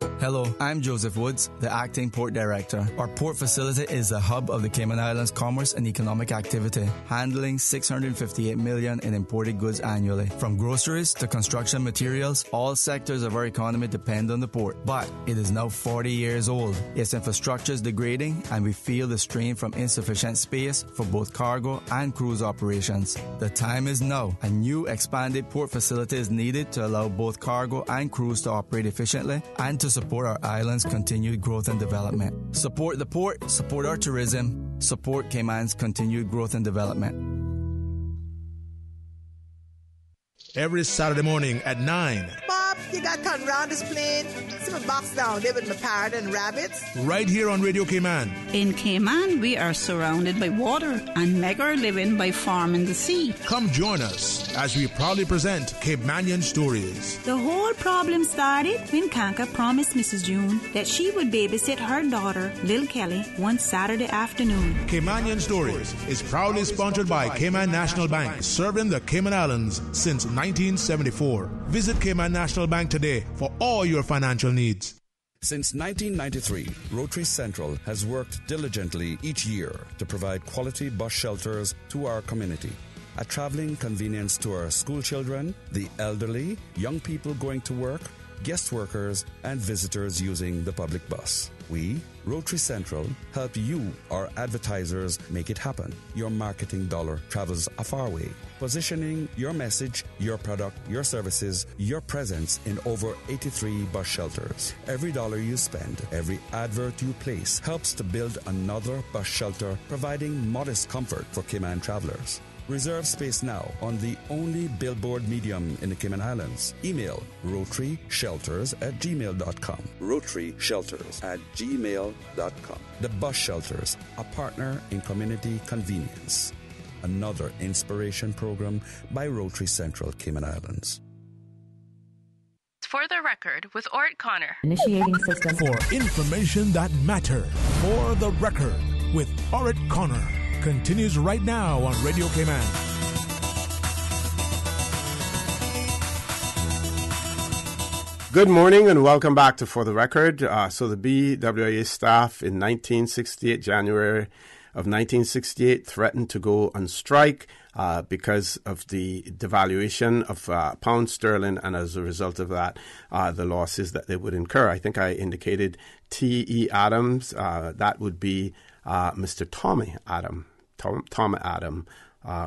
Hello, I'm Joseph Woods, the Acting Port Director. Our port facility is the hub of the Cayman Islands commerce and economic activity, handling $658 million in imported goods annually. From groceries to construction materials, all sectors of our economy depend on the port. But it is now 40 years old. Its infrastructure is degrading, and we feel the strain from insufficient space for both cargo and cruise operations. The time is now. A new expanded port facility is needed to allow both cargo and cruise to operate efficiently and to support our island's continued growth and development. Support the port, support our tourism, support Cayman's continued growth and development. Every Saturday morning at 9. Bob, you got to turn around this plane. See my box down there with my parrot and rabbits. Right here on Radio Cayman. In Cayman, we are surrounded by water and make our living by farming the sea. Come join us as we proudly present Caymanian stories. The whole problem started when Kanka promised Mrs. June that she would babysit her daughter, Lil Kelly, one Saturday afternoon. Caymanian Stories is proudly sponsored by Cayman National Bank, serving the Cayman Islands since 1974. Visit Cayman National Bank today for all your financial needs. Since 1993, Rotary Central has worked diligently each year to provide quality bus shelters to our community. A traveling convenience to our school children, the elderly, young people going to work, guest workers, and visitors using the public bus. We, Rotary Central, help you, our advertisers, make it happen. Your marketing dollar travels a far way, positioning your message, your product, your services, your presence in over 83 bus shelters. Every dollar you spend, every advert you place helps to build another bus shelter, providing modest comfort for Cayman travelers. Reserve space now on the only billboard medium in the Cayman Islands. Email rotaryshelters@gmail.com. rotaryshelters@gmail.com. The Bus Shelters, a partner in community convenience. Another inspiration program by Rotary Central Cayman Islands. For the record, with Orrett Connor. Initiating system. For information that matters. For the record, with Orrett Connor. Continues right now on Radio Cayman. Good morning and welcome back to For the Record. So the BWIA staff in January of 1968 threatened to go on strike because of the devaluation of pound sterling, and as a result of that, the losses that they would incur. I think I indicated T.E. Adams. That would be Mr. Tommy Adam,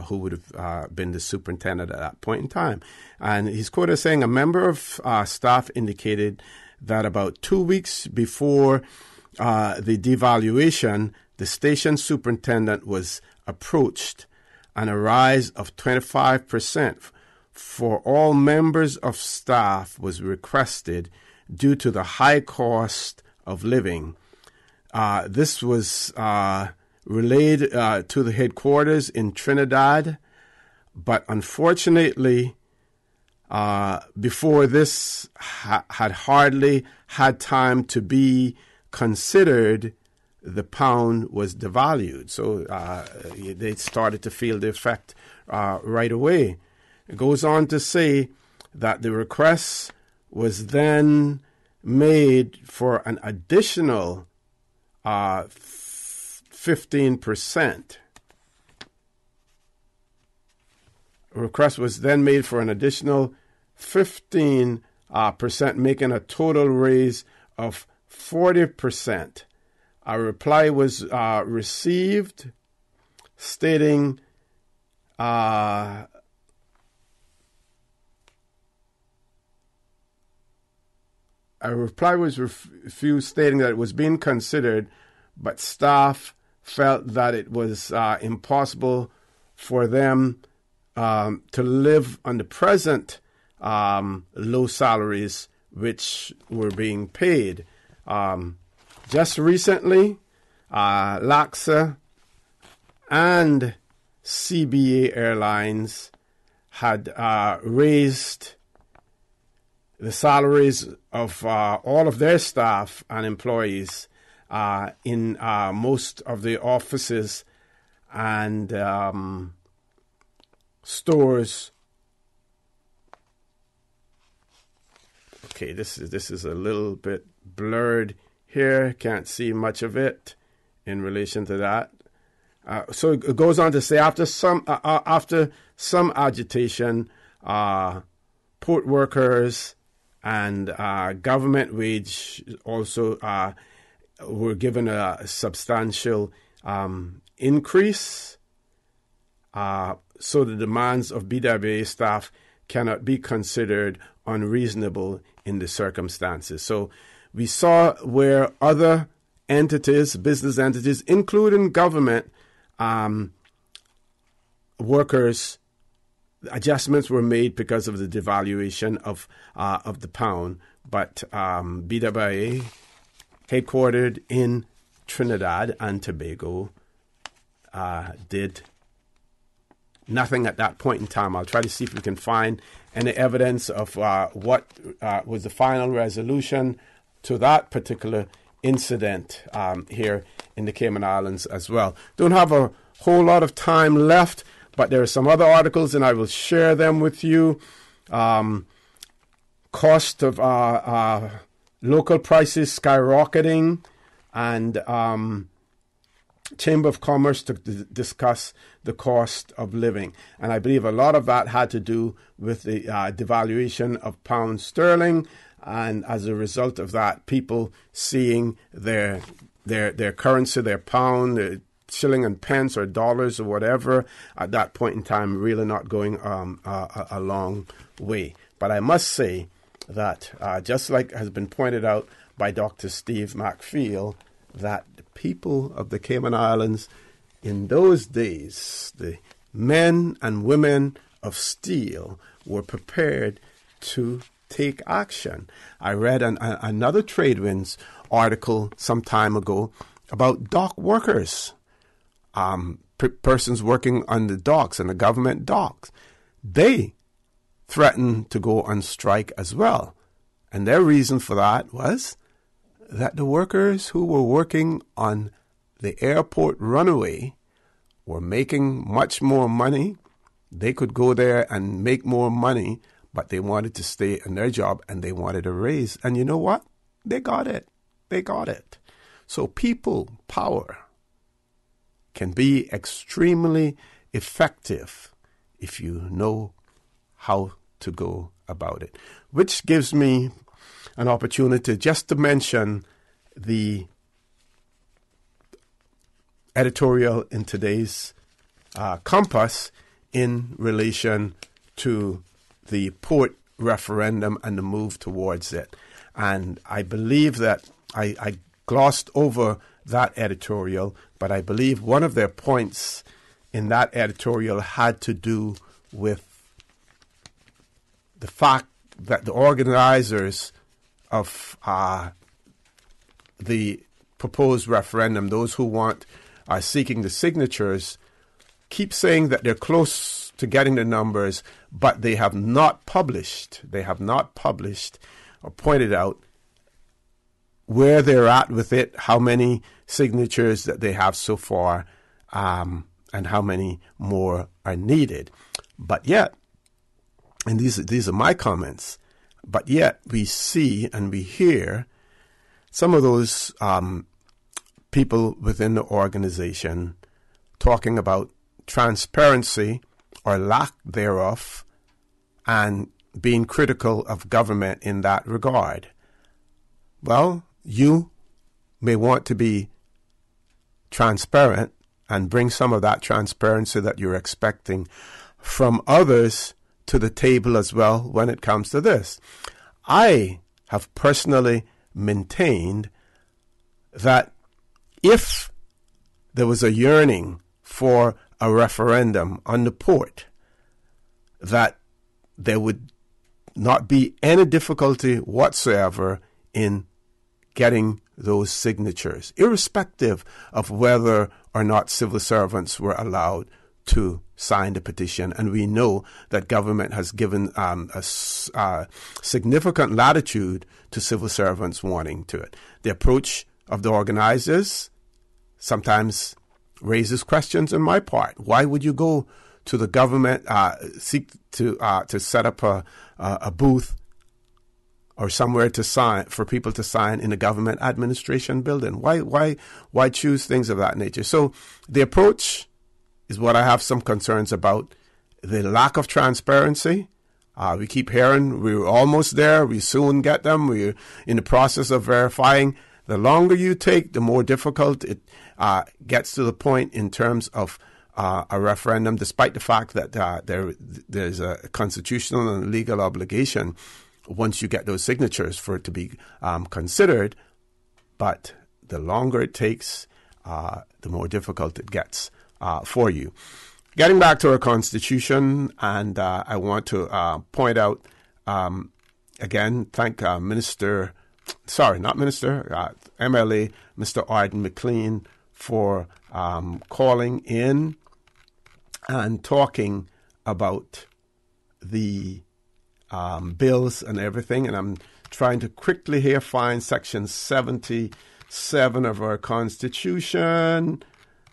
who would have been the superintendent at that point in time. And he's quoted as saying, a member of staff indicated that about 2 weeks before the devaluation, the station superintendent was approached, and a rise of 25% for all members of staff was requested due to the high cost of living. This was relayed to the headquarters in Trinidad, but unfortunately, before this had hardly had time to be considered, the pound was devalued. So they started to feel the effect right away. It goes on to say that the request was then made for an additional 15%. A request was then made for an additional 15%, making a total raise of 40%. A reply was received stating a reply was refused stating that it was being considered, but staff felt that it was impossible for them to live on the present low salaries which were being paid. Just recently, LAXA and CBA Airlines had raised the salaries of all of their staff and employees in most of the offices and stores. Okay, this is a little bit blurred here. Can't see much of it in relation to that. So it goes on to say, after some agitation, port workers and government wage also were given a substantial increase. So the demands of BWA staff cannot be considered unreasonable in the circumstances. So we saw where other entities, business entities, including government workers, adjustments were made because of the devaluation of the pound. But BWA, headquartered in Trinidad and Tobago, did nothing at that point in time. I'll try to see if we can find any evidence of what was the final resolution to that particular incident here in the Cayman Islands as well. Don't have a whole lot of time left, but there are some other articles, and I will share them with you. Cost of local prices skyrocketing, and Chamber of Commerce to discuss the cost of living. And I believe a lot of that had to do with the devaluation of pound sterling, and as a result of that, people seeing their currency, their pound, their shilling and pence or dollars or whatever, at that point in time, really not going a long way. But I must say that, just like has been pointed out by Dr. Steve McPhail, that the people of the Cayman Islands in those days, the men and women of steel, were prepared to take action. I read another Tradewinds article some time ago about dock workers, persons working on the docks and the government docks. They threatened to go on strike as well. And their reason for that was that the workers who were working on the airport runway were making much more money. They could go there and make more money, but they wanted to stay in their job and they wanted a raise. And you know what? They got it. They got it. So people power can be extremely effective if you know how to go about it. Which gives me an opportunity just to mention the editorial in today's Compass in relation to the port referendum and the move towards it. And I believe that I glossed over that editorial, but I believe one of their points in that editorial had to do with the fact that the organizers of the proposed referendum, those who are seeking the signatures, keep saying that they're close to getting the numbers, but they have not published. They have not published or pointed out where they're at with it, how many signatures that they have so far, and how many more are needed. But yet, and these are my comments, but yet we see and we hear some of those people within the organization talking about transparency or lack thereof and being critical of government in that regard. Well, you may want to be transparent and bring some of that transparency that you're expecting from others to the table as well when it comes to this. I have personally maintained that if there was a yearning for a referendum on the port, that there would not be any difficulty whatsoever in getting those signatures, irrespective of whether or not civil servants were allowed to sign the petition. And we know that government has given a significant latitude to civil servants wanting to it. The approach of the organizers sometimes raises questions on my part. Why would you go to the government, seek to set up a booth or somewhere to sign, for people to sign in a government administration building. Why choose things of that nature? So the approach is what I have some concerns about. The lack of transparency. We keep hearing we're almost there. We soon get them. We're in the process of verifying. The longer you take, the more difficult it gets to the point in terms of a referendum, despite the fact that there's a constitutional and legal obligation once you get those signatures for it to be considered. But the longer it takes, the more difficult it gets for you. Getting back to our Constitution, and I want to point out, again, thank MLA, Mr. Arden McLean, for calling in and talking about the bills and everything. And I'm trying to quickly here find Section 77 of our Constitution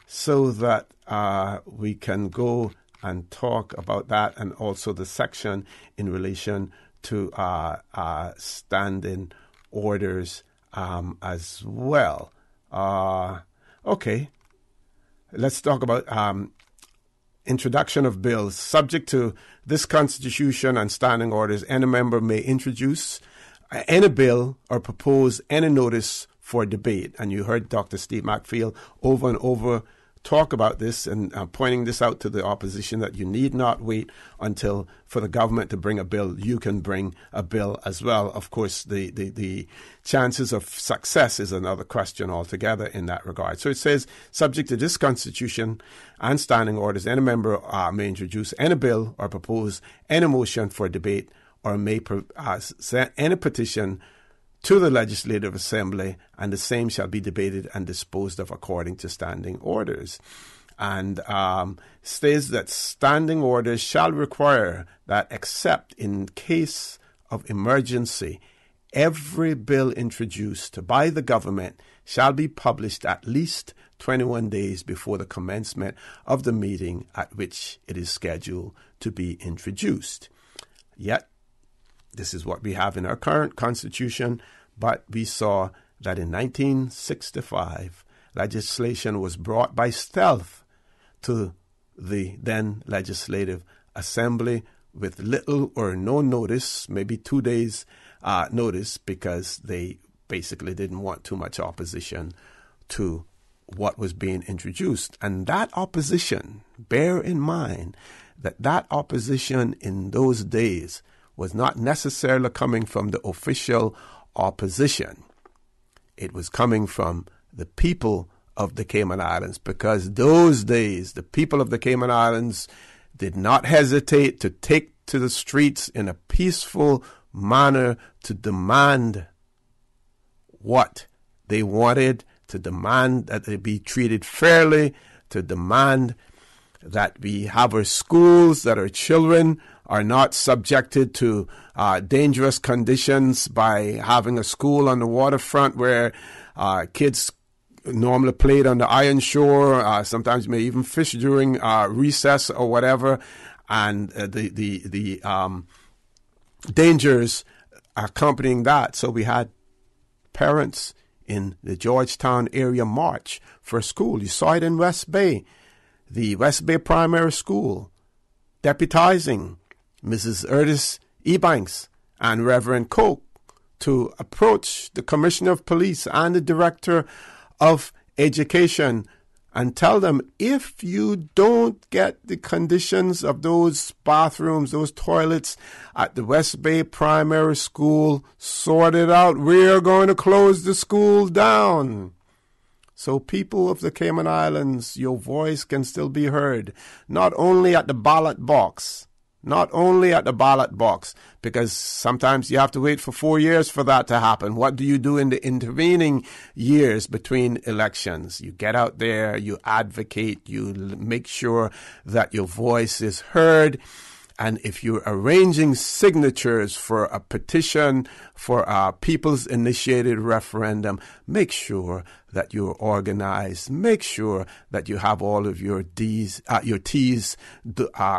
so that we can go and talk about that, and also the section in relation to standing orders as well. Okay, let's talk about introduction of bills. Subject to this Constitution and standing orders, any member may introduce any bill or propose any notice for debate. And you heard Dr. Steve Macfield over and over talk about this and pointing this out to the opposition, that you need not wait until for the government to bring a bill. You can bring a bill as well. Of course, the chances of success is another question altogether in that regard. So it says, subject to this Constitution and standing orders, any member may introduce any bill or propose any motion for debate, or may send any petition to the Legislative Assembly, and the same shall be debated and disposed of according to standing orders. And states that standing orders shall require that, except in case of emergency, every bill introduced by the government shall be published at least 21 days before the commencement of the meeting at which it is scheduled to be introduced. Yet, this is what we have in our current Constitution, but we saw that in 1965, legislation was brought by stealth to the then Legislative Assembly with little or no notice, maybe 2 days notice, because they basically didn't want too much opposition to what was being introduced. And that opposition, bear in mind that opposition in those days was not necessarily coming from the official opposition. It was coming from the people of the Cayman Islands, because those days the people of the Cayman Islands did not hesitate to take to the streets in a peaceful manner to demand what they wanted, to demand that they be treated fairly, to demand that we have our schools, that our children are not subjected to dangerous conditions by having a school on the waterfront where kids normally played on the iron shore, sometimes may even fish during recess or whatever, and the dangers accompanying that. So we had parents in the Georgetown area march for school. You saw it in West Bay, the West Bay Primary School, deputizing Mrs. Ernest Ebanks and Reverend Coke to approach the Commissioner of Police and the Director of Education and tell them, if you don't get the conditions of those bathrooms, those toilets at the West Bay Primary School sorted out, we're going to close the school down. So people of the Cayman Islands, your voice can still be heard, not only at the ballot box, because sometimes you have to wait for 4 years for that to happen. What do you do in the intervening years between elections? You get out there, you advocate, you make sure that your voice is heard. And if you're arranging signatures for a petition for a people's initiated referendum, make sure that you're organized. Make sure that you have all of your T's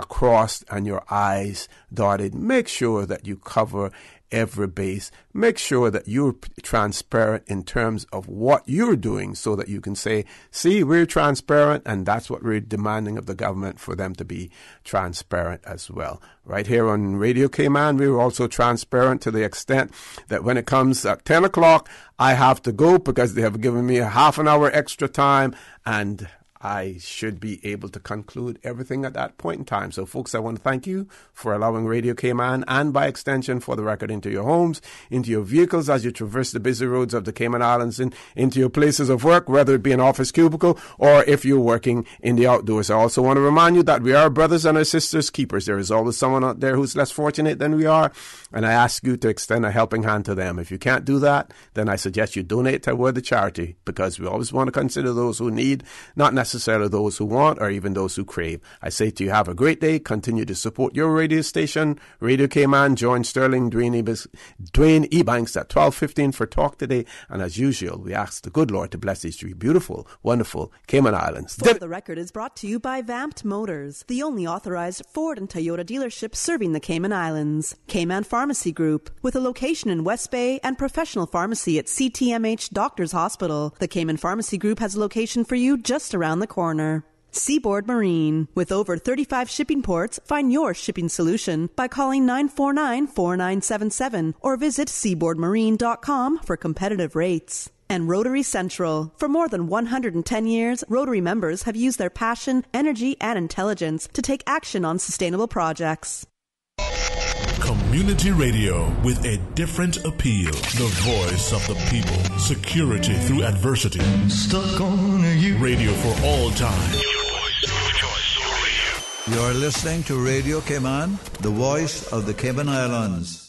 crossed and your I's dotted. Make sure that you cover every base. Make sure that you're transparent in terms of what you're doing so that you can say, see, we're transparent, and that's what we're demanding of the government, for them to be transparent as well. Right here on Radio Cayman, we're also transparent to the extent that when it comes at 10 o'clock, I have to go because they have given me a half an hour extra time, and I should be able to conclude everything at that point in time. So, folks, I want to thank you for allowing Radio Cayman, and by extension For the Record, into your homes, into your vehicles as you traverse the busy roads of the Cayman Islands, and into your places of work, whether it be an office cubicle or if you're working in the outdoors. I also want to remind you that we are brothers and our sisters keepers. There is always someone out there who's less fortunate than we are, and I ask you to extend a helping hand to them. If you can't do that, then I suggest you donate toward the charity, because we always want to consider those who need, not necessarily those who want or even those who crave. I say to you, have a great day. Continue to support your radio station, Radio Cayman. Join Sterling Dwayne Ebanks at 12:15 for Talk Today. And as usual, we ask the good Lord to bless these three beautiful, wonderful Cayman Islands. For the Record is brought to you by Vamped Motors, the only authorized Ford and Toyota dealership serving the Cayman Islands. Cayman Pharmacy Group, with a location in West Bay and professional pharmacy at CTMH Doctors Hospital. The Cayman Pharmacy Group has a location for you just around the corner. Seaboard Marine, with over 35 shipping ports, find your shipping solution by calling 949-4977 or visit seaboardmarine.com for competitive rates. And Rotary Central. For more than 110 years, Rotary members have used their passion, energy, and intelligence to take action on sustainable projects. Community radio with a different appeal. The voice of the people. Security through adversity. Stuck on you. Radio for all time. You're listening to Radio Cayman, the voice of the Cayman Islands.